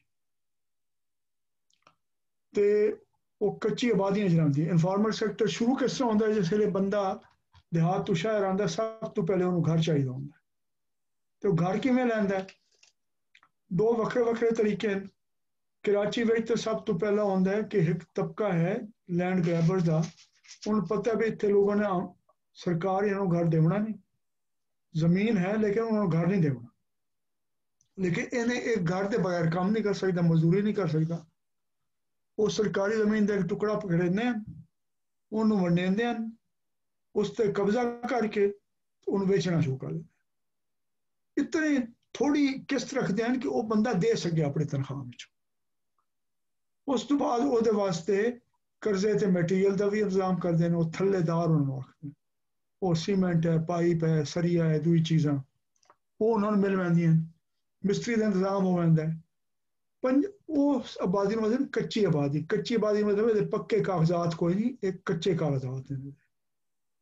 ਤੇ ਉਹ ਕੱਚੀ ਆਬਾਦੀਆਂ ਚ ਰਹਿੰਦੀ। ਇਨਫਾਰਮਲ ਸੈਕਟਰ ਸ਼ੁਰੂ ਕਿਸ ਤਰ੍ਹਾਂ ਹੁੰਦਾ, ਜਿਸ ਵੇਲੇ ਬੰਦਾ ਦਿਹਾਤ ਤੋਂ ਸ਼ਹਿਰ ਆਉਂਦਾ, ਸਭ ਤੋਂ ਪਹਿਲੇ ਉਹਨੂੰ ਘਰ ਚਾਹੀਦਾ ਹੁੰਦਾ। ਤੇ ਉਹ ਘਰ ਕਿਵੇਂ ਲੈਂਦਾ? ਦੋ ਵੱਖਰੇ ਵੱਖਰੇ ਤਰੀਕੇ ਨੇ। ਕਰਾਚੀ ਵਿੱਚ ਤਾਂ ਸਭ ਤੋਂ ਪਹਿਲਾਂ ਹੁੰਦਾ ਹੈ ਕਿ ਇੱਕ ਤਬਕਾ ਹੈ ਲੈਂਡ ਗ੍ਰੈਬਰ ਦਾ, ਉਹਨੂੰ ਪਤਾ ਵੀ ਇੱਥੇ ਲੋਕਾਂ ਨੇ ਸਰਕਾਰ ਇਹਨਾਂ ਨੂੰ ਘਰ ਦੇਣਾ ਨਹੀਂ, ਜ਼ਮੀਨ ਹੈ ਲੇਕਿਨ ਉਹਨਾਂ ਨੂੰ ਘਰ ਨਹੀਂ ਦੇਣਾ। ਲੇਕਿਨ ਇਹਨੇ ਇੱਕ ਘਰ ਦੇ ਬਗੈਰ ਕੰਮ ਨਹੀਂ ਕਰ ਸਕਦਾ, ਮਜ਼ਦੂਰੀ ਨਹੀਂ ਕਰ ਸਕਦਾ। ਉਹ ਸਰਕਾਰੀ ਜ਼ਮੀਨ ਦਾ ਇੱਕ ਟੁਕੜਾ ਪਕੜਦੇ ਹਨ, ਉਹਨੂੰ ਵੰਡੇਂਦੇ ਹਨ, ਉਸ ਤੇ ਕਬਜ਼ਾ ਕਰਕੇ ਉਹਨੂੰ ਵੇਚਣਾ ਸ਼ੁਰੂ ਕਰ ਦਿੰਦੇ। ਇਤਨੇ ਥੋੜੀ ਕਿਸ਼ਤ ਰੱਖਦੇ ਹਨ ਕਿ ਉਹ ਬੰਦਾ ਦੇ ਸਕੇ ਆਪਣੀ ਤਨਖਾਹ ਵਿੱਚ। ਉਸ ਤੋਂ ਬਾਅਦ ਉਹਦੇ ਵਾਸਤੇ ਕਰਜ਼ੇ ਤੇ ਮਟੀਰੀਅਲ ਦਾ ਵੀ ਇੰਤਜ਼ਾਮ ਕਰਦੇ ਨੇ। ਉਹ ਥੱਲੇਦਾਰ ਉਹਨਾਂ ਨੂੰ ਆਖਦੇ, ਉਹ ਸੀਮੈਂਟ ਹੈ, ਪਾਈਪ ਹੈ, ਸਰੀਆ ਹੈ, ਦੂਈ ਚੀਜ਼ਾਂ ਉਹ ਉਹਨਾਂ ਨੂੰ ਮਿਲ ਪੈਂਦੀਆਂ। ਮਿਸਤਰੀ ਦਾ ਇੰਤਜ਼ਾਮ ਹੋ ਜਾਂਦਾ ਹੈ। ਉਹ ਆਬਾਦੀ ਨੂੰ ਮਤਲਬ ਕੱਚੀ ਆਬਾਦੀ। ਕੱਚੀ ਆਬਾਦੀ ਮਤਲਬ ਇਹਦੇ ਪੱਕੇ ਕਾਗਜ਼ਾਤ ਕੋਈ ਨਹੀਂ, ਇਹ ਕੱਚੇ ਕਾਗਜ਼ਾਤ ਨੇ।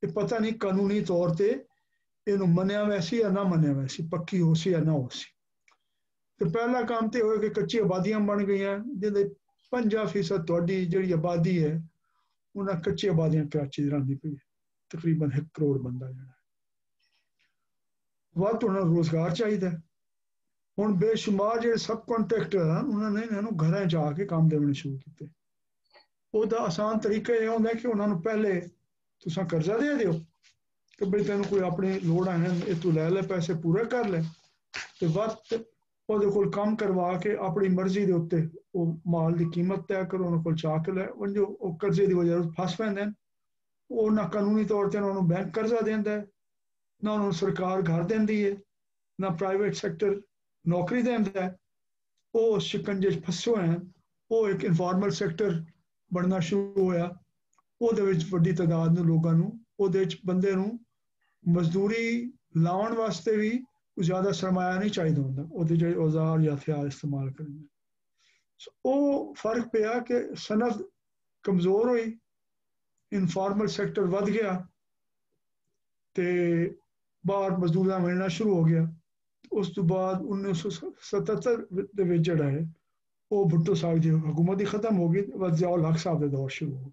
ਇਹ ਪਤਾ ਨਹੀਂ ਕਾਨੂੰਨੀ ਤੌਰ ਤੇ ਇਹਨੂੰ ਮੰਨਿਆ ਵੈਸੀ ਜਾਂ ਨਾ ਮੰਨਿਆ ਵੈਸੀ, ਪੱਕੀ ਹੋ ਸੀ ਜਾਂ ਨਾ ਹੋ ਸੀ। ਤੇ ਪਹਿਲਾ ਕੰਮ ਤੇ ਹੋਇਆ ਕਿ ਕੱਚੀ ਆਬਾਦੀਆਂ ਬਣ ਗਈਆਂ, ਜਿਹਦੇ 50% ਤੁਹਾਡੀ ਜਿਹੜੀ ਆਬਾਦੀ ਹੈ ਉਹਨਾਂ ਕੱਚੀ ਆਬਾਦੀਆਂ ਕਰਾਚੀ ਦੀ ਰਹਿੰਦੀ ਪਈ ਹੈ। ਤਕਰੀਬਨ 1 ਕਰੋੜ ਬੰਦਾ ਜਿਹੜਾ ਵੱਧ ਉਹਨਾਂ ਨੂੰ ਰੋਜ਼ਗਾਰ ਚਾਹੀਦਾ। ਹੁਣ ਬੇਸ਼ੁਮਾਰ ਜਿਹੜੇ ਸਬ ਕੰਟਰੈਕਟਰ ਹਨ ਉਹਨਾਂ ਨੇ ਇਹਨਾਂ ਨੂੰ ਘਰਾਂ 'ਚ ਆ ਕੇ ਕੰਮ ਦੇਣੇ ਸ਼ੁਰੂ ਕੀਤੇ। ਉਹਦਾ ਆਸਾਨ ਤਰੀਕਾ ਇਹ ਹੁੰਦਾ ਕਿ ਉਹਨਾਂ ਨੂੰ ਪਹਿਲੇ ਤੁਸੀਂ ਕਰਜ਼ਾ ਦੇ ਦਿਓ ਕਿ ਬਈ ਤੈਨੂੰ ਕੋਈ ਆਪਣੀ ਲੋੜਾਂ ਹਨ, ਇਹ ਤੂੰ ਲੈ ਲੈ, ਪੈਸੇ ਪੂਰੇ ਕਰ ਲੈ, ਤੇ ਵਕਤ ਉਹਦੇ ਕੋਲ ਕੰਮ ਕਰਵਾ ਕੇ ਆਪਣੀ ਮਰਜ਼ੀ ਦੇ ਉੱਤੇ ਉਹ ਮਾਲ ਦੀ ਕੀਮਤ ਤੈਅ ਕਰੋ, ਉਹਨਾਂ ਕੋਲ ਚਾ ਕੇ ਲੈ ਵੰਜੋ। ਉਹ ਕਰਜ਼ੇ ਦੀ ਵਜ੍ਹਾ ਤੋਂ ਫਸ ਪੈਂਦੇ ਨੇ। ਉਹ ਨਾ ਕਾਨੂੰਨੀ ਤੌਰ ਤੇ ਉਹਨਾਂ ਨੂੰ ਬੈਂਕ ਕਰਜ਼ਾ ਦਿੰਦਾ ਹੈ, ਨਾ ਉਹਨਾਂ ਨੂੰ ਸਰਕਾਰ ਘਰ ਦਿੰਦੀ ਹੈ, ਨਾ ਪ੍ਰਾਈਵੇਟ ਸੈਕਟਰ ਨੌਕਰੀ ਦਿੰਦਾ ਹੈ। ਉਹ ਸ਼ਿਕੰਜੇ 'ਚ ਫਸੇ ਹੋਏ ਹਨ। ਉਹ ਇੱਕ ਇਨਫਾਰਮਲ ਸੈਕਟਰ ਬਣਨਾ ਸ਼ੁਰੂ ਹੋਇਆ। ਉਹਦੇ ਵਿੱਚ ਵੱਡੀ ਤਾਦਾਦ ਨੂੰ ਲੋਕਾਂ ਨੂੰ ਉਹਦੇ ਵਿੱਚ ਬੰਦੇ ਨੂੰ ਮਜ਼ਦੂਰੀ ਲਾਉਣ ਵਾਸਤੇ ਵੀ ਜ਼ਿਆਦਾ ਸਰਮਾਇਆ ਨਹੀਂ ਚਾਹੀਦਾ ਹੁੰਦਾ, ਉਹਦੇ ਜਿਹੜੇ ਔਜ਼ਾਰ ਜਾਂ ਹਥਿਆਰ ਇਸਤੇਮਾਲ ਕਰਨੇ। ਉਹ ਫਰਕ ਪਿਆ ਕਿ ਸਨਅਤ ਕਮਜ਼ੋਰ ਹੋਈ, ਇਨਫਾਰਮਲ ਸੈਕਟਰ ਵੱਧ ਗਿਆ ਤੇ ਬਾਹਰ ਮਜ਼ਦੂਰਾਂ ਮਿਲਣਾ ਸ਼ੁਰੂ ਹੋ ਗਿਆ। ਉਸ ਤੋਂ ਬਾਅਦ 1977 ਦੇ ਵਿੱਚ ਜਿਹੜਾ ਹੈ ਉਹ ਭੁੱਟੋ ਸਾਹਿਬ ਦੀ ਹਕੂਮਤ ਹੀ ਖਤਮ ਹੋ ਗਈ। ਬਸ ਜ਼ਿਆਉਲ ਹਕ ਸਾਹਿਬ ਦਾ ਦੌਰ ਸ਼ੁਰੂ ਹੋ ਗਿਆ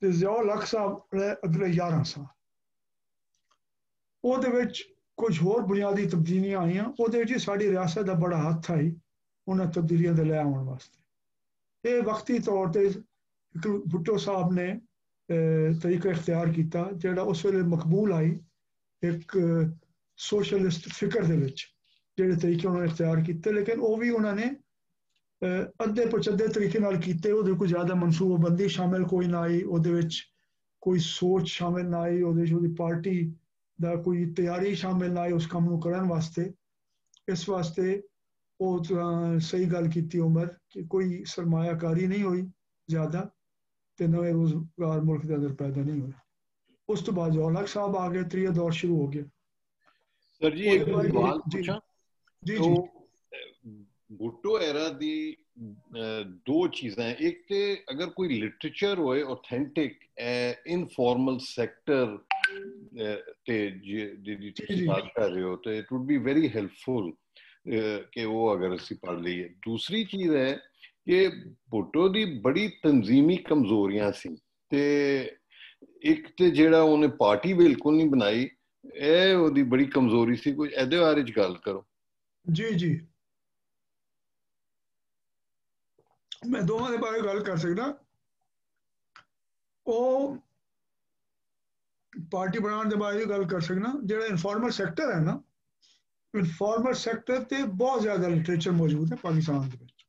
ਤੇ ਜ਼ਿਆਉਲ ਹਕ ਸਾਹਿਬ ਰਹੇ ਅਗਲੇ 11 ਸਾਲ। ਉਹਦੇ ਵਿੱਚ ਕੁਝ ਹੋਰ ਬੁਨਿਆਦੀ ਤਬਦੀਲੀਆਂ ਆਈਆਂ। ਉਹਦੇ ਵਿੱਚ ਸਾਡੀ ਰਿਆਸਤ ਦਾ ਬੜਾ ਹੱਥ ਆਈ ਉਹਨਾਂ ਤਬਦੀਲੀਆਂ ਦੇ ਲੈ ਆਉਣ ਵਾਸਤੇ। ਇਹ ਵਕਤੀ ਤੌਰ ਤੇ ਭੁੱਟੋ ਸਾਹਿਬ ਨੇ ਤਰੀਕਾ ਇਖਤਿਆਰ ਕੀਤਾ ਜਿਹੜਾ ਉਸ ਵੇਲੇ ਮਕਬੂਲ ਆਈ ਇੱਕ ਸੋਸ਼ਲਿਸਟ ਫਿਕਰ ਦੇ ਵਿੱਚ, ਜਿਹੜੇ ਤਰੀਕੇ ਉਹਨਾਂ ਨੇ ਇਖਤਿਆਰ ਕੀਤੇ। ਲੇਕਿਨ ਉਹ ਵੀ ਉਹਨਾਂ ਨੇ ਅੱਧੇ ਪਚੱਧੇ ਤਰੀਕੇ ਨਾਲ ਕੀਤੇ। ਉਹਦੇ ਕੋਈ ਜ਼ਿਆਦਾ ਮਨਸੂਬਾਬੰਦੀ ਸ਼ਾਮਿਲ ਕੋਈ ਨਾ ਆਈ, ਉਹਦੇ ਵਿੱਚ ਕੋਈ ਸੋਚ ਸ਼ਾਮਿਲ ਨਾ ਆਈ, ਉਹਦੇ ਵਿੱਚ ਉਹਦੀ ਪਾਰਟੀ ਦਾ ਕੋਈ ਤਿਆਰੀ ਸ਼ਾਮਿਲ ਨਾ ਆਈ ਉਸ ਕੰਮ ਨੂੰ ਕਰਨ ਵਾਸਤੇ। ਇਸ ਵਾਸਤੇ ਉਹ ਸਹੀ ਗੱਲ ਕੀਤੀ ਉਮਰ ਕਿ ਕੋਈ ਸਰਮਾਇਆਕਾਰੀ ਨਹੀਂ ਹੋਈ ਜ਼ਿਆਦਾ ਤੇ ਨਵੇਂ ਰੋਜ਼ਗਾਰ ਮੁਲਕ ਦੇ ਅੰਦਰ ਪੈਦਾ ਨਹੀਂ ਹੋਏ। ਉਸ ਤੋਂ ਬਾਅਦ ਜ਼ਿਆਉਲ ਹਕ ਸਾਹਿਬ ਆ ਗਏ, ਤੀਆ ਦੌਰ ਸ਼ੁਰੂ ਹੋ ਗਿਆ। ਸਰ ਜੀ ਇੱਕ ਸਵਾਲ ਪੁੱਛਾਂ? ਜੀ ਜੀ ਭੁੱਟੋ ਐਰਾ ਦੀ ਦੋ ਚੀਜ਼ਾਂ, ਇੱਕ ਤੇ ਅਗਰ ਕੋਈ ਲਿਟਰੇਚਰ ਹੋਏ ਆਥੈਂਟਿਕ ਇਨਫਾਰਮਲ ਸੈਕਟਰ ਤੇ ਜਿਹਦੀ ਤੁਸੀਂ ਬਾਤ ਕਰ ਰਹੇ ਹੋ ਤੇ it wood be very helpful ਕਿ ਉਹ ਅਗਰ ਅਸੀਂ ਪੜ੍ਹ ਲਈਏ। ਦੂਸਰੀ ਚੀਜ਼ ਹੈ ਕਿ ਭੁੱਟੋ ਦੀ ਬੜੀ ਤਨਜ਼ੀਮੀ ਕਮਜ਼ੋਰੀਆਂ ਸੀ ਤੇ ਇੱਕ ਤੇ ਜਿਹੜਾ ਉਹਨੇ ਪਾਰਟੀ ਬਿਲਕੁਲ ਨਹੀਂ ਬਣਾਈ, ਇਹ ਉਹਦੀ ਬੜੀ ਕਮਜ਼ੋਰੀ ਸੀ। ਕੋਈ ਇਹਦੇ ਬਾਰੇ ਚ ਗੱਲ ਕਰੋ। ਜੀ ਜੀ ਮੈਂ ਦੋਵਾਂ ਦੇ ਬਾਰੇ ਗੱਲ ਕਰ ਸਕਦਾ। ਉਹ ਪਾਰਟੀ ਬਣਾਉਣ ਦੇ ਬਾਰੇ ਵੀ ਗੱਲ ਕਰ ਸਕਦਾ। ਜਿਹੜਾ ਇਨਫਾਰਮਲ ਸੈਕਟਰ ਹੈ ਨਾ, ਇਨਫਾਰਮਲ ਸੈਕਟਰ ਤੇ ਬਹੁਤ ਜ਼ਿਆਦਾ ਲਿਟਰੇਚਰ ਮੌਜੂਦ ਹੈ ਪਾਕਿਸਤਾਨ ਦੇ ਵਿੱਚ।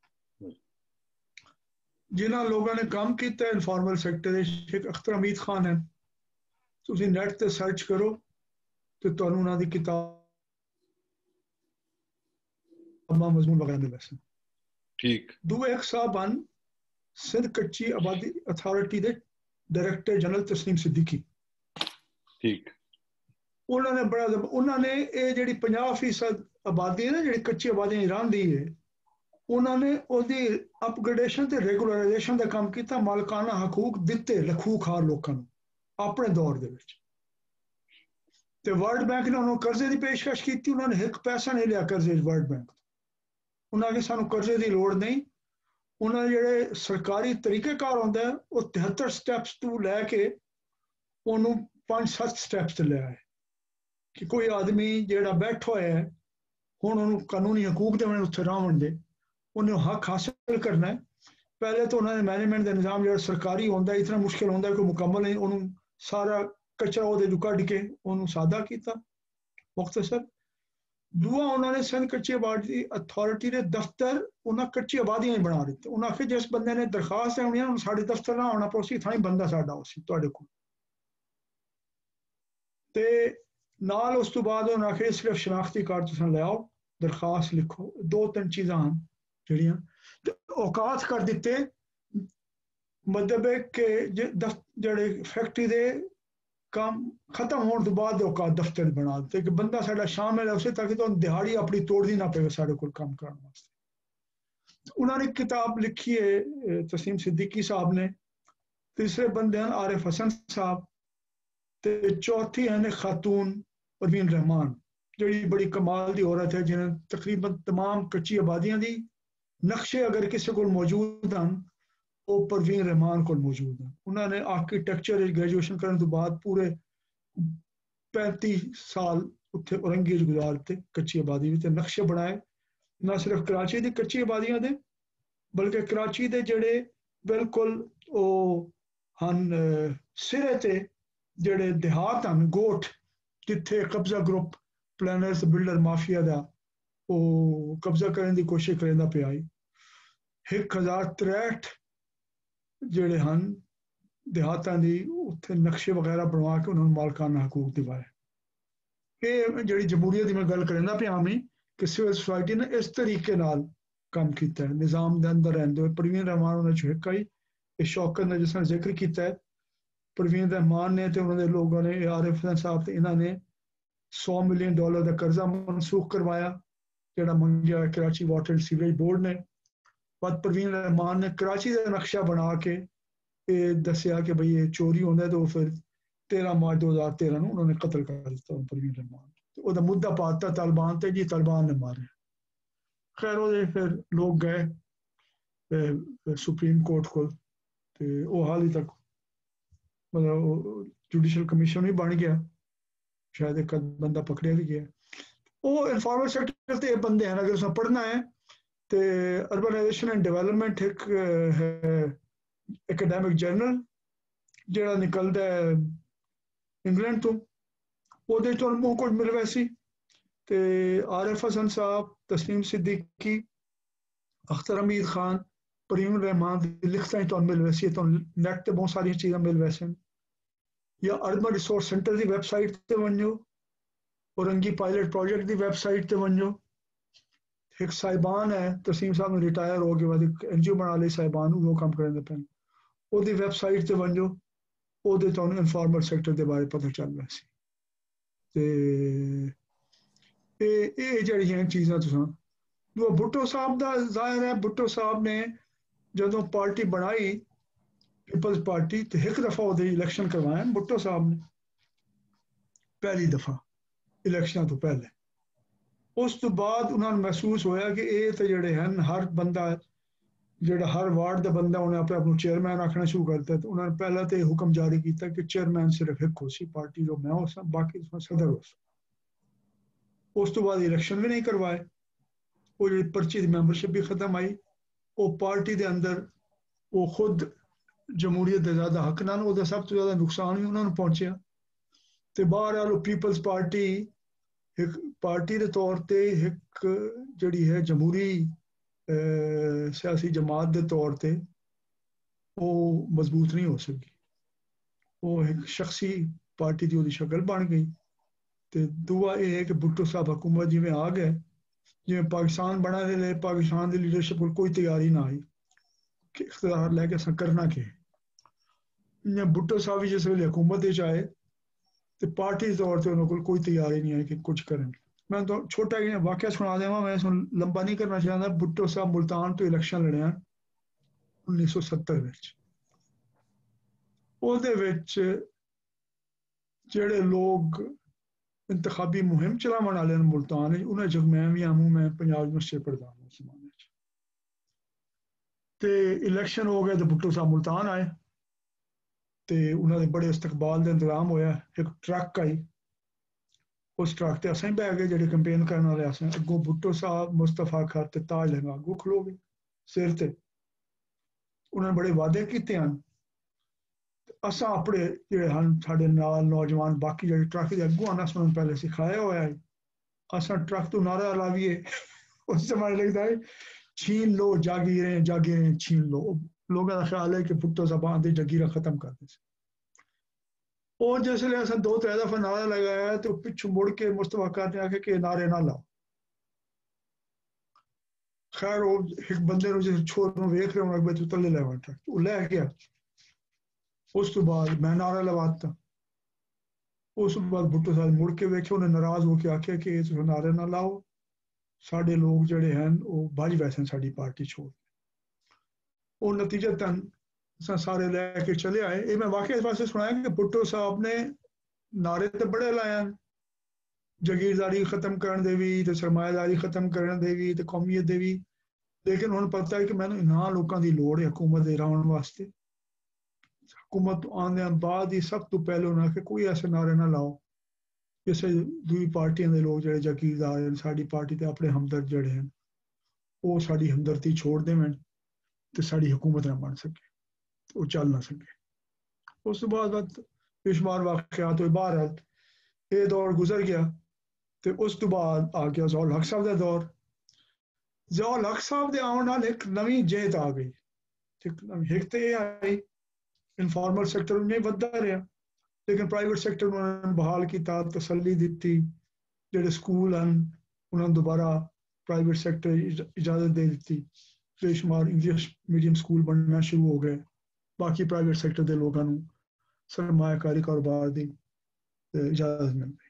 ਜਿਨ੍ਹਾਂ ਲੋਕਾਂ ਨੇ ਕੰਮ ਕੀਤਾ ਇਨਫਾਰਮਲ ਸੈਕਟਰ ਦੇ, ਸ਼ੇਖ ਅਖਤਰ ਹਮੀਦ ਖਾਨ ਹੈ, ਤੁਸੀਂ ਨੈਟ ਤੇ ਸਰਚ ਕਰੋ ਤੇ ਤੁਹਾਨੂੰ ਉਹਨਾਂ ਦੀ ਕਿਤਾਬਾਂ ਮਜ਼ਮੂਨ ਵਗੈਰਾ ਮਿਲ ਜਾਣ। ਠੀਕ। ਦੂਏ ਇੱਕ ਸਾਹਿਬ ਹਨ ਸਿੰਧ ਕੱਚੀ ਆਬਾਦੀ ਅਥਾਰਟੀ ਦੇ ਡਾਇਰੈਕਟਰ ਜਨਰਲ ਤਸਲੀਮ ਸਿੱਦੀਕੀ। ਠੀਕ। ਉਹਨਾਂ ਨੇ ਉਹਨਾਂ ਨੇ ਇਹ ਜਿਹੜੀ 50% ਆਬਾਦੀ ਹੈ ਨਾ, ਜਿਹੜੀ ਕੱਚੀ ਆਬਾਦੀ ਰਹਿੰਦੀ ਹੈ, ਉਹਨਾਂ ਨੇ ਉਹਦੀ ਅਪਗ੍ਰੇਡੇਸ਼ਨ ਤੇ ਰੈਗੂਲਰਾਈਜੇਸ਼ਨ ਦਾ ਕੰਮ ਕੀਤਾ। ਮਾਲਕਾਨਾ ਹਕੂਕ ਦਿੱਤੇ ਲਖੂਖਾਰ ਲੋਕਾਂ ਨੂੰ ਆਪਣੇ ਦੌਰ ਦੇ ਵਿੱਚ। ਤੇ ਵਰਲਡ ਬੈਂਕ ਨੇ ਉਹਨਾਂ ਨੂੰ ਕਰਜ਼ੇ ਦੀ ਪੇਸ਼ਕਸ਼ ਕੀਤੀ। ਉਹਨਾਂ ਨੇ 1 ਪੈਸਾ ਨਹੀਂ ਲਿਆ ਕਰਜ਼ੇ ਵਰਲਡ ਬੈਂਕ ਤੋਂ। ਉਹਨਾਂ ਨੇ ਸਾਨੂੰ ਕਰਜ਼ੇ ਦੀ ਲੋੜ ਨਹੀਂ, ਉਹਨਾਂ ਜਿਹੜੇ ਸਰਕਾਰੀ ਤਰੀਕੇਕਾਰ ਹੁੰਦਾ ਉਹ 73 ਸਟੈਪਸ ਤੋਂ ਲੈ ਕੇ ਉਹਨੂੰ 5-7 ਸਟੈਪਸ ਤੇ ਲੈ ਆਏ ਕਿ ਕੋਈ ਆਦਮੀ ਜਿਹੜਾ ਬੈਠਾ ਹੋਇਆ ਹੈ ਹੁਣ ਉਹਨੂੰ ਕਾਨੂੰਨੀ ਹਕੂਕ ਦੇਣ ਉੱਥੇ ਰਹਿਣ ਦੇ ਉਹਨੇ ਹੱਕ ਹਾਸਲ ਕਰਨਾ ਹੈ। ਪਹਿਲੇ ਤਾਂ ਉਹਨਾਂ ਨੇ ਮੈਨੇਜਮੈਂਟ ਦਾ ਨਿਜ਼ਾਮ ਜਿਹੜਾ ਸਰਕਾਰੀ ਹੁੰਦਾ ਇਤਨਾ ਮੁਸ਼ਕਿਲ ਹੁੰਦਾ ਕੋਈ ਮੁਕੰਮਲ ਨਹੀਂ, ਉਹਨੂੰ ਸਾਰਾ ਕਚਰਾ ਉਹਦੇ ਚੋਂ ਕੱਢ ਕੇ ਉਹਨੂੰ ਸਾਦਾ ਕੀਤਾ ਮੁਖਤਸਰ। ਦੂਆ ਉਹਨਾਂ ਨੇ ਸਿੰਧ ਕੱਚੀ ਆਬਾਦੀ ਅਥਾਰਟੀ ਦੇ ਦਫ਼ਤਰ ਉਹਨਾਂ ਕੱਚੀ ਆਬਾਦੀਆਂ ਹੀ ਬਣਾ ਦਿੱਤੇ। ਉਹਨਾਂ ਆਖਿਆ ਜਿਸ ਬੰਦੇ ਨੇ ਦਰਖਾਸਤ ਆਉਣੀ ਹੈ ਉਹਨੂੰ ਸਾਡੇ ਦਫ਼ਤਰ ਨਾ ਆਉਣਾ ਪਊ, ਥਾਂ ਬੰਦਾ ਸਾਡਾ ਹੋ ਸੀ ਤੁਹਾਡੇ ਕੋਲ। ਤੇ ਨਾਲ ਉਸ ਤੋਂ ਬਾਅਦ ਉਹਨਾਂ ਆਖਿਆ ਸਿਰਫ ਸ਼ਨਾਖਤੀ ਕਾਰਡ ਤੁਸੀਂ ਲੈ ਆਓ, ਦਰਖਾਸਤ ਲਿਖੋ। 2-3 ਚੀਜ਼ਾਂ ਹਨ ਜਿਹੜੀਆਂ ਤੇ ਔਕਾਤ ਕਰ ਦਿੱਤੇ। ਮਤਲਬ ਹੈ ਕਿ ਜਿਹੜੇ ਫੈਕਟਰੀ ਦੇ ਕੰਮ ਖਤਮ ਹੋਣ ਤੋਂ ਬਾਅਦ ਔਕਾਤ ਦਫ਼ਤਰ ਬਣਾ ਦਿੱਤੇ ਕਿ ਬੰਦਾ ਸਾਡਾ ਸ਼ਾਮਿਲ ਹੈ ਉਸੇ ਤੱਕ ਤੁਹਾਨੂੰ ਦਿਹਾੜੀ ਆਪਣੀ ਤੋੜਨੀ ਨਾ ਪਵੇ ਸਾਡੇ ਕੋਲ ਕੰਮ ਕਰਨ ਵਾਸਤੇ। ਉਹਨਾਂ ਨੇ ਕਿਤਾਬ ਲਿਖੀ ਹੈ ਤਸੀਮ ਸਿੱਦੀਕੀ ਸਾਹਿਬ ਨੇ, ਤੀਸਰੇ ਬੰਦੇ ਹਨ ਆਰਿਫ ਹਸਨ ਸਾਹਿਬ ਤੇ ਚੌਥੀ ਹਨ ਖਾਤੂਨ परवीन रहमान जी बड़ी कमाल की औरत है जिन्हें तकरीबन तमाम कच्ची आबादियां दी नक्शे अगर किसी को मौजूद हैं वो परवीन रहमान को मौजूद हैं। उन्होंने आर्कीटैक्चर ग्रेजुएशन करने तो बाद पूरे 35 साल उत्थे औरंगजेब गुजारते कच्ची आबादी में नक्शे बनाए, ना सिर्फ कराची की कच्ची आबादियां दे बल्कि कराची के जड़े बिल्कुल वो हन सिरे ते जड़े देहात हैं गोठ जिथे कब्जा ग्रुप प्लानर्स बिल्डर माफिया का वो कब्जा करने की कोशिश करता पिया। 1063 जेड़े हैं देहातों की उत्थे नक्शे वगैरह बनवा के उन्होंने मालकाना हकूक दिवाए। ये जी जमहूरीत की मैं गल करना पिया मैं कि सिविल सोसाइटी ने इस तरीके नाल काम किया है निज़ाम के अंदर रहते हुए। परवीन रहमान उन्होंने हिक आई, शौकत ने जिसने जिक्र किया है परवीन रहमान ने तो उन्होंने लोगों ने आरिफ हसन साहब तो इन्होंने $100 मिलियन का कर्जा मनसूख करवाया जोड़ा मंगया Karachi water and sewerage board ने। बाद परवीन रहमान ने कराची का नक्शा बना के दसिया कि भाई ये चोरी होता है तो फिर 13 मार्च 2013 में उन्होंने कत्ल कर दिता परवीन रहमान। तो वह मुद्दा पाता तालिबान से जी तालिबान ने मारे। खैर वो फिर लोग गए सुप्रीम कोर्ट को तो हाल ही तक मतलब जुडिशल कमीशन भी बन गया, शायद एक बंदा पकड़िया भी गया। वो इनफॉर्मल सेक्टर से बंदे हैं अगर उसमें पढ़ना है तो अर्बनाइजेशन एंड डेवलपमेंट एक एकेडमिक जर्नल जोड़ा निकलता है इंग्लैंड तो वो तो कुछ मिल वैसी तो आरिफ हसन साहब तस्लीम सिद्दीकी अख्तर हमीद खान परवीन रहमान लिखता ही तो मिल वैसी तो नैट तो बहुत सारी चीज़ें मिल वैसे या अर्बन रिसोर्स सेंटर की वैबसाइट से वनो औरंगी पायलट प्रोजेक्ट की वैबसाइट से वनो। एक साहिबान है तसीम साहब ने रिटायर हो गए बाद NGO बना ली साहिबान वो काम करने पे ओदी वैबसाइट से वनो ओदे तो इनफॉर्मल सेक्टर के बारे पता चल वैसी ते ये चीज़ां तुसां दो भुट्टो साहब का जाहिर है भुट्टो साहब ने जो पार्टी बनाई पीपल्स पार्टी तो एक दफ़ा वो इलेक्शन करवाया भुट्टो साहब ने पहली दफ़ा इलेक्शन तो पहले। उस तो बाद उन्होंने महसूस होया कि ये तो जड़े हैं हर बंदा जोड़ा हर वार्ड का बंदा उन्हें अपने आप चेयरमैन आखना शुरू करता है तो उन्होंने पहला तो हुक्म जारी किया कि चेयरमैन सिर्फ एक हो सी पार्टी जो मैं हो सा बाकी उसमें सदर हो सा। उस तो बाद इलेक्शन भी नहीं करवाए वो जी पर्ची की मैंबरशिप भी खत्म आई वो पार्टी के अंदर वो खुद जमहूरीत के ज़्यादा हक ना वो सब तो ज़्यादा नुकसान भी उन्होंने पहुंचा तो बाहर आलो पीपल्स पार्टी एक पार्टी के तौर पर एक जी है जमहूरी सियासी जमात के तौर पर वो मजबूत नहीं हो सकी। वो एक शख्सी पार्टी की वो शक्ल बन गई। तो दूआ यह है कि भुट्टो साहब हुकूमत जिमें आ गए जिमें पाकिस्तान बना ले पाकिस्तान की लीडरशिप को कोई तैयारी ना आई कि इख्तियार लैके अस करना के भुट्टो साहब जिस वे हुकूमत आए तो पार्टी के तौर पर उन्होंने कोई तैयारी नहीं आई कि कुछ करें। मैं तो छोटा ही वाकया सुना देव मैं लंबा नहीं करना चाहता। भुट्टो साहब मुल्तान तो इलेक्शन लड़िया 1970 जेड़े लोग इंतखाबी मुहिम चलावन वाले मुल्तान उन्हें जग मैं भी आमू मैं पंजाब यूनिवर्सिटी पढ़ता हूँ उस जमाने ਤੇ ਇਲੈਕਸ਼ਨ ਹੋ ਗਿਆ ਤੇ ਭੁੱਟੋ ਸਾਹਿਬ ਮੁਲਤਾਨ ਆਏ ਤੇ ਉਹਨਾਂ ਦੇ ਬੜੇ ਇਸਤਕਬਾਲ ਦਾ ਇੰਤਜ਼ਾਮ ਹੋਇਆ। ਇੱਕ ਟਰੱਕ ਆਈ, उस ट्रक ते असें बह गए जेह्ड़े कैंपेन करने वाले असें अग्गों भुट्टो साहब मुस्तफा खर ते ताज लहंगा अग्गों खलो गए सिर ते उन्होंने बड़े वादे कीते हैं। असां अपने जेह्ड़े हन साढ़े नाल नौजवान बाकी जेह्ड़े ट्रक दे अग्गों आना असें पहले सिखाया होया है। असां ट्रक तो नारा लाविए उस समय लगता है छीन लो जागीरें जागीरें छीन लो। लोगों का ख्याल है कि भुट्टो साहब आंदे जागीरा खत्म कर दे। और जिसले असें 2-3 दफा नारा लगाया तो पिछू मुड़ के मुस्तफा कर ने आखे कि नारे ना लाओ। खैर वो एक बंदे जिस छोर में वेख रहे होना तू तले लै बैठा वो लै गया। उस तो बाद मैं नारा लवाता। उस बाद भुट्टो साहब मुड़ के वेखे उन्हें नाराज होकर आख्या कि तुम नारे ना लाओ साढ़े लोग जड़े हैं वो भज वैसे साड़ी पार्टी छोड़। और नतीजतन सारे लैके चले आए। ये मैं वाकई इस पासे सुनाया कि भुट्टो साहब ने नारे तो बड़े लाए जागीरदारी खत्म करने दे भी ते सरमायादारी खत्म करने दे भी ते कौमीयत दे भी, लेकिन उन्हें पता है कि मैंने इन्हां लोगों की लोड़ है हुकूमत दे राउंड वास्ते। हुकूमत आने बाद ही सब तो पहले उन्हें कि कोई ऐसे नारे ना लाओ जिससे दूई पार्टियां दे लोग जेह्ड़े जागीरदार हैं साड़ी पार्टी ते अपने हमदर्द जेह्ड़े हैं वो साड़ी हमदर्दी छोड़ देवन ते साड़ी हुकूमत ना बन सके वो चल ना सके। उस बाद बेशुमार वाकयात होए। बहरहाल ये दौर गुजर गया तो उस तो बाद आ गया ज़ियाउल हक साहब का दौर। ज़ियाउल हक साहब के आने नाल एक नवी जेत आ गई। एक तो ये आई इनफॉर्मल सैक्टर नहीं वधदा रहा लेकिन प्राइवेट सैक्टर उन्होंने बहाल किया, तसल्ली दी। जेडे स्कूल हैं उन्होंने दोबारा प्राइवेट सैक्टर इजाजत दे दी। बेशुमार इंग्लिश मीडियम स्कूल बनना शुरू हो गए। बाकी प्राइवेट सैक्टर के लोगों को सरमायाकारी कारोबार की इजाजत मिल गई।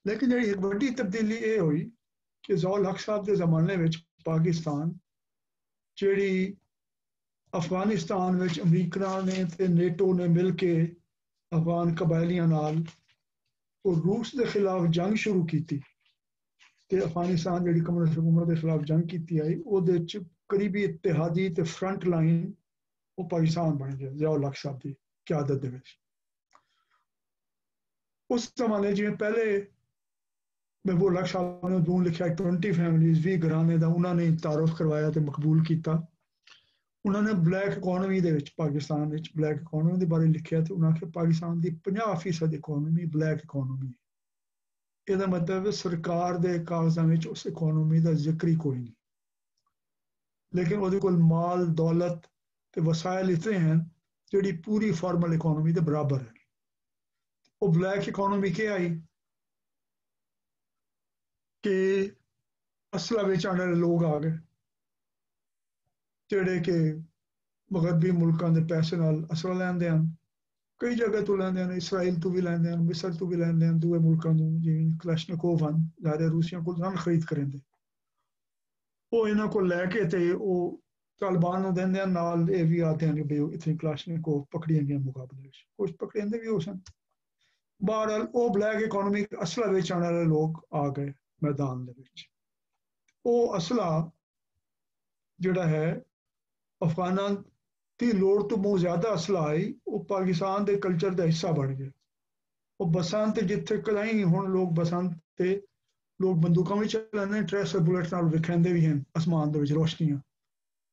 लेकिन जी एक बड़ी तब्दीली ये हुई कि ज़ियाउल हक साहब के जमाने में पाकिस्तान जी अफगानिस्तान में अमरीका ने ते नेटो ने मिल के अफगान कबायलियां नाल और रूस के खिलाफ जंग शुरू की थी। अफगानिस्तान जी कम्युनिस्ट हुकूमत के खिलाफ जंग की आई वो करीबी इत्तेहादी ते फ्रंट लाइन वो पाकिस्तान बन गया ज़ियाउल हक साहब की क्यादत दे विच। उस जमाने जिवें पहले महबूब हक साहब ने दून लिखा 20 फैमिलीज 20 घराने का उन्होंने तारुफ करवाया तो मकबूल किया। उन्होंने ब्लैक इकोनॉमी दे विच पाकिस्तान में ब्लैक इकोनॉमी के बारे लिखा तो उन्होंने पाकिस्तान की 50% इकोनॉमी ब्लैक इकोनॉमी है। ਇਹਦਾ मतलब सरकार के कागजां में उस इकोनॉमी का जिक्र ही कोई नहीं, लेकिन वो कोल माल दौलत ते वसायल इतने हैं जी पूरी फॉर्मल इकोनॉमी के बराबर है। वो ब्लैक इकोनॉमी क्या आई कि असला बेचने वाले लोग आ गए जेडे कि मगरबी मुल्कों के पैसे नाल असला लैंदे हैं। कई जगह तो लैंदे हैं, इसराइल तो भी लैंदे हैं, मिस्र तो भी लैंदे हैं, दूए मुल्कों तो जिवें क्लैशनिकोव हैं ज़्यादा रूसियां को रन खरीद करेंदे वो इन्हां को लैके ते वो तालिबान नूं देंदे हैं। नाल ये भी आते हैं कि भाई इतनी क्लैशनिकोव पकड़ियां गई मुकाबले में कुछ पकड़ेंदे भी हो सन। बहरहाल वो ब्लैक इकोनॉमी असला बेचने वाले लोग आ गए मैदान दे विच। वो असला जिहड़ा है अफगानां की लोड़ तो बहुत ज्यादा असला आई वो पाकिस्तान के कल्चर का हिस्सा बन गया। वो बसंत जिथे कदाई हुण लोग बसंत ते लोग बंदूकों भी चलाने ट्रैसर बुलेट नाल विखरेंदे भी हैं आसमान दे विच रोशनियां।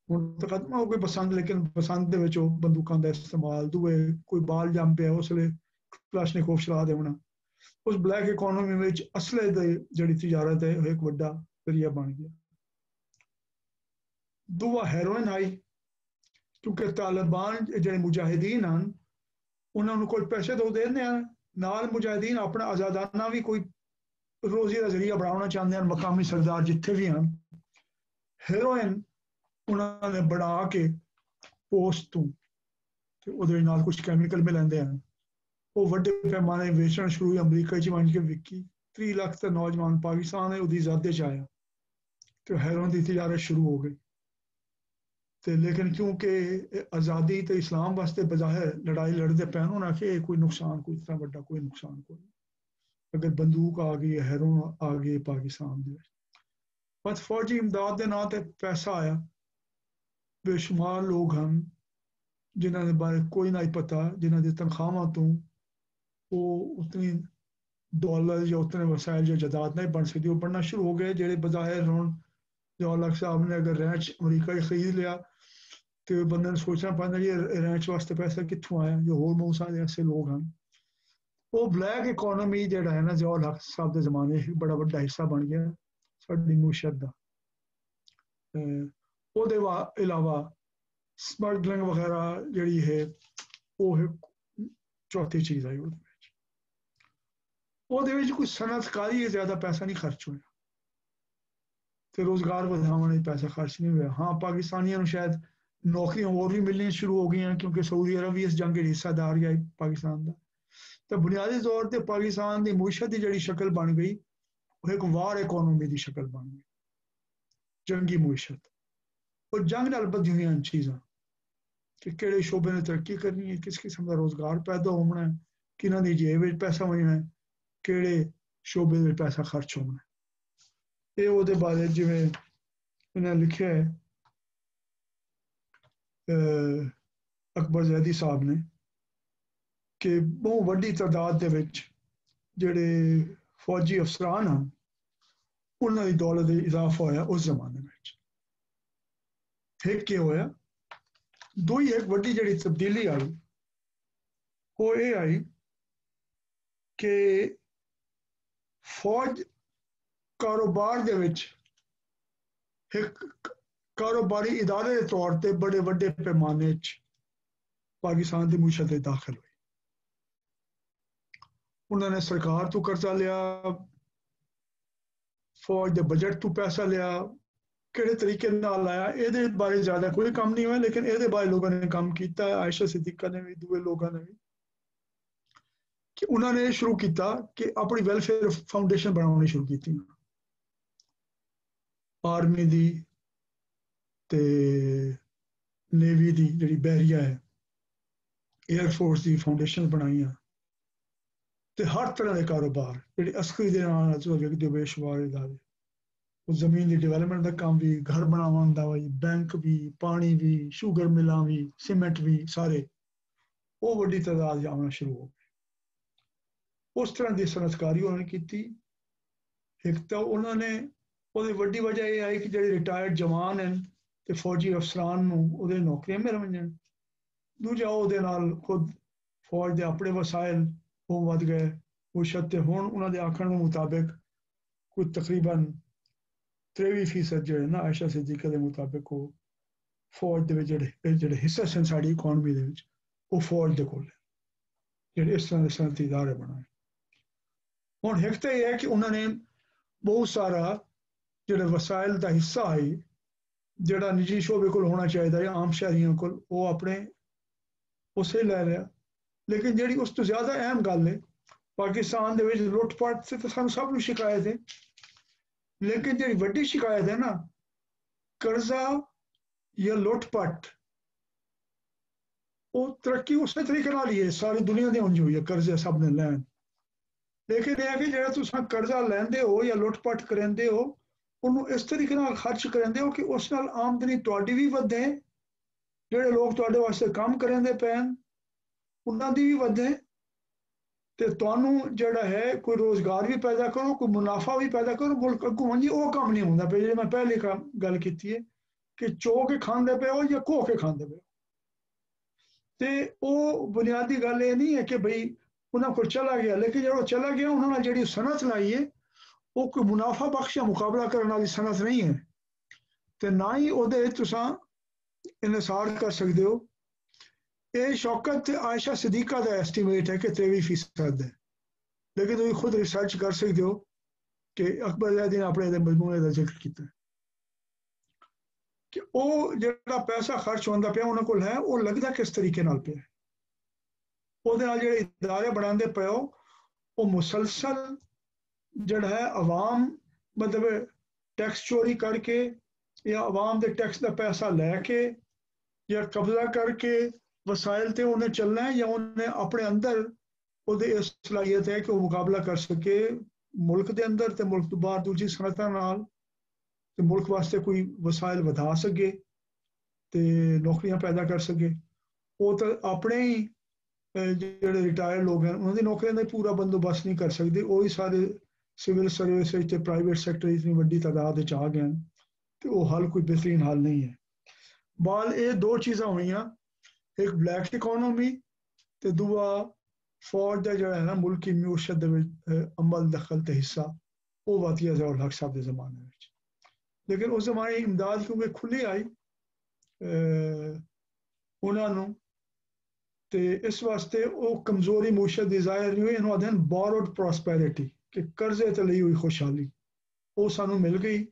हुण तो खत्म हो गई बसंत, लेकिन बसंत दे विच वो बंदूकों का इस्तेमाल दुए कोई बाल जम पे उसले क्लाशनिकोव चला देना। उस ब्लैक इकोनॉमी में असले की जिहड़ी तजारत है एक बड़ा जरिया बन गया। दूआ हेरोइन आई क्योंकि तालिबान जो मुजाहिदीन हैं उन्होंने कोई पैसे तो देने हैं नाल मुजाहिदीन अपना आज़ादाना भी कोई रोजी का जरिया बनाना चाहते हैं। मकामी सरदार जिथे भी हैं हेरोइन उन्होंने बना के पोस्ट तो नाल कुछ कैमिकल में लेंदे हैं वो वड्डे पैमाने बेचना शुरू हुई। अमरीका च बन के विकी 30 लाख तक नौजवान पाकिस्तान है उसकी ज़ादे च आया तो हेरोइन की तजारत शुरू हो गई। तो लेकिन क्योंकि आज़ादी तो इस्लाम वास्ते बज़ाहिर लड़ाई लड़ते पैन उन्हें आखे कोई नुकसान कोई इतना बड़ा कोई नुकसान कोई अगर बंदूक आ गई हेरोइन आ गई पाकिस्तान बस फौजी इमदाद के नाम से पैसा आया बेशुमार लोग हैं जिन्हों के बारे कोई ना ही पता, जिन्हों की तनख्वाहां तो वो उतनी डॉलर या उतने वसाइल या जायदाद नहीं बन सकती, वो बनना शुरू हो गए। जेडे बज़ाहिर हों जवाहर साहब ने अगर रैंच अमरीका ही खरीद लिया तो बंदे ने सोचना पैंदा जी रैंच वास्ते पैसा कित्थों आया, जो होर बहुत सारे ऐसे लोग हैं। वो ब्लैक इकोनॉमी जिहड़ा है ना जवाहर साहब के जमाने बड़ा बड़ा हिस्सा बन गया साडी मुशत दा। ਉਹਦੇ ਇਲਾਵਾ ਸਮਗਲਿੰਗ ਵਗੈਰਾ ਜਿਹੜੀ ਹੈ ਉਹ ਚੌਥੀ ਚੀਜ਼ ਆਈ ਉਹਦੇ ਵਿੱਚ ਕੋਈ ਸਨਅਤਕਾਰੀ ਜ਼ਿਆਦਾ ਪੈਸਾ ਨਹੀਂ ਖਰਚ ਹੋਇਆ ਤੇ ਰੋਜ਼ਗਾਰ ਵਧਾਉਣ ਲਈ ਪੈਸਾ ਖਰਚ ਨਹੀਂ ਹੋਇਆ। ਹਾਂ ਪਾਕਿਸਤਾਨੀਆਂ ਨੂੰ ਸ਼ਾਇਦ ਨੌਕਰੀਆਂ ਹੋਰ ਵੀ ਮਿਲਣੀਆਂ ਸ਼ੁਰੂ ਹੋ ਗਈਆਂ ਕਿਉਂਕਿ ਸਊਦੀ ਅਰਬ ਵੀ ਇਸ ਜੰਗ ਦੇ ਹਿੱਸਾਦਾਰ ਹੈ ਪਾਕਿਸਤਾਨ ਦਾ। ਤਾਂ ਬੁਨਿਆਦੀ ਤੌਰ ਤੇ ਪਾਕਿਸਤਾਨ ਦੀ ਮੁਸ਼ਤ ਦੀ ਜਿਹੜੀ ਸ਼ਕਲ ਬਣ ਗਈ ਉਹ ਇੱਕ ਵਾਰ ਇਕੋਨੋਮੀ ਦੀ ਸ਼ਕਲ ਬਣ ਗਈ, ਜੰਗੀ ਮੁਸ਼ਤ। और जंग नाल बधी हुई चीज़ां कि किहड़े शोबे ने तरक्की करनी है, किस किस्म का रोजगार पैदा होना है, किन्हां दी जेब विच पैसा होना है, किहड़े शोबे विच पैसा खर्च होना है। ये ਉਹਦੇ बारे जिवें इन्हां लिखिया है अकबर जैदी साहब ने कि बहुत वड्डी तादाद दे विच जिहड़े फौजी अफसरान हैं उन्हां दी दौलत च इजाफा होया उस जमाने में। एक क्या होया, दो ही एक वड्डी जिहड़ी तब्दीली आई वो ये आई कि फौज कारोबार दे विच एक कारोबारी इदारे के तौर पर बड़े वड्डे पैमाने पाकिस्तान की मुशत दाखिल हुई। उन्होंने सरकार तो कर्जा लिया, फौज के बजट तो पैसा लिया, किहड़े तरीके नाल आया ये बारे ज़्यादा कोई काम नहीं हुआ, लेकिन ये बारे लोगों ने काम किया। आयशा सिद्दीका ने भी दूसरे लोगों ने भी कि उन्होंने शुरू किया कि अपनी वेलफेयर फाउंडेशन बनानी शुरू की, आर्मी दी ते नेवी दी जिहड़ी बहरिया है एयरफोर्स की फाउंडेशन बनाई ते हर तरह के कारोबार जिहड़े अस्करी दे नाल जुड़े बेशुमार इदारे, जमीन की डिवेलपमेंट का काम भी, घर बनावन दा भी, बैंक भी, पानी भी, शुगर मिलां भी, सीमेंट भी, सारे वो वड्डी तादाद आना शुरू हो गए। उस तरह की सनअतकारी उन्होंने की। एक तो उन्होंने ਉਹਦੀ ਵੱਡੀ वजह यह आई कि ਜਿਹੜੇ रिटायर्ड जवान हैं ਤੇ फौजी अफसरान ਨੂੰ ਉਹਦੇ ਨੌਕਰੀਆਂ ਮਿਲ ਰਹੀਆਂ। ਦੂਜਾ ਉਹਦੇ ਨਾਲ खुद फौज ਦੇ ਆਪਣੇ ਵਸਾਇਲ ਉਹ ਵੱਧ ਗਏ ਮੁਸ਼ਤ ਤੇ ਹੁਣ ਉਹਨਾਂ ਦੇ ਆਖਣ ਦੇ ਮੁਤਾਬਿਕ ਕੋਈ ਤਕਰੀਬਨ 23% ਜਿਹੜੇ ਨਾ ਆਇਸ਼ਾ सिद्दीका के मुताबिक वो फौज के ਜਿਹੜੇ हिस्से सन साड़ी इकोनॉमी ਦੇ ਵਿੱਚ ਉਹ फौज ਦੇ ਕੋਲ ਜਿਹੜੇ ਇਸ तरह ਦੇ सनअती इदारे बनाए। ਹੁਣ एक तो यह है कि उन्होंने बहुत सारा ਜਿਹੜੇ वसाइल का हिस्सा है ਜਿਹੜਾ निजी शोबे को होना चाहिए या आम शहरियों को वो अपने उसे ले लिया। लेकिन ਜਿਹੜੀ उस तो ज़्यादा अहम गल है पाकिस्तान ਦੇ ਵਿੱਚ लुटपाट से तो ਸਾਨੂੰ ਸਭ ਨੂੰ शिकायत है, लेकिन जी वड्डी शिकायत है ना कर्जा या लुटपट वो तरक्की उस तरीके नाल ही है सारी दुनिया की उंज हुई है, कर्जे सब ने लैन। लेकिन यह कि जो तुम कर्जा लेंदे हो या लुटपट करेंदे हो उन्होंने इस तरीके नाल खर्च करेंदे हो कि उस नाल आमदनी तुहाडी भी वधे, जिहड़े लोग तुहाडे वास्ते काम करेंदे पैन उन्हां दी भी वधे ते तुहानू जिहड़ा है कोई रोजगार भी पैदा करो, कोई मुनाफा भी पैदा करो, मुल्क अगों जी वो काम नहीं होंदा पे। मैं पहले गल की है कि चो के खांदे पे हो या घो के खांदे पे हो, ते वो बुनियादी गल ये नहीं है कि भाई उन्होंने को चला गया, लेकिन जो चला गया उन्होंने जी सनत लाई है वो कोई मुनाफा बख्श या मुकाबला करने वाली सनत नहीं है, तो ना ही वो तुसा इनसार कर सकते हो। ये शौकत आयशा सिद्दीका का एस्टीमेट है कि 23% है, लेकिन तुम खुद रिसर्च कर सकते हो कि अकबर जैदी ने अपने मजमूए का जिक्र किया कि वो जो पैसा खर्च होता पाया उन्होंने को है वो लगता किस तरीके नाल पे वो जो इदारे बनाते पे हो वो मुसलसल जड़ा है अवाम मतलब टैक्स चोरी करके या अवाम के टैक्स का पैसा लैके या कब्जा करके वसाइल ते उन्हें चलना है, या उन्हें अपने अंदर वो सलाहियत है कि वो मुकाबला कर सके मुल्क के अंदर ते मुल्क तो बाहर दूसरी सनतां नाल ते मुल्क वास्ते कोई वसाइल वधा सके। ਤੇ ਨੌਕਰੀਆਂ ਪੈਦਾ ਕਰ ਸਕੇ। ਉਹ ਤਾਂ ਆਪਣੇ ਹੀ ਜਿਹੜੇ ਰਿਟਾਇਰਡ ਲੋਕ ਹਨ ਉਹਨਾਂ ਦੀ ਨੌਕਰੀਆਂ ਦਾ ਪੂਰਾ ਬੰਦੋਬਸਤ ਨਹੀਂ ਕਰ ਸਕਦੇ, ਉਹ ਹੀ ਸਾਰੇ ਸਿਵਲ ਸਰਵਿਸ ਵਿੱਚ ਤੇ ਪ੍ਰਾਈਵੇਟ ਸੈਕਟਰ ਇਤਨੀ ਵੱਡੀ ਤਾਦਾਦ ਵਿੱਚ ਆ ਗਏ ਹਨ ਤੇ ਉਹ ਹੱਲ ਕੋਈ ਬਿਹਤਰੀਨ ਹੱਲ ਨਹੀਂ ਹੈ। ਬਾਲ ਇਹ ਦੋ ਚੀਜ਼ਾਂ ਹੋਈਆਂ, ਇੱਕ ਬਲੈਕ ਇਕੋਨੋਮੀ ਤੇ ਦੂਆ ਫੌਜ ਦਾ ਜਿਹੜਾ ਹੈ ਨਾ ਮੁਲਕੀ ਮਿਊਸ਼ਤ ਦੇ ਵਿੱਚ ਅਮਲ ਦਖਲ ਤੇ ਹਿੱਸਾ, ਉਹ ਵਾਤੀਆ ਜ਼ੀਆਉਲ ਹਕ ਸਾਹਿਬ ਦੇ ਜ਼ਮਾਨੇ ਵਿੱਚ। ਲੇਕਿਨ ਉਸ ਜ਼ਮਾਨੇ ਇਮਦਾਦ ਕਿਉਂਕਿ ਖੁੱਲੀ ਆਈ ਉਹਨਾਂ ਨੂੰ ਤੇ ਇਸ ਵਾਸਤੇ ਉਹ ਕਮਜ਼ੋਰੀ ਮਿਊਸ਼ਤ ਦੀ ਜ਼ਾਹਿਰ ਨਹੀਂ ਹੋਈ। ਇਹਨੂੰ ਆਖਦੇ ਹਨ ਬੋਰੋਡ ਪ੍ਰੋਸਪੈਰਿਟੀ, ਕਿ ਕਰਜ਼ੇ ਤੇ ਲਈ ਹੋਈ ਖੁਸ਼ਹਾਲੀ, ਉਹ ਸਾਨੂੰ ਮਿਲ ਗਈ।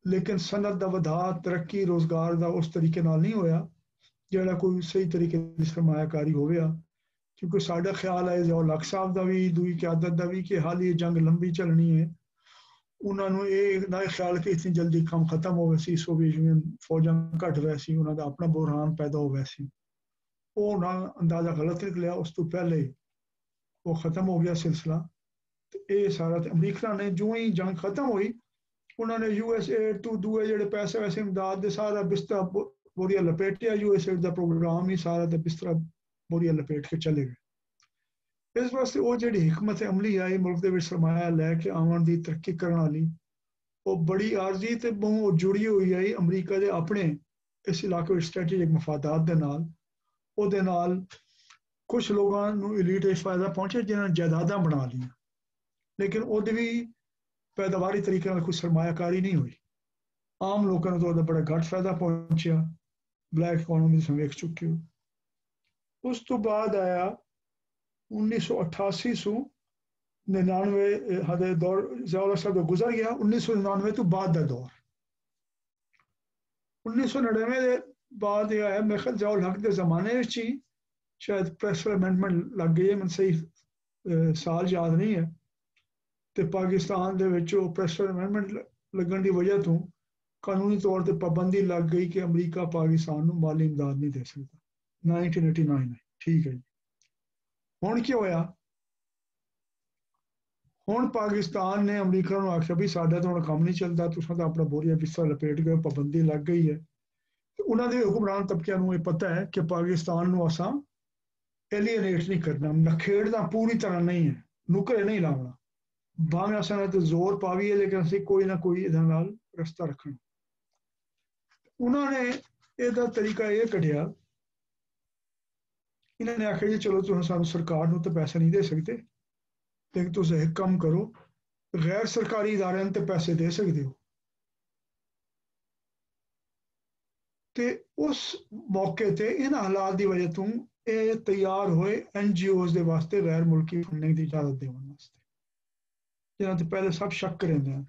ਲੇਕਿਨ ਸਨਅਤ ਦਾ ਵਧਾ, ਤਰੱਕੀ, ਰੋਜ਼ਗਾਰ ਦਾ ਉਸ ਤਰੀਕੇ ਨਾਲ ਨਹੀਂ ਹੋਇਆ ਜਿਹੜਾ ਕੋਈ ਸਹੀ ਤਰੀਕੇ ਦੀ ਸਰਮਾਇਆਕਾਰੀ ਹੋਵੇ। ਕਿਉਂਕਿ ਸਾਡਾ ਖਿਆਲ ਹੈ ਜ਼ੀਆਉਲ ਹਕ ਸਾਹਿਬ ਦਾ ਵੀ, ਦੂਈ ਕਿਆਦਤ ਦਾ ਵੀ, ਕਿ ਹਾਲ ਇਹ ਜੰਗ ਲੰਬੀ ਚੱਲਣੀ ਹੈ। ਉਹਨਾਂ ਨੂੰ ਇਹ ਨਾ ਖਿਆਲ ਕਿ ਇਤਨੀ ਜਲਦੀ ਕੰਮ ਖਤਮ ਹੋਵੇ ਸੀ, ਸੋਵੀਅਤ ਯੂਨੀਅਨ ਫੌਜਾਂ ਘਟ ਰਿਹਾ ਸੀ, ਉਹਨਾਂ ਦਾ ਆਪਣਾ ਬੁਹਰਾਨ ਪੈਦਾ ਹੋ ਗਿਆ ਸੀ। ਉਹ ਨਾ ਅੰਦਾਜ਼ਾ ਗਲਤ ਨਿਕਲਿਆ, ਉਸ ਤੋਂ ਪਹਿਲੇ ਉਹ ਖਤਮ ਹੋ ਗਿਆ ਸਿਲਸਿਲਾ। ਤੇ ਇਹ ਸਾਰਾ ਤੇ ਅਮਰੀਕਾ ਨੇ ਜਿਉਂ ਹੀ ਜੰਗ ਖਤਮ ਹੋਈ ਉਹਨਾਂ ਨੇ USA ਤੋਂ ਦੂਏ ਜਿਹੜੇ ਪੈਸੇ ਵੈਸੇ ਇਮਦਾਦ ਦੇ ਸਾਰਾ ਬਿਸਤਰਾ ਬੋਰੀਆ ਲਪੇਟਿਆ। USA ਦਾ ਪ੍ਰੋਗਰਾਮ ਹੀ ਸਾਰਾ ਤੇ ਬਿਸਤਰਾ ਬੋਰੀਆ ਲਪੇਟ ਕੇ ਚਲੇ ਗਏ। ਇਸ ਵਾਸਤੇ ਉਹ ਜਿਹੜੀ ਹਕਮਤ ਅਮਲੀ ਆਈ ਮੁਲਕ ਦੇ ਵਿੱਚ ਸਰਮਾਇਆ ਲੈ ਕੇ ਆਉਣ ਦੀ, ਤਰੱਕੀ ਕਰਨ ਵਾਲੀ, ਉਹ ਬੜੀ ਆਰਜ਼ੀ ਤੇ ਬਹੁਤ ਜੁੜੀ ਹੋਈ ਆਈ ਅਮਰੀਕਾ ਦੇ ਆਪਣੇ ਇਸ ਇਲਾਕੇ ਵਿੱਚ ਸਟ੍ਰੈਟੇਜਿਕ ਮਫਾਦਾਤ ਦੇ ਨਾਲ। ਉਹਦੇ ਨਾਲ ਕੁਝ ਲੋਕਾਂ ਨੂੰ ਇਲੀਟ ਵਿੱਚ ਫਾਇਦਾ ਪਹੁੰਚਿਆ ਜਿਨ੍ਹਾਂ ਨੇ ਜਾਇਦਾਦਾਂ ਬਣਾ ਲਈਆਂ, ਲੇਕਿਨ ਉਹਦੇ ਵੀ ਪੈਦਾਵਾਰੀ ਤਰੀਕੇ ਨਾਲ ਕੋਈ ਸਰਮਾਇਆਕਾਰੀ ਨਹੀਂ ਹੋਈ। ਆਮ ਲੋਕਾਂ ਨੂੰ ਤਾਂ ਉਹਦਾ ਬੜਾ ਘੱਟ ਫਾਇਦਾ ਪਹੁੰਚਿਆ। ਬਲੈਕ ਇਕੋਨੋਮੀ ਤੁਸੀਂ ਵੇਖ ਚੁੱਕੇ ਹੋ। ਉਸ ਤੋਂ ਬਾਅਦ ਆਇਆ 1988 ਤੋਂ 99 ਹਦੇ ਦੌਰ ਜ਼ੀਆਉਲ ਹਕ ਸਾਹਿਬ ਦਾ ਗੁਜ਼ਰ ਗਿਆ। 1999 ਤੋਂ ਬਾਅਦ ਦਾ ਦੌਰ, 1999 ਦੇ ਬਾਅਦ ਇਹ ਆਇਆ। ਮੇਰੇ ਖਿਆਲ ਜ਼ੀਆਉਲ ਹਕ ਦੇ ਜ਼ਮਾਨੇ ਵਿੱਚ ਹੀ ਸ਼ਾਇਦ ਪ੍ਰੈਸਰ ਅਮੈਂਡਮੈਂਟ ਲੱਗ ਗਈ ਹੈ, ਮੈਨੂੰ ਸਹੀ ਸਾਲ ਯਾਦ ਨਹੀਂ ਹੈ। ਤੇ ਪਾਕਿਸਤਾਨ ਦੇ ਵਿੱਚ ਉਹ ਪ੍ਰੈਸਰ ਅਮੈਂਡਮੈਂਟ ਲੱਗਣ ਦੀ ਵਜ੍ਹਾ ਤੋਂ ਕਾਨੂੰਨੀ ਤੌਰ ਤੇ ਪਾਬੰਦੀ ਲੱਗ ਗਈ ਕਿ ਅਮਰੀਕਾ ਪਾਕਿਸਤਾਨ ਨੂੰ ਮਾਲੀ ਇਮਦਾਦ ਨਹੀਂ ਦੇ ਸਕਦਾ। 1989 ਠੀਕ ਹੈ ਜੀ। ਹੁਣ ਕੀ ਹੋਇਆ? ਹੁਣ ਪਾਕਿਸਤਾਨ ਨੇ ਅਮਰੀਕਾ ਨੂੰ ਆਖਿਆ ਵੀ ਸਾਡਾ ਤਾਂ ਹੁਣ ਕੰਮ ਨਹੀਂ ਚੱਲਦਾ, ਤੁਸੀਂ ਤਾਂ ਆਪਣਾ ਬੋਰੀਆ ਬਿਸਤਰਾ ਲਪੇਟ ਗਏ, ਪਾਬੰਦੀ ਲੱਗ ਗਈ ਹੈ। ਤੇ ਉਹਨਾਂ ਦੇ ਹੁਕਮਰਾਨ ਤਬਕਿਆਂ ਨੂੰ ਇਹ ਪਤਾ ਹੈ ਕਿ ਪਾਕਿਸਤਾਨ ਨੂੰ ਅਸਾਂ ਐਲੀਏਨੇਟ ਨਹੀਂ ਕਰਨਾ, ਨਖੇੜਨਾ ਪੂਰੀ ਤਰ੍ਹਾਂ ਨਹੀਂ ਹੈ, ਨੁਕਰੇ ਨਹੀਂ ਲਾਉਣਾ। ਭਾਵੇਂ ਅਸਾਂ ਤੇ ਜ਼ੋਰ ਪਾਵੀਏ ਲੇਕਿਨ ਅਸੀਂ ਕੋਈ ਨਾ ਕੋਈ ਇਹਦੇ ਨਾਲ ਰਸਤਾ ਰੱਖਣਾ। ਉਹਨਾਂ ਨੇ ਇਹਦਾ ਤਰੀਕਾ ਇਹ ਕੱਢਿਆ, ਇਹਨਾਂ ਨੇ ਆਖਿਆ ਜੀ ਚਲੋ ਤੁਸੀਂ ਸਾਨੂੰ ਸਰਕਾਰ ਨੂੰ ਤਾਂ ਪੈਸੇ ਨਹੀਂ ਦੇ ਸਕਦੇ, ਲੇਕਿਨ ਤੁਸੀਂ ਇੱਕ ਕੰਮ ਕਰੋ, ਗੈਰ ਸਰਕਾਰੀ ਇਦਾਰਿਆਂ ਨੂੰ ਤੇ ਪੈਸੇ ਦੇ ਸਕਦੇ ਹੋ। ਤੇ ਉਸ ਮੌਕੇ ਤੇ ਇਹਨਾਂ ਹਾਲਾਤ ਦੀ ਵਜ੍ਹਾ ਤੋਂ ਇਹ ਤਿਆਰ ਹੋਏ NGOs ਦੇ ਵਾਸਤੇ ਗੈਰ ਮੁਲਕੀ ਫੰਡਿੰਗ ਦੀ ਇਜਾਜ਼ਤ ਦੇਣ ਵਾਸਤੇ, ਜਿਹਨਾਂ ਤੇ ਪਹਿਲੇ ਸਭ ਸ਼ੱਕ ਕਰਿੰਦੇ ਹਨ।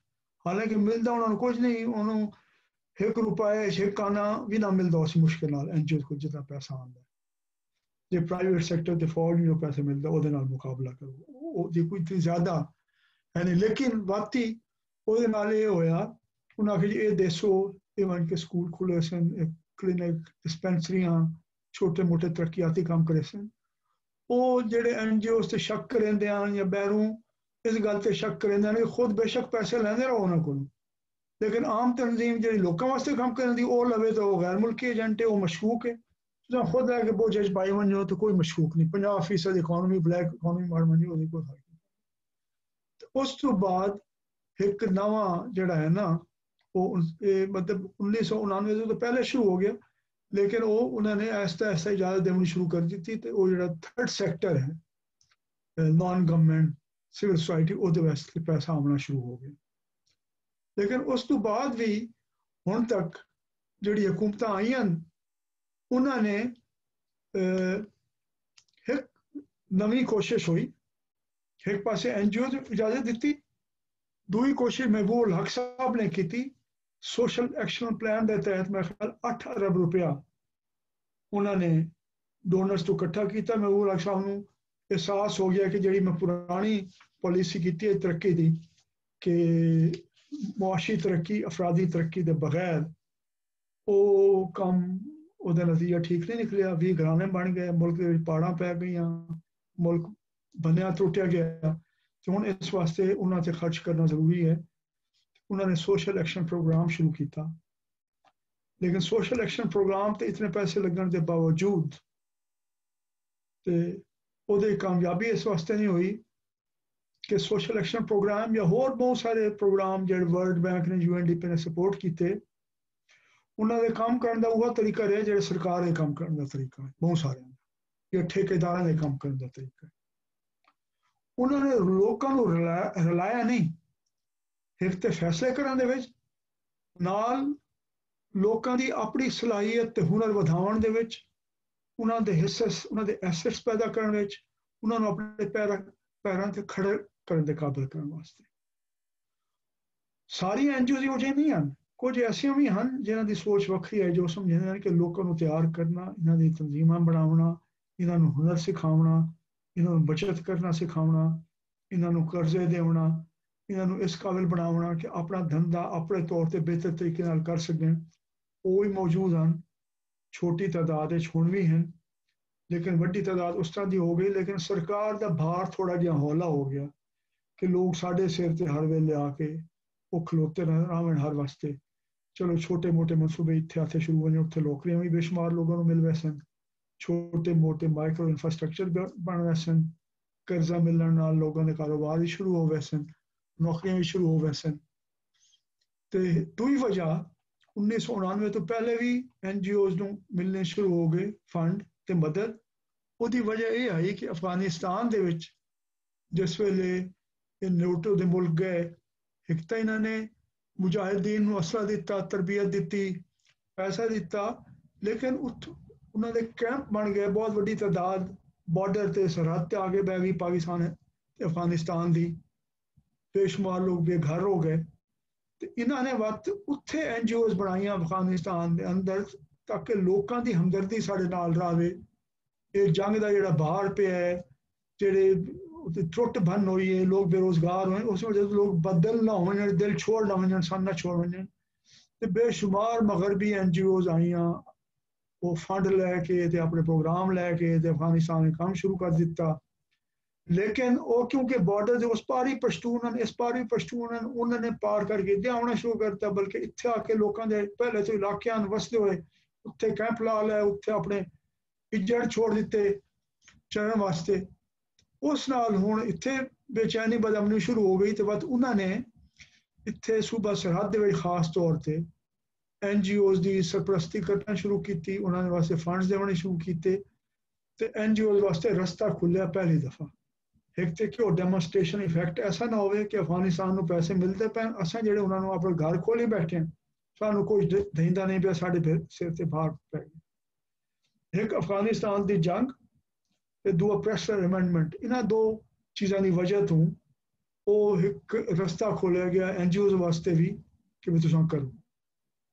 ਹਾਲਾਂਕਿ ਮਿਲਦਾ ਉਹਨਾਂ ਨੂੰ ਕੁਝ ਨਹੀਂ, ਉਹਨੂੰ ₹1 1 ਆਨਾ ਵੀ ਨਾ ਮਿਲਦਾ ਉਸ ਮੁਸ਼ਕਿਲ ਨਾਲ NGOs ਕੋਲ ਜਿੰਨਾ ਪੈਸਾ ਆਉਂਦਾ। ਜੇ ਪ੍ਰਾਈਵੇਟ ਸੈਕਟਰ ਤੇ ਫੌਜ ਨੂੰ ਪੈਸੇ ਮਿਲਦਾ ਉਹਦੇ ਨਾਲ ਮੁਕਾਬਲਾ ਕਰੋ, ਉਹਦੀ ਕੋਈ ਜ਼ਿਆਦਾ ਹੈ ਨਹੀਂ। ਲੇਕਿਨ ਬਾਤੀ ਉਹਦੇ ਨਾਲ ਇਹ ਹੋਇਆ, ਉਹਨਾਂ ਆਖਿਆ ਜੀ ਇਹ ਦੇਸੋ ਇਵਨ ਕਿ ਸਕੂਲ ਖੁੱਲੇ ਸਨ, ਕਲੀਨਿਕ, ਡਿਸਪੈਂਸਰੀਆਂ, ਛੋਟੇ ਮੋਟੇ ਤਰੱਕੀਆਤੀ ਕੰਮ ਕਰੇ ਸਨ। ਉਹ ਜਿਹੜੇ NGOs ਤੇ ਸ਼ੱਕ ਕਰਿੰਦੇ ਹਨ ਜਾਂ ਬਹਿਰੋਂ ਇਸ ਗੱਲ ਤੇ ਸ਼ੱਕ ਕਰਿੰਦੇ ਹਨ ਕਿ ਖੁਦ ਬੇਸ਼ੱਕ ਪੈਸੇ ਲੈਂਦੇ ਰਹੋ ਉਹਨਾਂ ਕੋਲ, ਲੇਕਿਨ ਆਮ ਤਨਜ਼ੀਮ ਜਿਹੜੀ ਲੋਕਾਂ ਵਾਸਤੇ ਕੰਮ ਕਰਨ ਦੀ ਉਹ ਲਵੇ ਤਾਂ ਉਹ ਗੈਰ ਮੁਲਕੀ ਏਜੰਟ ਹੈ, ਉਹ ਮਸ਼ਕੂਕ ਹੈ। ਤੁਸੀਂ ਖੁਦ ਲੈ ਕੇ ਬੋਝੇ 'ਚ ਪਾਈ ਵੰਜੋ ਤਾਂ ਕੋਈ ਮਸ਼ਕੂਕ ਨਹੀਂ। 50% ਇਕੋਨਮੀ ਬਲੈਕ ਇਕੋਨਮੀ ਮਾਰ ਵੰਜੀ, ਉਹਦੀ ਕੋਈ ਫਰਕ ਨਹੀਂ। ਉਸ ਤੋਂ ਬਾਅਦ ਇੱਕ ਨਵਾਂ ਜਿਹੜਾ ਹੈ ਨਾ ਉਹ ਮਤਲਬ 1999 ਤੋਂ ਪਹਿਲੇ ਸ਼ੁਰੂ ਹੋ ਗਿਆ, ਲੇਕਿਨ ਉਹ ਉਹਨਾਂ ਨੇ ਐਸਾ ਇਜਾਜ਼ਤ ਦੇਣੀ ਸ਼ੁਰੂ ਕਰ ਦਿੱਤੀ। ਤੇ ਉਹ ਜਿਹੜਾ ਥਰਡ ਸੈਕਟਰ ਹੈ, ਨਾਨ ਗਵਰਨਮੈਂਟ ਸਿਵਲ ਸੁਸਾਇਟੀ, ਉਹਦੇ ਵਾਸਤੇ ਪੈਸਾ ਆਉਣਾ ਸ਼ੁਰੂ ਹੋ ਗਿਆ। ਲੇਕਿਨ ਉਸ ਤੋਂ ਬਾਅਦ ਵੀ ਹੁਣ ਤੱਕ ਜਿਹੜੀ ਹਕੂਮਤਾਂ ਆਈਆਂ ਉਹਨਾਂ ਨੇ ਇੱਕ ਨਵੀਂ ਕੋਸ਼ਿਸ਼ ਹੋਈ, ਇੱਕ ਪਾਸੇ NGO ਨੂੰ ਇਜਾਜ਼ਤ ਦਿੱਤੀ, ਦੂਈ ਕੋਸ਼ਿਸ਼ ਮਹਿਬੂਬ ਹਕ ਸਾਹਿਬ ਨੇ ਕੀਤੀ। ਸੋਸ਼ਲ ਐਕਸ਼ਨ ਪਲਾਨ ਦੇ ਤਹਿਤ ਮੇਰੇ ਖਿਆਲ 8 ਅਰਬ ਰੁਪਇਆ ਉਹਨਾਂ ਨੇ ਡੋਨਰਸ ਤੋਂ ਇਕੱਠਾ ਕੀਤਾ। ਮਹਿਬੂਬ ਹਕ ਸਾਹਿਬ ਨੂੰ ਅਹਿਸਾਸ ਹੋ ਗਿਆ ਕਿ ਜਿਹੜੀ ਮੈਂ ਪੁਰਾਣੀ ਪਾਲਿਸੀ ਕੀਤੀ ਹੈ ਤਰੱਕੀ ਦੀ, ਕਿ ਮੁਆਸ਼ੀ ਤਰੱਕੀ, ਅਫਰਾਦੀ ਤਰੱਕੀ ਦੇ ਬਗੈਰ ਉਹ ਕੰਮ, ਉਹਦਾ ਨਤੀਜਾ ਠੀਕ ਨਹੀਂ ਨਿਕਲਿਆ। 20 ਘਰਾਣੇ ਬਣ ਗਏ, ਮੁਲਕ ਦੇ ਵਿੱਚ ਪਾੜਾਂ ਪੈ ਗਈਆਂ, ਮੁਲਕ ਬਣਿਆ ਟੁੱਟਿਆ ਗਿਆ। ਤੇ ਹੁਣ ਇਸ ਵਾਸਤੇ ਉਹਨਾਂ ਤੇ ਖਰਚ ਕਰਨਾ ਜ਼ਰੂਰੀ ਹੈ। ਉਹਨਾਂ ਨੇ ਸੋਸ਼ਲ ਐਕਸ਼ਨ ਪ੍ਰੋਗਰਾਮ ਸ਼ੁਰੂ ਕੀਤਾ। लेकिन सोशल एक्शन प्रोग्राम ते इतने पैसे लगने के बावजूद ते ਉਹਦੀ ਕਾਮਯਾਬੀ ਇਸ ਵਾਸਤੇ ਨਹੀਂ ਹੋਈ ਕਿ ਸੋਸ਼ਲ ਐਕਸ਼ਨ ਪ੍ਰੋਗਰਾਮ ਜਾਂ ਹੋਰ ਬਹੁਤ ਸਾਰੇ ਪ੍ਰੋਗਰਾਮ ਜਿਹੜੇ ਵਰਲਡ ਬੈਂਕ ਨੇ UNDP ਨੇ ਸਪੋਰਟ ਕੀਤੇ ਉਹਨਾਂ ਦੇ ਕੰਮ ਕਰਨ ਦਾ ਉਹ ਤਰੀਕਾ ਰਿਹਾ ਜਿਹੜਾ ਸਰਕਾਰ ਦੇ ਕੰਮ ਕਰਨ ਦਾ ਤਰੀਕਾ ਹੈ ਬਹੁਤ ਸਾਰਿਆਂ ਦਾ ਜਾਂ ਠੇਕੇਦਾਰਾਂ ਦੇ ਕੰਮ ਕਰਨ ਦਾ ਤਰੀਕਾ ਹੈ ਉਹਨਾਂ ਨੇ ਲੋਕਾਂ ਨੂੰ ਰਲਾਇਆ ਨਹੀਂ ਇੱਕ ਤੇ ਫੈਸਲੇ ਕਰਨ ਦੇ ਵਿੱਚ ਨਾਲ ਲੋਕਾਂ ਦੀ ਆਪਣੀ ਸਲਾਹੀਅਤ ਤੇ ਹੁਨਰ ਵਧਾਉਣ ਦੇ ਵਿੱਚ ਉਹਨਾਂ ਦੇ ਹਿੱਸੇ ਉਹਨਾਂ ਦੇ ਐਸੈਟਸ ਪੈਦਾ ਕਰਨ ਵਿੱਚ ਉਹਨਾਂ ਨੂੰ ਆਪਣੇ ਪੈਰਾਂ ਤੇ ਖੜੇ ਕਰਨ ਦੇ ਕਾਬਿਲ ਕਰਨ ਵਾਸਤੇ ਸਾਰੀਆਂ NGOs ਇਹੋ ਜਿਹੇ ਨਹੀਂ ਹਨ ਕੁਝ ਐਸੀਆਂ ਵੀ ਹਨ ਜਿਨ੍ਹਾਂ ਦੀ ਸੋਚ ਵੱਖਰੀ ਹੈ ਜੋ ਸਮਝਦੇ ਹਨ ਕਿ ਲੋਕਾਂ ਨੂੰ ਤਿਆਰ ਕਰਨਾ ਇਹਨਾਂ ਦੀ ਤਨਜ਼ੀਮਾਂ ਬਣਾਉਣਾ ਇਹਨਾਂ ਨੂੰ ਹੁਨਰ ਸਿਖਾਉਣਾ ਇਹਨਾਂ ਨੂੰ ਬਚਤ ਕਰਨਾ ਸਿਖਾਉਣਾ ਇਹਨਾਂ ਨੂੰ ਕਰਜ਼ੇ ਦੇਣਾ ਇਹਨਾਂ ਨੂੰ ਇਸ ਕਾਬਿਲ ਬਣਾਉਣਾ ਕਿ ਆਪਣਾ ਧੰਦਾ ਆਪਣੇ ਤੌਰ ਤੇ ਬਿਹਤਰ ਤਰੀਕੇ ਨਾਲ ਕਰ ਸਕਣ ਉਹ ਵੀ ਮੌਜੂਦ ਹਨ छोटी तादाद है ਹੁਣ भी हैं लेकिन बड़ी तादाद उस तरह की हो गई लेकिन सरकार का भार थोड़ा जिहा हौला हो गया कि लोग साढ़े सिर से हर वेले आके वो खलोते रहें हर वास्ते चलो छोटे मोटे मनसूबे इत्थे आते शुरू होने उत्थे नौकरियां भी बेशुमार लोगों को मिल रहे सन छोटे मोटे माइक्रो इंफ्रास्ट्रक्चर बन रहे सन कर्जा मिलने नाल लोगों के कारोबार भी शुरू हो गए सन नौकरियां भी शुरू हो गए सन ते दूई वजह 1999 तो पहले भी NGOs ਨੂੰ ਮਿਲਣੇ ਸ਼ੁਰੂ ਹੋ ਗਏ ਫੰਡ ਤੇ ਮਦਦ ਉਹਦੀ ਵਜ੍ਹਾ ਇਹ ਆਈ ਕਿ ਅਫਗਾਨਿਸਤਾਨ ਦੇ ਵਿੱਚ ਜਿਸ ਵੇਲੇ ਇਹ ਨੇਟੋ ਦੇ ਮੁਲਕ ਗਏ ਇੱਕ ਤਾਂ ਇਹਨਾਂ ਨੇ ਮੁਜਾਹਿਦੀਨ ਨੂੰ ਅਸਲਾ ਦਿੱਤਾ ਤਰਬੀਅਤ ਦਿੱਤੀ ਪੈਸਾ ਦਿੱਤਾ ਲੇਕਿਨ ਉਹਨਾਂ ਦੇ ਕੈਂਪ ਬਣ ਗਏ ਬਹੁਤ ਵੱਡੀ ਤਾਦਾਦ ਬਾਰਡਰ ਤੇ ਸਰਹੱਦ ਤੇ ਆ ਕੇ ਬਹਿ ਗਈ ਪਾਕਿਸਤਾਨ ਤੇ ਅਫਗਾਨਿਸਤਾਨ ਦੀ ਬੇਸ਼ੁਮਾਰ ਲੋਕ ਬੇਘਰ ਹੋ ਗਏ ਤੇ ਇਹਨਾਂ ਨੇ ਵਕਤ ਉੱਥੇ NGOs ਬਣਾਈਆਂ ਅਫਗਾਨਿਸਤਾਨ ਦੇ ਅੰਦਰ ਤਾਂ ਕਿ ਲੋਕਾਂ ਦੀ ਹਮਦਰਦੀ ਸਾਡੇ ਨਾਲ ਰਹੇ ਇਹ ਜੰਗ ਦਾ ਜਿਹੜਾ ਬਾਹਰ ਪਿਆ ਹੈ ਜਿਹੜੇ ਟੁੱਟ ਭੰਨ ਹੋਈ ਹੈ ਲੋਕ ਬੇਰੋਜ਼ਗਾਰ ਹੋਏ ਉਸ ਵਜ੍ਹਾ ਤੋਂ ਲੋਕ ਬਦਲ ਨਾ ਹੋਣ ਦਿਲ ਛੋੜ ਨਾ ਵੰਜਣ ਸਨ ਨਾ ਛੋੜ ਵੰਜਣ ਤੇ ਬੇਸ਼ੁਮਾਰ ਮਗਰਬੀ NGOs ਆਈਆਂ ਉਹ ਫੰਡ ਲੈ ਕੇ ਤੇ ਆਪਣੇ ਪ੍ਰੋਗਰਾਮ ਲੈ ਕੇ ਤੇ ਅਫਗਾਨਿਸਤਾਨ ਵਿੱਚ ਕੰਮ ਸ਼ੁਰੂ ਕਰ ਦਿੱਤਾ लेकिन वो क्योंकि बॉर्डर के उस पार ही पश्तून इस पार ही पश्तून उन्होंने पार करके इतने आना शुरू करता बल्कि इतने आके लोगों के पहले तो इलाके वसते हुए उत्थे कैंप ला लिया उत्थे अपने इज्जत छोड़ दिते चरण वास्ते उस नाल हुण इत्थे बेचैनी बदअमनी शुरू हो गई तो बस उन्होंने इत्थे सूबा सरहद दे विच खास तौर पर NGOs की सरपरस्ती करना शुरू की उन्होंने वास्ते फंड्स देने शुरू किए तो NGOs वास्ते रस्ता खुलिया पहली दफा एक तो कि डेमोनस्ट्रेशन इफेक्ट ऐसा ना हो कि अफगानिस्तान को पैसे मिलते पे असा जो उन्होंने अपने घर खोली बैठे सानू कोई देंदा नहीं पे साढ़े सिर से बाहर पै गए एक अफगानिस्तान की जंग ते दूआ प्रेशर अमेंडमेंट इन्हां दो चीज़ों की वजह तो वो एक रस्ता खोलिया गया NGOs वास्ते भी कि भी तुसां करो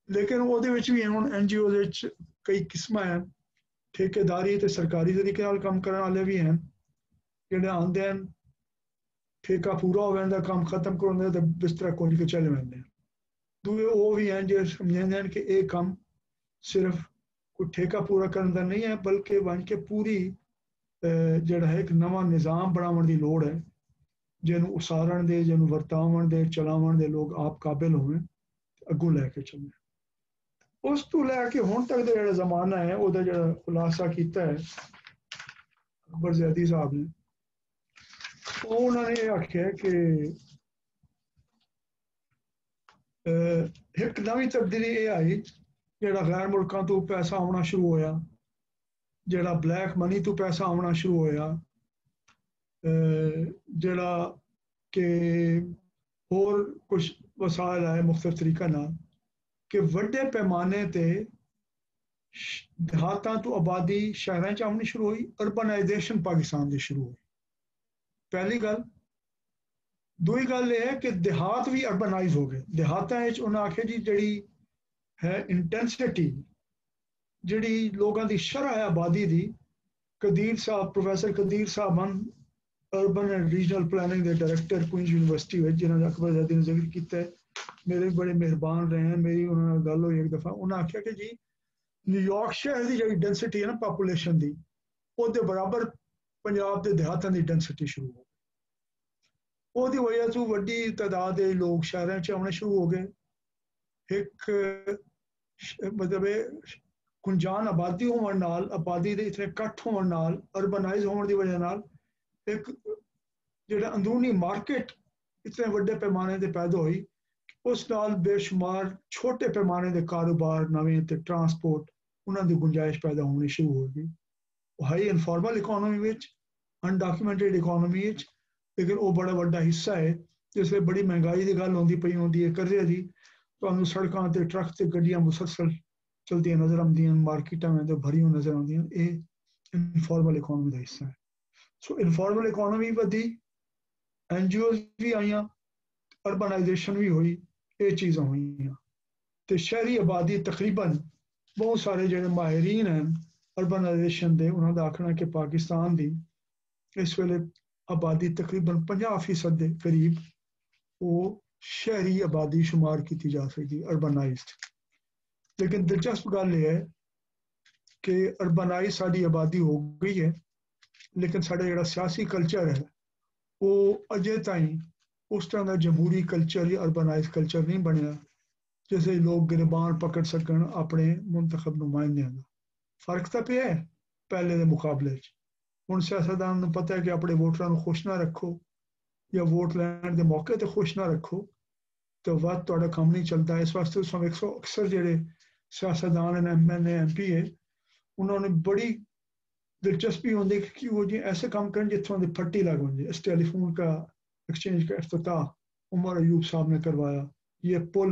लेकिन वो भी हुण NGOs कई किस्मां हैं ठेकेदारी ते सरकारी तरीके नाल काम करने वाले भी हैं ਜਿਹੜੇ ਆਉਂਦੇ ਹਨ ਠੇਕਾ ਪੂਰਾ ਹੋ ਜਾਂਦਾ ਕੰਮ ਖਤਮ ਕਰਾਉਂਦੇ ਤੇ ਬਿਸਤਰਾ ਕੋਲ ਕੇ ਚਲੇ ਜਾਂਦੇ ਦੂਏ ਉਹ ਵੀ ਹਨ ਜਿਹੜੇ ਸਮਝਦੇ ਹਨ ਕਿ ਇਹ ਕੰਮ ਸਿਰਫ ਕੋਈ ਠੇਕਾ ਪੂਰਾ ਕਰਨ ਦਾ ਨਹੀਂ ਹੈ ਬਲਕਿ ਬਣ ਕੇ ਪੂਰੀ ਜਿਹੜਾ ਹੈ ਇੱਕ ਨਵਾਂ ਨਿਜ਼ਾਮ ਬਣਾਉਣ ਦੀ ਲੋੜ ਹੈ ਜਿਹਨੂੰ ਉਸਾਰਨ ਦੇ ਜਿਹਨੂੰ ਵਰਤਾਉਣ ਦੇ ਚਲਾਉਣ ਦੇ ਲੋਕ ਆਪ ਕਾਬਿਲ ਹੋਣ ਅੱਗੋਂ ਲੈ ਕੇ ਚੱਲਣ ਉਸ ਤੋਂ ਲੈ ਕੇ ਹੁਣ ਤੱਕ ਦਾ ਜਿਹੜਾ ਜ਼ਮਾਨਾ ਹੈ ਉਹਦਾ ਜਿਹੜਾ ਖੁਲਾਸਾ ਕੀਤਾ ਹੈ ਅਕਬਰ ਜ਼ੈਦੀ ਸਾਹਿਬ ਨੇ उन्होंने आख्या कि एक नवी तब्दीली ये आई जो गैर मुल्कों तो पैसा आना शुरू होया जो ब्लैक मनी तो पैसा आना शुरू होया जड़ा कि होर कुछ वसाइल आए मुख्तलिफ तरीका ना कि वड्डे पैमाने ते देहातां तो आबादी शहरों च आनी शुरू हुई अर्बनाइजेशन पाकिस्तान की शुरू हुई पहली गल दूई गल यह है कि देहात भी अर्बनाइज हो गए देहातां उन्हें आखे जी जड़ी है इंटेंसिटी जड़ी लोगों की शरह है आबादी की कदीर साहब प्रोफैसर कदीर साहब हैं अर्बन एंड रीजनल प्लानिंग के डायरैक्टर क्वींस यूनिवर्सिटी में जिन्होंने अकबर ज़ैदी ने जिक्र किया मेरे बड़े मेहरबान रहे हैं मेरी उन्होंने गल हुई एक दफ़ा उन्हें आख्या कि जी न्यूयॉर्क शहर की जी डेंसिटी है ना पापूलेशन की वो बराबर पंजाब के देहातों की डेंसिटी शुरू हो गई उसकी वजह से वड्डी तादाद लोग शहरों च आने शुरू हो गए एक मतलब गुंजान आबादी होने नाल, आबादी दे इतने कट होने नाल, अर्बनाइज होने की वजह नाल एक जिहड़ा अंदरूनी मार्केट इतने वड्डे पैमाने ते पैदा हुई, उस नाल बेशुमार छोटे पैमाने के कारोबार नवें ते ट्रांसपोर्ट उन्हां दी गुंजाइश पैदा होनी शुरू हो गई। High informal economy which, undocumented economy which, लेकिन वो बड़ा वड्डा हिस्सा है। जिसले बड़ी महंगाई की गल होंदी पई होंदी है कर्जे की, तुहानूं सड़कां ते ट्रक ते गड्डियां मुसलसल चलदियां नज़र आउंदियां, मार्केटां में भरियां नज़र आउंदियां। ये इनफॉर्मल इकोनॉमी का हिस्सा है। सो इनफॉर्मल इकोनॉमी वधी, NGOs भी आईयां, अर्बनाइजेशन भी हुई, ये चीज़ां हुई। तो शहरी आबादी तकरीबन बहुत सारे जो माहिरीन हैं अर्बनाइजेशन के, उन्होंने आखना कि पाकिस्तान की इस वेले आबादी तकरीबन 50% के करीब वो शहरी आबादी शुमार की जा सकती, अर्बनाइज्ड। लेकिन दिलचस्प गल यह है कि अर्बनाइज साड़ी आबादी हो गई है, लेकिन साढ़ा जो सियासी कल्चर है वो अजे ताईं उस तरह का जमहूरी कल्चर या अर्बनाइज कल्चर नहीं बनया जिसे लोग गिरबान पकड़ सकन अपने मुंतखब नुमाइंदियां का। फर्क तो पे है पहले के मुकाबले। हुण सियासतदान नूं पता है कि अपने वोटरां नूं खुश ना रखो या वोट लैण के मौके ते खुश ना रखो तो वध तुहाडा काम नहीं चलता। इस वास्ते तुसीं वेखो अक्सर जिहड़े सियासतदान हैं, MLA MP है, उन्होंने बड़ी दिलचस्पी होंदी कि वो जी ऐसे काम करें जितों की फट्टी लग जाए। इस टेलीफोन का एक्सचेंज का इफ्तिताह उमर अयूब साहब ने करवाया, ये पुल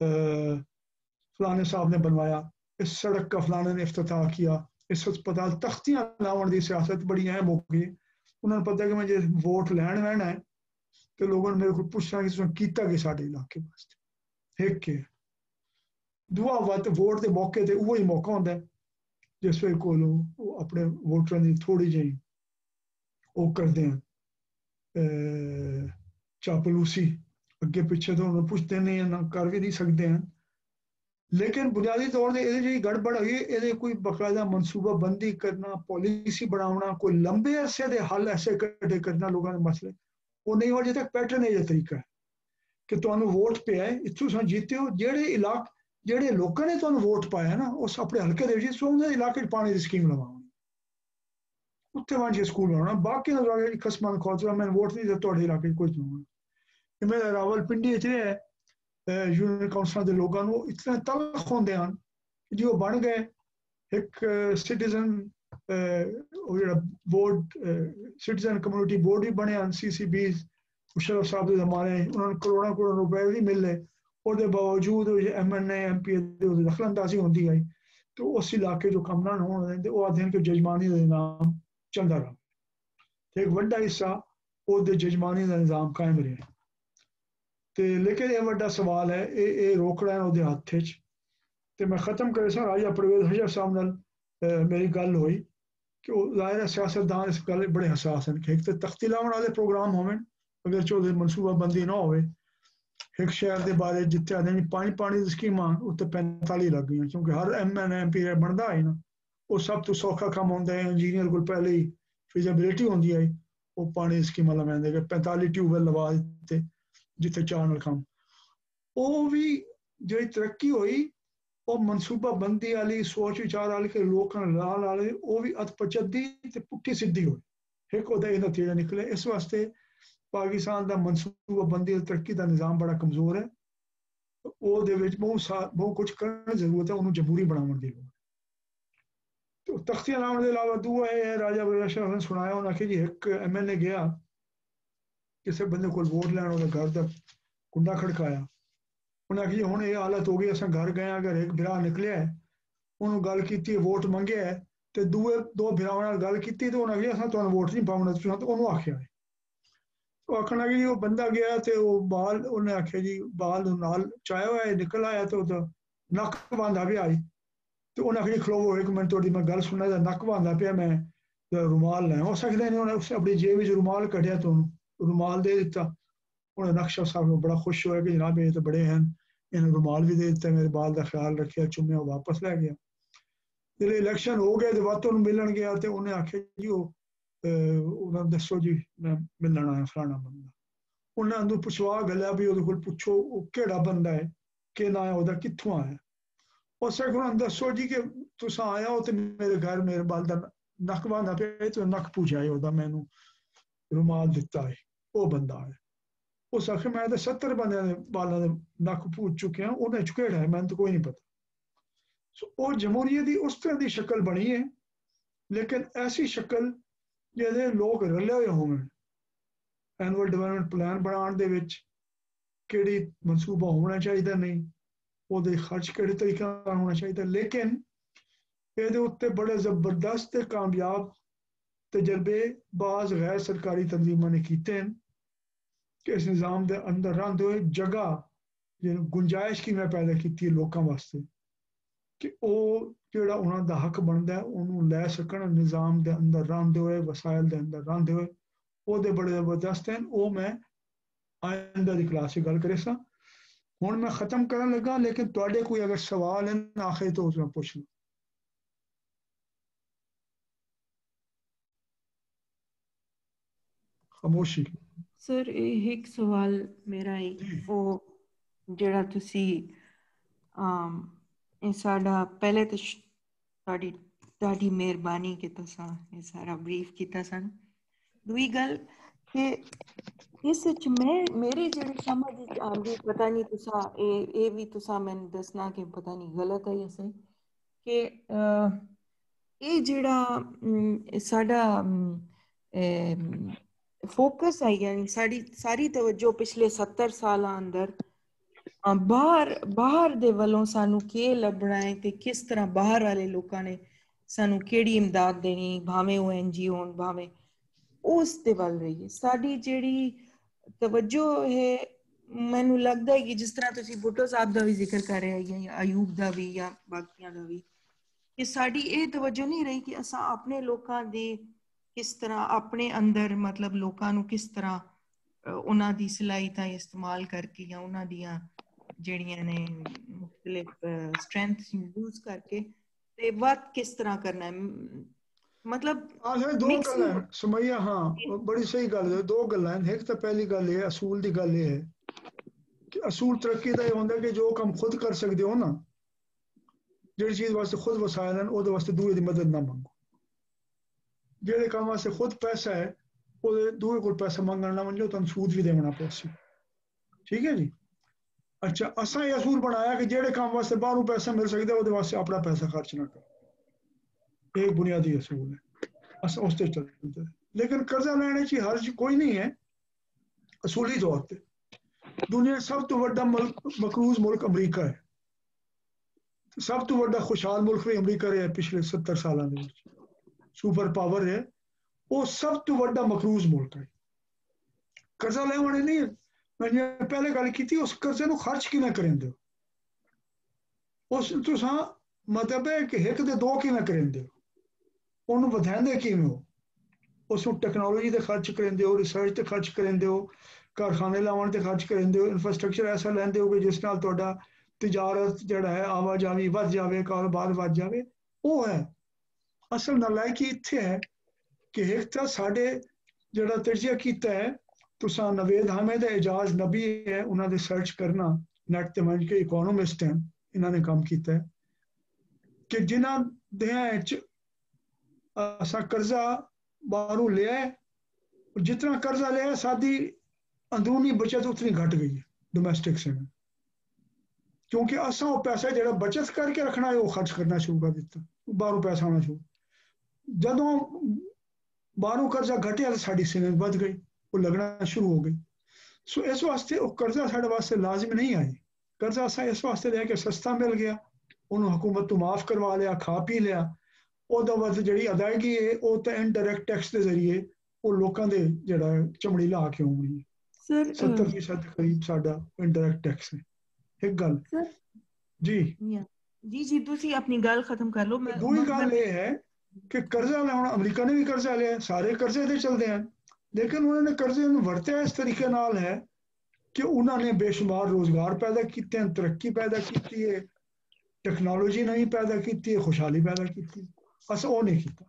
फलाने साहब ने बनवाया, इस सड़क का फलाने ने इफ्तिताह किया, इस अस्पताल तख्तियां लावन की सियासत बड़ी अहम हो गई। उन्होंने पता है कि मैं जो वोट लैन वहना है तो लोगों ने मेरे को पूछना कि तुसीं कीता कि साडे इलाके वास्ते। एक के दुआ वोट के मौके ते उहो ही मौका होंदा है जिस वे को अपने वोटरां की थोड़ी जी वो करते हैं चापलूसी, अगे पिछे तो उन्हें पुछते नहीं ना कर भी नहीं सकते हैं। लेकिन बुनियादी तौर पर ये गड़बड़ हुई, ये कोई बकायदा मनसूबा बंदी करना, पॉलिसी बनाना, कोई लंबे अरसे के हल ऐसे कट्ठे करना लोगों के मसले वो नहीं हो। अजे तक पैटर्न ये तरीका है कि तुहानूं वोट पे है, इत्थों तुसीं जीते हो, जेड़े लोगों ने तुहानूं वोट पाया ना उस अपने हल्के दे विच उन्हां दे इलाके पानी की स्कीम लवाओ, उत्थे वंज के स्कूल बनाना, बाकी खसमान खोचरा मैंने वोट नहीं दिता तुहाडे इलाके कुछ नहीं होना। मेरा रावलपिंडी च है यूनियन काउंसिल के लोगों को इतने तलख होंदे हैं कि जी वो बन गए एक citizen board, citizen community board भी बने, CCBs मुशर्रफ साहब के जमाने उन्होंने करोड़ों रुपए भी मिले, और बावजूद MLA MP दखल अंदाजी होती आई तो उस इलाके जो कम ना होने देंगे वो आते हैं कि जजमानी का निज़ाम चलता रहा। तो एक वड्डा हिस्सा वो जजमानी का निज़ाम कायम रहा। तो लेकिन यह वड्डा सवाल है, ये रोकना है उहदे हत्थ च। तो मैं खत्म कर सा राजा परवेज हजर साहब नाल मेरी गल हुई कि ज़ाहिर है सियासतदान इस गल बड़े हसास हैं कि एक तो तख्ती लाने वाले प्रोग्राम होवे, अगर चौधरी मनसूबाबंदी ना हो, एक शहर के बारे जिते आदमी पानी की स्कीमां उत्ते 45 लग गई, क्योंकि हर MLA MP बनता है ना वो सब तो सौखा काम होंगे है। इंजीनियर को पहले ही फिजिबिलिटी होंगी है, वो पानी स्कीमां लवांदे 45 ट्यूबवैल लवा दिते जिथे चाह काम। वो भी जी तरक्की हुई वो मनसूबाबंदी वाली सोच विचार वाली के लोगों लाल वाले वो भी अधपचदी ते पुट्ठी सीधी हुई, एक उहदा ये नतीजा निकले। इस वास्ते पाकिस्तान का मनसूबाबंदी तरक्की का निज़ाम बड़ा कमजोर है, बहुत कुछ करने की जरूरत है, उन्होंने जमहूरी बनाने की लोड़। तो तख्तियां लाने के अलावा दूआ है राजा बशाह ने सुनाया, उन्हें आखिया जी एक MLA गया किसी बंदे को वोट लैन, उन्हें घर का कुंडा खड़काया, उन्हें आखिया हुण ये हालत हो गई, असां घर गए अगर एक भरा निकलिया है उन्होंने गल की वोट मंगे है तो दो भरावां नाल गल की तो उन्हें आखिया असां तुहानूं वोट नहीं पाउणा, तुसीं तो उन्होंने आखिया है। तो आखन लगे जी वो बंदा गया तो वो बाल उन्हें आखिया जी बाल नाल चाया हुआ है निकल आया तो नक बांधा भी आई, तो उन्हें आखिया खलोवो एक मिनट थोड़ी मैं गल सुनना, नक बांधा पिया मैं रुमाल लै, हो सकता नहीं उन्हें उसने अपनी जेब में रुमाल कढ़िया तो रुमाल दे दिता। उन्हें नक्शा साहब बड़ा खुश होया कि जनाब ये तो बड़े हैं, इन्हें रुमाल भी दे दिता, मेरे बाल का ख्याल रखिया, चुम्या वापस लै गया। जो इलैक्शन हो गए तो वत मिलन गया तो उन्हें आखिया जी उन्हें दसो जी मैं मिलना आया फलाना बंदा, उन्हें अंदर पुछवा गलिया भी वो पुछो वो केड़ा बंदा है, कि ना है, कित्थों आया। उस दसो जी कि तुस आया हो तो मेरे घर मेरे बाल का नक बंदा पे तो नक पूछाए ओदा मैनू रुमाल दिता है वो बंदा है उस आखिर मैं तो 70 बंद बालों के नक पूछ चुके हैं उन्हें चुकेड़ा है मैंने तो कोई नहीं पता वो जमहूरीयत की उस तरह की शक्ल बनी है लेकिन ऐसी शक्ल जिहदे लोग रले हुए होवन एनुअल डेवलपमेंट प्लान बनाने दे विच केड़ी मनसूबा होना चाहिए नहीं वो खर्च किहड़े तरीके नाल होना चाहिए लेकिन ये उत्ते बड़े जबरदस्त ते कामयाब तजर्बे बाज गैर सरकारी तंजीमां ने कीते हैं कि इस निज़ाम के अंदर रहिंदे हुए जगह गुंजाइश की मैं पैदा की है लोगों वास्ते कि वो जोड़ा उन्होंने हक बनता है उन्होंने लै सकन निज़ाम के अंदर रहिंदे हुए वसाइल के अंदर रहिंदे हुए वो बड़े जबरदस्त हैं वो मैं आइंदा की क्लास से गल करे सा हुण मैं खत्म करन लगा लेकिन तुहाडे कोई अगर सवाल है ना आखिर तो उसमें पूछ लो खामोशी सर एक सवाल मेरा है वो ਜਿਹੜਾ ਤੁਸੀਂ ਇਹ ਸਾਡਾ ਪਹਿਲੇ ਤਾਂ ਤੁਹਾਡੀ ਮਿਹਰਬਾਨੀ ਕਿ ਤੁਸੀਂ ਇਹ ਸਾਰਾ ਬਰੀਫ ਕੀਤਾ ਸਾਨੂੰ ਦੂਈ ਗੱਲ ਕਿ ਇਸ ਵਿੱਚ ਮੇਰੀ ਜਿਹੜੀ ਸਮਝ ਆਉਂਦੀ ਪਤਾ ਨਹੀਂ ਤੁਸੀਂ ਇਹ ਵੀ ਤੁਸੀਂ ਮੈਨੂੰ ਦੱਸਣਾ ਕਿ ਪਤਾ ਨਹੀਂ ਗਲਤ ਹੈ ਜਾਂ ਸਹੀ ਕਿ ਇਹ ਜਿਹੜਾ ਸਾਡਾ फोकस है यानी सारी तवज्जो पिछले 70 साल अंदर बाहर दे वालों सानू के लभना है ते किस तरह बाहर वाले लोगों ने सानू केड़ी इमदाद देनी भावें वो NGO होन भावें उस दे वाल रही है साडी जेड़ी तवज्जो है मैनू लगदा है कि जिस तरह तुसी भुट्टो साहब दा भी जिक्र कर रहे हैं या अयूब दा भी या बाकियां दा भी कि साडी ये तवज्जो नहीं रही कि असा अपने लोकां दी किस तरह अपने अंदर मतलब लोगों को किस तरह उन्हां दी सलाहियतां इस्तेमाल करके या उन्हां दियां ਜਿਹੜੀਆਂ ਨੇ मुख्तलिफ स्ट्रेंथ यूज करके ते बात किस तरह करना है मतलब दो गल है सुमैया हाँ बड़ी सही गल है दो गल हैं एक तो पहली गल है असूल की गल है कि असूल तरक्की का यह होंगे कि जो काम खुद कर सकते हो ना जिहड़ी चीज़ वास्ते खुद वसायल हैं उहदे वास्ते दूए की मदद ना मंगो जिहड़े काम वास्ते खुद पैसा है वो दूए को पैसा मंगना ना मंगो तुहानूं सूद भी देना पौसी ठीक है जी अच्छा असा ये असूल बनाया कि जेड़े काम वास्ते बाहरों पैसा मिल सकता है वास्ते अपना पैसा खर्च ना करो एक बुनियादी असूल है अस उस पर चलते लेकिन कर्जा लेने की हर्ज कोई नहीं है असूली तौर पर दुनिया सब तो बड़ा मकरूज मुल्क अमरीका है सब तो बड़ा खुशहाल मुल्क भी अमरीका रहा है पिछले 70 सालों के सुपर पावर है वो सब तो बड़ा मकरूज मुल्क है कर्जा लेने नहीं मैंने पहले गल की उस कर्जे को खर्च किवें करेंदे हो उस तुसां मतलब है कि एक दे दो किवें करेंदे हो उन्होंने वधांदे किवें हो उसनूं टेक्नोलॉजी ते खर्च करेंदे हो रिसर्च ते खर्च करेंदे हो कारखाने लावन ते खर्च करेंदे हो इंफ्रास्ट्रक्चर ऐसा लैंदे हो कि जिस नाल तुहाडा तिजारत जिहड़ा है आवाजावी वध जावे कारोबार वध जावे वो है असल नालायकी इत्थे है कि एक तो साडे जिहड़ा तजिया कीता है तुसां नवेद हामिद एजाज नबी है उन्होंने सर्च करना नैट ते मंच के इकोनॉमिस्ट हैं इन्होंने काम किया है कि जिन्हां देहां असा कर्जा बाहरों लिया जितना कर्जा लिया साडी अंदरूनी बचत उतनी घट गई है डोमैस्टिक से क्योंकि असा वो पैसा जो बचत करके रखना है वो खर्च करना शुरू कर दिता बाहरों पैसा आना शुरू जदों बाहरों कर्जा घटिया तो साड़ी सेविंग बढ़ गई वो लगना शुरू हो गई सो इस वास्ते वो कर्जा साढ़े वास्ते लाजिम नहीं आई कर्जा असा इस वास्ते लिया कि सस्ता मिल गया उन्होंने हुकूमत तो माफ़ करवा लिया खा पी लिया ਉਹਦਾ ਵਕਤ ਜਿਹੜੀ ਅਦਾਇਗੀ ਹੈ ਉਹ ਤਾਂ ਇਨਡਾਇਰੈਕਟ ਟੈਕਸ ਦੇ ਜ਼ਰੀਏ ਉਹ ਲੋਕਾਂ ਦੇ ਜਿਹੜਾ ਚਮੜੀ ਲਾ ਕੇ ਆਉਣੀ ਹੈ ਸਰ 70% ਦੇ ਕਰੀਬ ਸਾਡਾ ਇਨਡਾਇਰੈਕਟ ਟੈਕਸ ਹੈ ਇੱਕ ਗੱਲ ਜੀ ਜੀ ਤੁਸੀਂ ਆਪਣੀ ਗੱਲ ਖਤਮ ਕਰ ਲਓ ਮੈਂ ਦੂਜੀ ਗੱਲ ਇਹ ਹੈ ਕਿ ਕਰਜ਼ਾ ਲੈਣਾ ਅਮਰੀਕਾ ਨੇ ਵੀ ਕਰਜ਼ਾ ਲਿਆ ਸਾਰੇ ਕਰਜ਼ੇ ਤੇ ਚੱਲਦੇ ਹਨ ਲੇਕਿਨ ਉਹਨਾਂ ਨੇ ਕਰਜ਼ੇ ਨੂੰ ਵਰਤਿਆ ਇਸ ਤਰੀਕੇ ਨਾਲ ਹੈ ਕਿ ਉਹਨਾਂ ਨੇ ਬੇਸ਼ੁਮਾਰ ਰੋਜ਼ਗਾਰ ਪੈਦਾ ਕੀਤੇ ਹਨ ਤਰੱਕੀ ਪੈਦਾ ਕੀਤੀ ਹੈ ਟੈਕਨੋਲੋਜੀ ਨਵੀਂ ਪੈਦਾ ਕੀਤੀ ਹੈ ਖੁਸ਼ਹਾਲੀ ਪੈਦਾ ਕੀਤੀ असा वो नहीं किया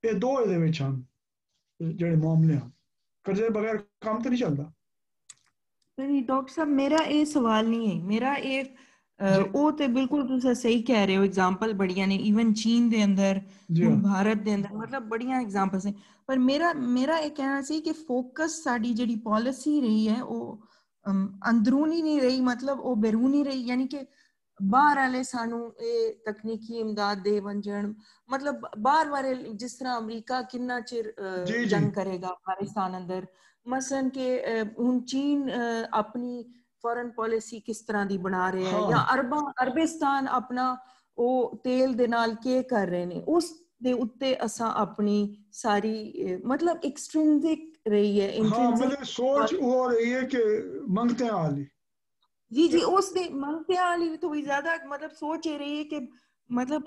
ये दो ये मामले हैं कर्जे बगैर काम तो नहीं चलता डॉक्टर साहब मेरा ये सवाल नहीं है, मेरा एक ਉਹ ਤੇ ਬਿਲਕੁਲ ਤੁਸੀਂ ਸਹੀ ਕਹਿ ਰਹੇ ਹੋ, ਐਗਜ਼ਾਮਪਲ ਬੜੀਆਂ ਨੇ, ਈਵਨ ਚੀਨ ਦੇ ਅੰਦਰ, ਹੁਣ ਭਾਰਤ ਦੇ ਅੰਦਰ, ਮਤਲਬ ਬੜੀਆਂ ਐਗਜ਼ਾਮਪਲਸ ਨੇ। ਪਰ ਮੇਰਾ ਇਹ ਕਹਿਣਾ ਸੀ ਕਿ ਫੋਕਸ ਸਾਡੀ ਜਿਹੜੀ ਪਾਲਿਸੀ ਰਹੀ ਹੈ ਉਹ ਅੰਦਰੂਨੀ ਨਹੀਂ ਰਹੀ, ਮਤਲਬ ਉਹ ਬੈਰੂਨੀ ਰਹੀ, ਯਾਨੀ ਕਿ ਬਾਹਰ ਵਾਲੇ ਸਾਨੂੰ ਇਹ ਤਕਨੀਕੀ ਇਮਦਾਦ ਦੇ ਵੰਜਣ, ਮਤਲਬ ਬਾਹਰ ਵਾਲੇ ਜਿਸ ਤਰ੍ਹਾਂ ਅਮਰੀਕਾ ਕਿੰਨਾ ਚਿਰ ਜੰਗ ਕਰੇਗਾ ਪਾਕਿਸਤਾਨ ਅੰਦਰ, ਮਸਲਨ ਕਿ ਹੁਣ ਚੀਨ ਆਪਣੀ ਫੋਰਨ ਪਾਲਿਸੀ ਕਿਸ ਤਰ੍ਹਾਂ ਦੀ ਬਣਾ ਰਿਹਾ ਹੈ, ਜਾਂ ਅਰਬਿਸਤਾਨ ਆਪਣਾ ਉਹ ਤੇਲ ਦੇ ਨਾਲ ਕੀ ਕਰ ਰਹੇ ਨੇ, ਉਸ ਦੇ ਉੱਤੇ ਅਸਾਂ ਆਪਣੀ ਸਾਰੀ ਮਤਲਬ ਐਕਸਟ੍ਰਿੰਸਿਕ ਰਹੀ ਹੈ, मतलब सोच वो रही है कि मंगते हैं वाली, जी ਉਸ ਦੇ ਮੰਗਤਿਆਂ ਵਾਲੀ ਤੋਂ ਵੀ ਜ਼ਿਆਦਾ ਮਤਲਬ ਸੋਚ ਇਹ ਰਹੀ ਹੈ ਕਿ ਮਤਲਬ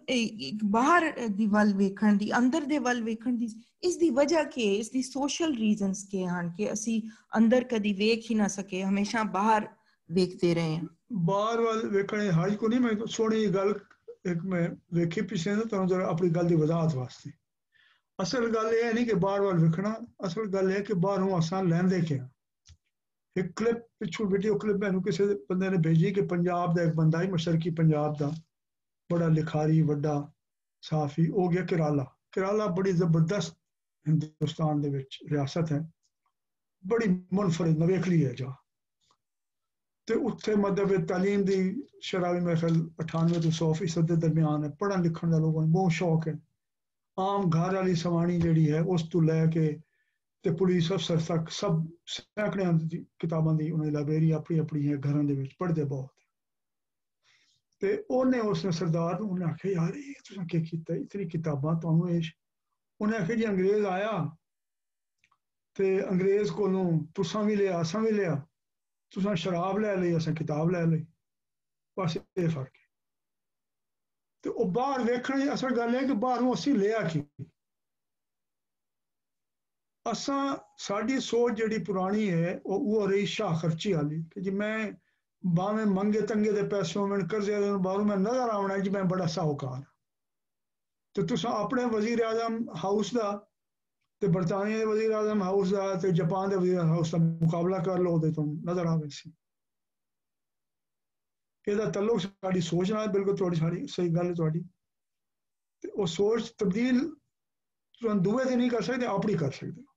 ਬਾਹਰ ਦੀ ਵੱਲ ਵੇਖਣ ਦੀ, ਅੰਦਰ ਦੇ ਵੱਲ ਵੇਖਣ ਦੀ, ਇਸ ਦੀ ਵਜ੍ਹਾ ਕੀ ਹੈ, ਇਸ ਦੀ ਸੋਸ਼ਲ ਰੀਜ਼ਨਸ ਕੀ ਹਨ ਕਿ ਅਸੀਂ ਅੰਦਰ ਕਦੀ ਵੇਖ ਹੀ ਨਾ ਸਕੇ, ਹਮੇਸ਼ਾ ਬਾਹਰ ਵੇਖਦੇ ਰਹੇ ਹਾਂ। ਬਾਹਰ ਵੱਲ ਵੇਖਣ ਦੀ ਹਾਜ ਕੋ ਨਹੀਂ, ਮੈਂ ਸੋਹਣੀ ਜਿਹੀ ਗੱਲ ਇੱਕ ਮੈਂ ਵੇਖੀ ਪਿੱਛੇ ਨਾ, ਤੁਹਾਨੂੰ ਜਰਾ ਆਪਣੀ ਗੱਲ ਦੀ ਵਜ਼ਾਹਤ ਵਾਸਤੇ। ਅਸਲ ਗੱਲ ਇਹ ਨਹੀਂ ਕਿ ਬਾਹਰ ਵੱਲ ਵੇਖਣਾ, ਅਸਲ ਗੱਲ ਇਹ ਕਿ ਬਾਹਰੋਂ ਅਸਾਂ ਲੈਂਦੇ ਕਿਆ। ਇੱਕ ਕਲਿੱਪ ਪਿੱਛੋਂ ਵੀਡੀਓ ਕਲਿੱਪ ਮੈਨੂੰ ਕਿਸੇ ਬੰਦੇ ਨੇ ਭੇਜੀ ਕਿ ਪੰਜਾਬ ਦਾ ਇੱਕ ਬੰਦਾ ਹੀ, ਮਸ਼ਰਕੀ ਪੰਜਾਬ ਦਾ ਬੜਾ ਲਿਖਾਰੀ ਵੱਡਾ ਸਾਫੀ, ਹੋ ਗਿਆ ਕੇਰਾਲਾ ਬੜੀ ਜ਼ਬਰਦਸਤ ਹਿੰਦੁਸਤਾਨ ਦੇ ਵਿੱਚ ਰਿਆਸਤ ਹੈ, ਬੜੀ ਮੁਨਫਰਿਦ ਨਵੇਕਲੀ ਹੈ ਜਾ, ਤੇ ਉੱਥੇ ਮਤਲਬ ਤਾਲੀਮ ਦੀ ਸ਼ਰ੍ਹਾ ਵੀ ਮੇਰੇ ਖਿਆਲ 98 ਤੋਂ 100% ਦੇ ਦਰਮਿਆਨ ਹੈ, ਪੜ੍ਹਨ ਲਿਖਣ ਦਾ ਲੋਕਾਂ ਨੂੰ ਬਹੁਤ ਸ਼ੌਕ ਹੈ। ਆਮ ਘਰ ਵਾਲੀ ਸਵਾਣੀ ਜਿਹੜੀ ਹੈ ਉਸ ਤੋਂ ਲੈ ਕੇ ਤੇ ਪੁਲਿਸ ਅਫਸਰ ਤੱਕ ਸਭ ਸੈਂਕੜਿਆਂ ਦੀ ਕਿਤਾਬਾਂ ਦੀ ਉਹਨਾਂ ਦੀ ਲਾਇਬ੍ਰੇਰੀ ਆਪਣੀ ਆਪਣੀ ਹੈ, ਘਰਾਂ ਦੇ ਵਿੱਚ ਪੜ੍ਹਦੇ ਬਹੁਤ। ਤੇ ਉਹਨੇ ਉਸਨੇ ਸਰਦਾਰ ਨੂੰ ਉਹਨੇ ਆਖਿਆ, ਯਾਰ ਇਹ ਤੁਸੀਂ ਕੀ ਕੀਤਾ, ਇਤਨੀ ਕਿਤਾਬਾਂ ਤੁਹਾਨੂੰ ਇਹ? ਉਹਨੇ ਆਖਿਆ ਜੀ ਅੰਗਰੇਜ਼ ਆਇਆ ਤੇ ਅੰਗਰੇਜ਼ ਕੋਲੋਂ ਤੁਸਾਂ ਵੀ ਲਿਆ ਅਸਾਂ ਵੀ ਲਿਆ, तुसां शराब लै ली असें किताब लै ली, बस ये फर्क है। तो वो बाहर वेखण दी असल गल है कि बाहरों असीं लिया की, असां साडी सोच जिहड़ी पुरानी है वो रही शाह खर्ची वाली कि जी मैं भावें मंगे तंगे दे पैसे होवन, कर्जे दे बाहरों मैं नजर आवना जी मैं बड़ा साहूकार। तो तुसां अपने वजीर आजम हाउस दा ਤੇ ਬਰਤਾਨੀਆ ਦੇ ਵਜ਼ੀਰ ਆਜ਼ਮ ਹਾਊਸ ਦਾ ਤੇ ਜਾਪਾਨ ਦੇ ਵਜ਼ੀਰ ਹਾਊਸ ਦਾ ਮੁਕਾਬਲਾ ਕਰ ਲਓ, ਉਹਦੇ ਤੋਂ ਨਜ਼ਰ ਆਵੇ ਸੀ। ਇਹਦਾ ਤਾਲੁਕ ਸਾਡੀ ਸੋਚ ਨਾਲ, ਬਿਲਕੁਲ ਤੁਹਾਡੀ ਸਾਰੀ ਸਹੀ ਗੱਲ ਹੈ ਤੁਹਾਡੀ। ਤੇ ਉਹ ਸੋਚ ਤਬਦੀਲ ਤੁਸੀਂ ਦੂਏ ਤੇ ਨਹੀਂ ਕਰ ਸਕਦੇ, ਆਪਣੀ ਕਰ ਸਕਦੇ ਹੋ,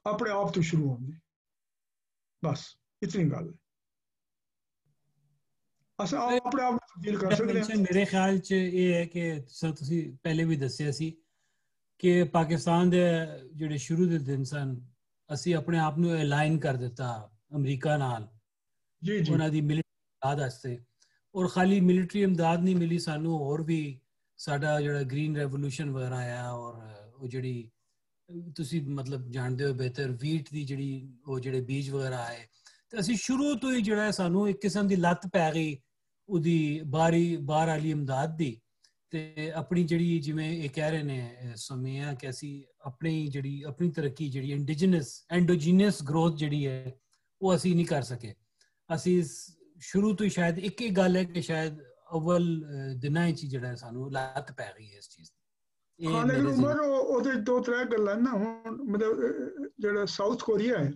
ਆਪਣੇ ਆਪ ਤੋਂ ਸ਼ੁਰੂ ਹੁੰਦੀ, ਬਸ ਇਤਨੀ ਗੱਲ ਹੈ। ਅਸਾਂ ਆਪਣੇ ਆਪ ਨੂੰ ਤਬਦੀਲ ਕਰ ਸਕਦੇ ਹਾਂ। ਮੇਰੇ ਖਿਆਲ 'ਚ ਇਹ ਹੈ ਕਿ ਤੁਸੀਂ ਪਹਿਲੇ ਵੀ ਦੱਸਿਆ ਸੀ ਕਿ ਪਾਕਿਸਤਾਨ ਦੇ ਜਿਹੜੇ ਸ਼ੁਰੂ ਦੇ ਦਿਨ ਸਨ, ਅਸੀਂ ਆਪਣੇ ਆਪ ਨੂੰ ਅਲਾਈਨ ਕਰ ਦਿੱਤਾ ਅਮਰੀਕਾ ਨਾਲ, ਉਹਨਾਂ ਦੀ ਮਿਲਟਰੀ ਇਮਦਾਦ ਵਾਸਤੇ। ਔਰ ਖਾਲੀ ਮਿਲਟਰੀ ਇਮਦਾਦ ਨਹੀਂ ਮਿਲੀ ਸਾਨੂੰ, ਹੋਰ ਵੀ ਸਾਡਾ ਜਿਹੜਾ ਗ੍ਰੀਨ ਰੈਵੋਲੂਸ਼ਨ ਵਗੈਰਾ ਆਇਆ, ਔਰ ਉਹ ਜਿਹੜੀ ਤੁਸੀਂ ਮਤਲਬ ਜਾਣਦੇ ਹੋ ਬਿਹਤਰ, ਵੀਟ ਦੀ ਜਿਹੜੀ ਉਹ ਜਿਹੜੇ ਬੀਜ ਵਗੈਰਾ ਆਏ, ਤੇ ਅਸੀਂ ਸ਼ੁਰੂ ਤੋਂ ਹੀ ਜਿਹੜਾ ਸਾਨੂੰ ਇੱਕ ਕਿਸਮ ਦੀ ਲੱਤ ਪੈ ਗਈ ਉਹਦੀ ਬਾਹਰ ਵਾਲੀ ਇਮਦਾਦ ਦੀ। ਤੇ ਆਪਣੀ ਜਿਹੜੀ ਜਿਵੇਂ ਇਹ ਕਹਿ ਰਹੇ ਨੇ ਸਮੀਆ ਕਿ ਅਸੀਂ ਆਪਣੀ ਤਰੱਕੀ ਜਿਹੜੀ ਐਂਡੋਜੀਨਸ ਗਰੋਥ ਜਿਹੜੀ ਹੈ ਉਹ ਅਸੀਂ ਨਹੀਂ ਕਰ ਸਕੇ। ਅਸੀਂ ਸ਼ੁਰੂ ਤੋਂ ਹੀ ਸ਼ਾਇਦ ਇੱਕ ਹੀ ਗੱਲ ਹੈ ਕਿ ਸ਼ਾਇਦ ਅਵਲ ਦਿਨਾਂ 'ਚ ਜਿਹੜਾ ਸਾਨੂੰ ਲੱਤ ਪੈ ਗਈ ਹੈ ਇਸ ਚੀਜ਼ ਦੀ। ਲੇਕਿਨ ਉਮਰ ਉਹਦੇ ਦੋ ਤਰ੍ਹਾਂ ਗੱਲਾਂ ਨਾ, ਹੁਣ ਮਤਲਬ ਜਿਹੜਾ ਸਾਊਥ ਕੋਰੀਆ ਹੈ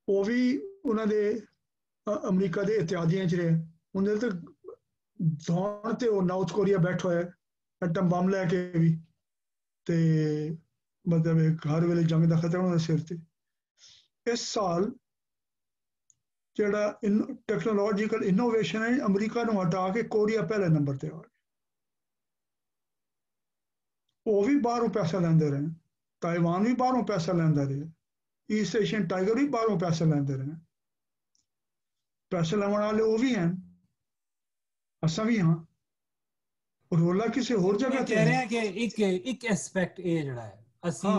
ਉਹ ਵੀ ਉਹਨਾਂ ਦੇ ਅਮਰੀਕਾ ਦੇ ਇਤਿਹਾਦੀਆਂ 'ਚ ਰਹੇ, ਉਹਦੇ ਤੇ ਦੌਣ ਤੇ ਉਹ ਨਾਰਥ ਕੋਰੀਆ ਬੈਠਾ ਹੋਇਆ ਐਟਮ ਬੰਬ ਲੈ ਕੇ ਵੀ, ਤੇ ਮਤਲਬ ਹਰ ਵੇਲੇ ਜੰਗ ਦਾ ਖਤਰਾ ਉਹਨਾਂ ਦੇ ਸਿਰ ਤੇ। ਇਸ ਸਾਲ ਜਿਹੜਾ ਟੈਕਨੋਲੋਜੀਕਲ ਇਨੋਵੇਸ਼ਨ ਹੈ, ਅਮਰੀਕਾ ਨੂੰ ਹਟਾ ਕੇ ਕੋਰੀਆ ਪਹਿਲੇ ਨੰਬਰ ਤੇ ਆ ਗਿਆ। ਉਹ ਵੀ ਬਾਹਰੋਂ ਪੈਸਾ ਲੈਂਦੇ ਰਹੇ, ਤਾਇਵਾਨ ਵੀ ਬਾਹਰੋਂ ਪੈਸਾ ਲੈਂਦਾ ਰਿਹਾ, ਈਸਟ ਏਸ਼ੀਅਨ ਟਾਈਗਰ ਵੀ ਬਾਹਰੋਂ ਪੈਸਾ ਲੈਂਦੇ ਰਹੇ। ਪੈਸੇ ਲੈਣ ਵਾਲੇ ਉਹ ਵੀ ਹਨ, ਅਸਾਂ ਵੀ ਹਾਂ, ਰੋਲਾ ਕਿਸੇ ਹੋਰ ਜਗ੍ਹਾ ਤੇ ਕਹਿ ਰਹੇ ਹਾਂ ਕਿ ਇੱਕ ਐਸਪੈਕਟ ਇਹ ਜਿਹੜਾ ਹੈ ਅਸੀਂ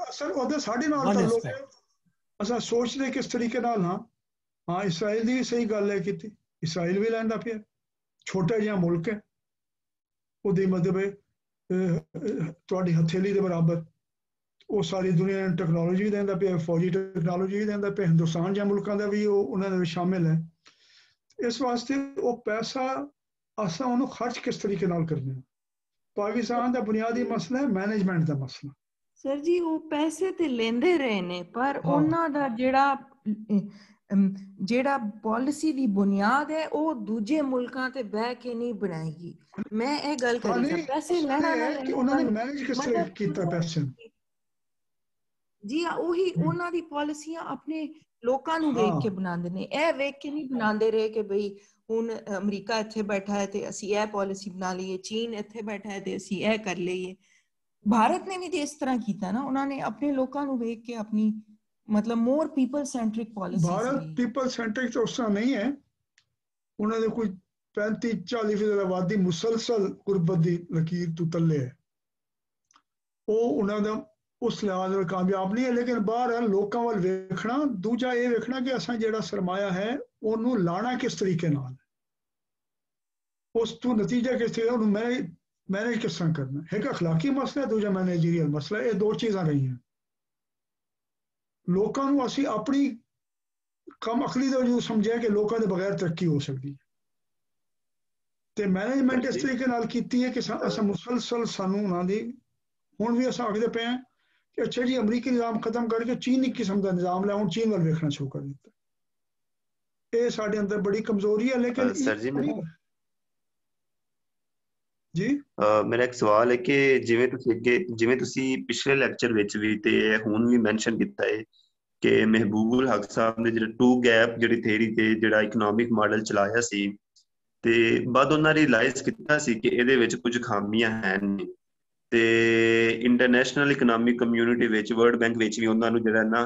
ਅਸਲ ਉਹਦੇ ਸਾਡੇ ਨਾਲ ਤਾਲੁਕ ਹੈ। ਅਸਾਂ ਸੋਚਦੇ ਕਿਸ ਤਰੀਕੇ ਨਾਲ ਹਾਂ ਇਸਰਾਈਲ ਦੀ ਵੀ ਸਹੀ ਗੱਲ ਹੈ ਕੀਤੀ, ਇਸਰਾਈਲ ਵੀ ਲੈਂਦਾ ਪਿਆ, ਛੋਟਾ ਜਿਹਾ ਮੁਲਕ ਹੈ, ਉਹਦੀ ਮਤਲਬ ਤੁਹਾਡੀ ਹਥੇਲੀ ਦੇ ਬਰਾਬਰ, ਉਹ ਸਾਰੀ ਦੁਨੀਆ ਨੂੰ ਟੈਕਨੋਲੋਜੀ ਵੀ ਦਿੰਦਾ ਪਿਆ, ਫੌਜੀ ਟੈਕਨੋਲੋਜੀ ਵੀ ਦਿੰਦਾ ਪਿਆ, ਹਿੰਦੁਸਤਾਨ ਜਾਂ ਮੁਲਕਾਂ ਦਾ ਵੀ ਉਹ ਉਹਨਾਂ ਦੇ ਵਿੱਚ ਸ਼ਾਮਿਲ ਹੈ। ਇਸ ਵਾਸਤੇ ਉਹ ਪੈਸਾ ਅਸਾਂ ਉਹਨੂੰ ਖਰਚ ਕਿਸ ਤਰੀਕੇ ਨਾਲ ਕਰਨਾ ਹੈ, ਪਾਕਿਸਤਾਨ ਦਾ ਬੁਨਿਆਦੀ ਮਸਲਾ ਹੈ ਮੈਨੇਜਮੈਂਟ ਦਾ ਮਸਲਾ। ਸਰ ਜੀ ਉਹ ਪੈਸੇ ਤੇ ਲੈਂਦੇ ਰਹੇ ਨੇ, ਪਰ ਉਹਨਾਂ ਦਾ ਜਿਹੜਾ ਜਿਹੜਾ ਪਾਲਿਸੀ ਦੀ ਬੁਨਿਆਦ ਹੈ ਉਹ ਦੂਜੇ ਮੁਲਕਾਂ ਤੇ ਬਹਿ ਕੇ ਨਹੀਂ ਬਣਾਏਗੀ। ਮੈਂ ਇਹ ਗੱਲ ਕਰ ਰਹੀ ਹਾਂ ਪੈਸੇ ਲੈਣਾ ਨਾ ਕਿ ਉਹਨਾਂ ਨੇ ਮੈਨੇਜ ਕਿਸ ਤਰ੍ਹਾਂ ਕੀਤਾ ਪੈਸੇ ਜੀ ਉਹੀ ਉਹਨਾਂ ਦੀ ਪਾਲਿਸੀਆਂ ਆਪਣੇ ਲੋਕਾਂ ਨੂੰ ਵੇਖ ਕੇ ਬਣਾਉਂਦੇ ਨੇ, ਇਹ ਵੇਖ ਕੇ ਨਹੀਂ ਬਣਾਉਂਦੇ ਰਹੇ ਕਿ ਬਈ ਹੁਣ ਅਮਰੀਕਾ ਇੱਥੇ ਬੈਠਾ ਹੈ ਤੇ ਅਸੀਂ ਇਹ ਪਾਲਿਸੀ ਬਣਾ ਲਈਏ, ਚੀਨ ਇੱਥੇ ਬੈਠਾ ਹੈ ਤੇ ਅਸੀਂ ਇਹ ਕਰ ਲਈਏ। ਭਾਰਤ ਨੇ ਵੀ ਤੇ ਇਸ ਤਰ੍ਹਾਂ ਕੀਤਾ ਨਾ, ਉਹਨਾਂ ਨੇ ਆਪਣੇ ਲੋਕਾਂ ਨੂੰ ਵੇਖ ਕੇ ਆਪਣੀ ਮਤਲਬ ਮੋਰ people centric policy. Bharat people centric ਤਾਂ ਉਸ ਤਰ੍ਹਾਂ ਨਹੀਂ ਹੈ, ਉਹਨਾਂ ਦੇ ਕੋਈ 35-40% ਆਬਾਦੀ ਮੁਸਲਸਲ ਗੁਰਬਤ ਦੀ ਲਕੀਰ ਤੋਂ ਥੱਲੇ ਹੈ, ਉਹ ਉਹਨਾਂ ਦਾ ਉਸ ਲਿਹਾਜ਼ ਨਾਲ ਕਾਮਯਾਬ ਨਹੀਂ ਹੈ। ਲੇਕਿਨ ਬਾਹਰ ਲੋਕਾਂ ਵੱਲ ਵੇਖਣਾ, ਦੂਜਾ ਇਹ ਵੇਖਣਾ ਕਿ ਅਸਾਂ ਜਿਹੜਾ ਸਰਮਾਇਆ ਹੈ ਉਹਨੂੰ ਲਾਣਾ ਕਿਸ ਤਰੀਕੇ ਨਾਲ, ਉਸ ਤੋਂ ਨਤੀਜਾ ਕਿਸ ਤਰੀਕੇ ਉਹਨੂੰ ਮੈਨੇਜ ਕਿਸ ਤਰ੍ਹਾਂ ਕਰਨਾ। ਇੱਕ ਅਖਲਾਕੀ ਮਸਲਾ, ਦੂਜਾ ਮੈਨੇਜਰੀਅਲ ਮਸਲਾ, ਇਹ ਦੋ ਚੀਜ਼ਾਂ ਰਹੀਆਂ। ਲੋਕਾਂ ਨੂੰ ਅਸੀਂ ਆਪਣੀ ਕਮ ਅਕਲੀ ਦਾ ਵਜੂਦ ਸਮਝਿਆ ਕਿ ਲੋਕਾਂ ਦੇ ਬਗੈਰ ਤਰੱਕੀ ਹੋ ਸਕਦੀ ਹੈ, ਤੇ ਮੈਨੇਜਮੈਂਟ ਇਸ ਤਰੀਕੇ ਨਾਲ ਕੀਤੀ ਹੈ ਕਿ ਅਸਾਂ ਮੁਸਲਸਲ ਸਾਨੂੰ ਉਹਨਾਂ ਦੀ ਹੁਣ ਵੀ ਅਸਾਂ ਆਖਦੇ ਪਏ ਹਾਂ ਕਿ ਅੱਛਾ ਜੀ ਅਮਰੀਕੀ ਨਿਜ਼ਾਮ ਖਤਮ ਕਰਕੇ ਚੀਨੀ ਕਿਸਮ ਦਾ ਨਿਜ਼ਾਮ ਲਿਆ, ਹੁਣ ਚੀਨ ਵੱਲ ਵੇਖਣਾ ਸ਼ੁਰੂ ਕਰ ਦਿੱਤਾ। ਇਹ ਸਾਡੇ ਅੰਦਰ ਬੜੀ ਕਮਜ਼ੋਰੀ ਹੈ। ਲੇਕਿਨ ਸਰ ਜੀ ਜੀ ਮੇਰਾ ਇੱਕ ਸਵਾਲ ਹੈ ਕਿ ਜਿਵੇਂ ਤੁਸੀਂ ਪਿਛਲੇ ਲੈਕਚਰ ਵਿੱਚ ਵੀ ਤੇ ਹੁਣ ਵੀ ਮੈਂਸ਼ਨ ਕੀਤਾ ਹੈ ਕਿ ਮਹਿਬੂਬੁਲ ਹਕ ਸਾਹਿਬ ਨੇ ਜਿਹੜਾ 2 ਗੈਪ ਜਿਹੜੀ ਥਿਊਰੀ ਤੇ ਜਿਹੜਾ ਇਕਨੋਮਿਕ ਮਾਡਲ ਚਲਾਇਆ ਸੀ, ਤੇ ਬਾਅਦ ਉਹਨਾਂ ਰਿਅਲਾਈਜ਼ ਕੀਤਾ ਸੀ ਕਿ ਇਹਦੇ ਵਿੱਚ ਕੁਝ ਖਾਮੀਆਂ ਹਨ, ਤੇ ਇੰਟਰਨੈਸ਼ਨਲ ਇਕਨੋਮਿਕ ਕਮਿਊਨਿਟੀ ਵਿੱਚ ਵਰਲਡ ਬੈਂਕ ਵਿੱਚ ਵੀ ਉਹਨਾਂ ਨੂੰ ਜਿਹੜਾ ਨਾ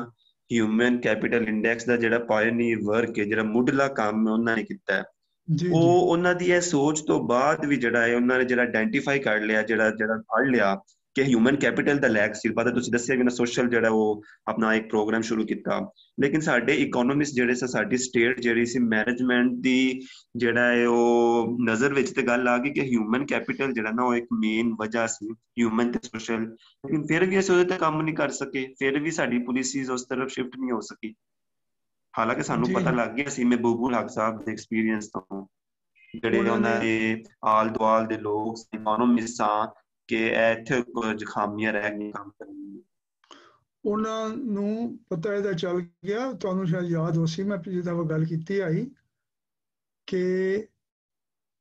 ਹਿਊਮਨ ਕੈਪੀਟਲ ਇੰਡੈਕਸ ਦਾ ਜਿਹੜਾ ਪਾਇਓਨੀਅਰ ਵਰਕ ਹੈ, ਜਿਹੜਾ ਮੁੱਢਲਾ ਕੰਮ ਉਹਨਾਂ ਨੇ ਕੀਤਾ ਹੈ, ਉਹ ਉਹਨਾਂ ਦੀ ਇਹ ਸੋਚ ਤੋਂ ਬਾਅਦ ਵੀ ਜਿਹੜਾ ਹੈ ਉਹਨਾਂ ਨੇ ਜਿਹੜਾ ਆਇਡੈਂਟੀਫਾਈ ਕਰ ਲਿਆ, ਜਿਹੜਾ ਫੜ ਲਿਆ ਕਿ ਹਿਊਮਨ ਕੈਪੀਟਲ ਦਾ ਲੈਕ ਸੀ। ਬਾਅਦ ਤੁਸੀਂ ਦੱਸਿਆ ਵੀ ਨਾ ਸੋਸ਼ਲ ਜਿਹੜਾ ਉਹ ਆਪਣਾ ਇੱਕ ਪ੍ਰੋਗਰਾਮ ਸ਼ੁਰੂ ਕੀਤਾ। ਲੇਕਿਨ ਸਾਡੇ ਇਕਨੋਮਿਸਟ ਜਿਹੜੇ ਸੀ, ਸਾਡੀ ਸਟੇਟ ਜਿਹੜੀ ਸੀ, ਮੈਨੇਜਮੈਂਟ ਦੀ ਜਿਹੜਾ ਹੈ ਉਹ ਨਜ਼ਰ ਵਿੱਚ ਤੇ ਗੱਲ ਆ ਗਈ ਕਿ ਹਿਊਮਨ ਕੈਪੀਟਲ ਜਿਹੜਾ ਨਾ ਉਹ ਇੱਕ ਮੇਨ ਵਜ੍ਹਾ ਸੀ, ਹਿਊਮਨ ਤੇ ਸੋਸ਼ਲ। ਲੇਕਿਨ ਫਿਰ ਵੀ ਅਸੀਂ ਉਹਦੇ ਤੇ ਕੰਮ ਨਹੀਂ ਕਰ ਸਕੇ, ਫਿਰ ਵੀ ਸਾਡੀ ਪਾਲਿਸੀਜ਼ ਉਸ ਤਰਫ ਸ਼ਿਫਟ ਨਹੀਂ ਹੋ ਸਕੀ। ਹਾਲਾਂਕਿ ਸਾਨੂੰ ਪਤਾ ਲੱਗ ਗਿਆ ਸੀ ਮਹਿਬੂਬੁਲ ਹਕ ਸਾਹਿਬ ਦੇ ਐਕਸਪੀਰੀਅੰਸ ਤੋਂ, ਜਿਹੜੇ ਉਹਨਾਂ ਦੇ ਆਲ ਦੁਆਲ ਦੇ ਲੋਕ ਇਕਨੋਮਿਸਟ ਆ, ਕਿ ਇੱਥੇ ਕੁਝ ਖਾਮੀਆਂ ਰਹਿ ਗਈਆਂ ਕੰਮ ਕਰਨ ਦੀ। ਉਹਨਾਂ ਨੂੰ ਪਤਾ ਇਹਦਾ ਚੱਲ ਗਿਆ, ਤੁਹਾਨੂੰ ਸ਼ਾਇਦ ਯਾਦ ਹੋ ਸੀ ਮੈਂ ਪਿਛਲੀ ਦਫਾ ਗੱਲ ਕੀਤੀ ਆਈ ਕਿ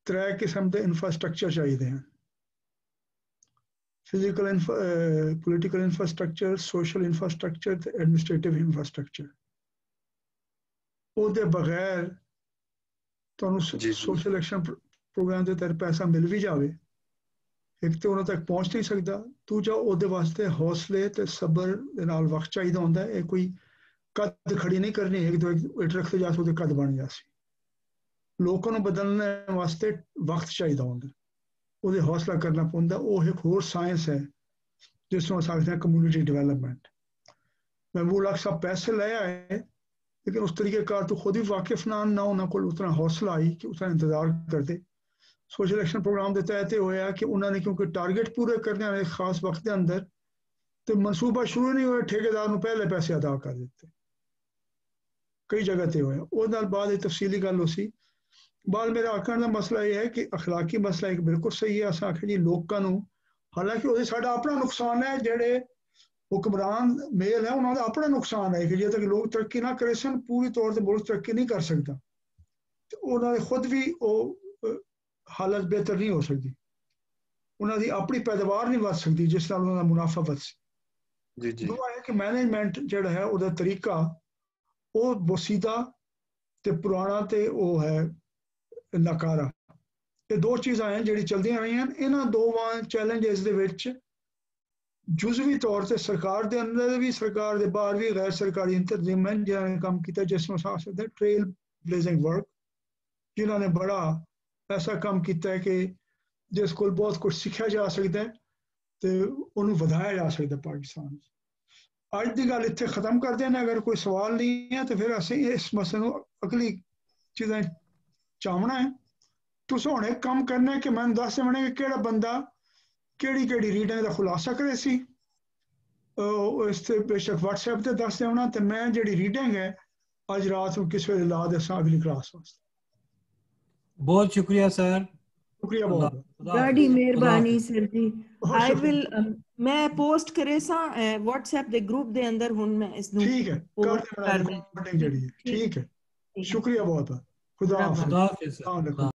3 ਕਿਸਮ ਦੇ ਇਨਫਰਾਸਟਰਕਚਰ ਚਾਹੀਦੇ ਹਨ, physical political infrastructure, social infrastructure ਤੇ ਐਡਮਿਨਿਸਟ੍ਰੇਟਿਵ ਇਨਫਰਾਸਟਰਕਚਰ। ਉਹਦੇ ਬਗੈਰ ਤੁਹਾਨੂੰ ਸੋਸ਼ਲ ਐਕਸ਼ਨ ਪ੍ਰੋਗਰਾਮ ਦੇ ਤਹਿਤ ਪੈਸਾ ਮਿਲ ਵੀ ਜਾਵੇ, ਇੱਕ ਤਾਂ ਉਹਨਾਂ ਤੱਕ ਪਹੁੰਚ ਨਹੀਂ ਸਕਦਾ, ਦੂਜਾ ਉਹਦੇ ਵਾਸਤੇ ਹੌਸਲੇ ਤੇ ਸਬਰ ਦੇ ਨਾਲ ਵਕਤ ਚਾਹੀਦਾ ਹੁੰਦਾ। ਇਹ ਕੋਈ ਕੱਦ ਖੜੀ ਨਹੀਂ ਕਰਨੀ, ਇੱਕ ਦੋ ਇੱਟ ਰੱਖਦੇ ਜਾ ਉਹਦੇ ਕੱਦ ਬਣ ਜਾਸੀ। ਲੋਕਾਂ ਨੂੰ ਬਦਲਣ ਵਾਸਤੇ ਵਕਤ ਚਾਹੀਦਾ ਹੁੰਦਾ, ਉਹਦੇ ਹੌਸਲਾ ਕਰਨਾ ਪੈਂਦਾ। ਉਹ ਇੱਕ ਹੋਰ ਸਾਇੰਸ ਹੈ ਜਿਸ ਨੂੰ ਅਸੀਂ ਆਖਦੇ ਹਾਂ ਕਮਿਊਨਿਟੀ ਡਿਵੈਲਪਮੈਂਟ। ਮਹਿਬੂਬੁਲ ਹਕ ਸਾਹਿਬ ਪੈਸੇ ਲੈ ਆਏ, लेकिन उस तरीक़ेकार तो खुद ही वाकिफ ना उन्होंने को उतना हौसला आई कि उतना इंतज़ार करते। सोशल एक्शन प्रोग्राम के तहत होया कि उन्होंने क्योंकि टारगेट पूरे करने एक खास वक्त के अंदर तो मनसूबा शुरू नहीं हुआ, ठेकेदार को पहले पैसे अदा कर देते। कई जगह ते होया। उस बाद तफसीली गल उसी बाद मेरा आखण का मसला यह है कि अखलाकी मसला एक बिल्कुल सही है। अस आखे जी लोगों, हालांकि वो साडा अपना नुकसान है, जेडे हुक्मरान मेल है उन्होंने अपना नुकसान है कि जो तक लोग तरक्की ना करे सन पूरी तौर पर मुल्क तरक्की नहीं कर सकता, तो उन्होंने खुद भी हालत बेहतर नहीं हो सकती, उन्होंने अपनी पैदावार नहीं बढ़ सकती जिस नाल उन्होंने मुनाफा बढ़ सके। दूसरा है कि मैनेजमेंट जो है उसका तरीका वो बोसीदा ते पुराना ते वो है नकारा। ये दो चीज़ां हैं जिहड़ी चलदियां रही हैं। इन्हां दोवां चैलेंजेस दे विच जुजवी तौर से सरकार के अंदर भी सरकार के बाहर भी गैर सरकारी इंतजाम जिन्होंने काम किया, जिसमें सकते ट्रेल ब्लेजिंग वर्क, जिन्होंने बड़ा ऐसा काम किया है कि जिस को बहुत कुछ सीखा जा सकता है तो उन्होंने वधाया जा सकता है। पाकिस्तान अज की गल इतने खत्म कर देना, अगर कोई सवाल नहीं है तो फिर असी इस मसले को अगली चीज़ें चाहना है। तुस हुण एक काम करना है कि मैं दस देना कि केड़ा बंदा केड़ी केड़ी रीडिंग का खुलासा करे सी, इस बेशक व्हाट्सएप से दस देना, तो मैं जी रीडिंग है अज रात को किस वे ला दसा अगली क्लास वास्ते। बहुत शुक्रिया सर, शुक्रिया बहुत बड़ी मेहरबानी सर जी। आई विल मैं पोस्ट करे सा व्हाट्सएप दे ग्रुप दे अंदर हुन मैं इस नु ठीक है कर दे, ठीक है, शुक्रिया बहुत, खुदा हाफिज़।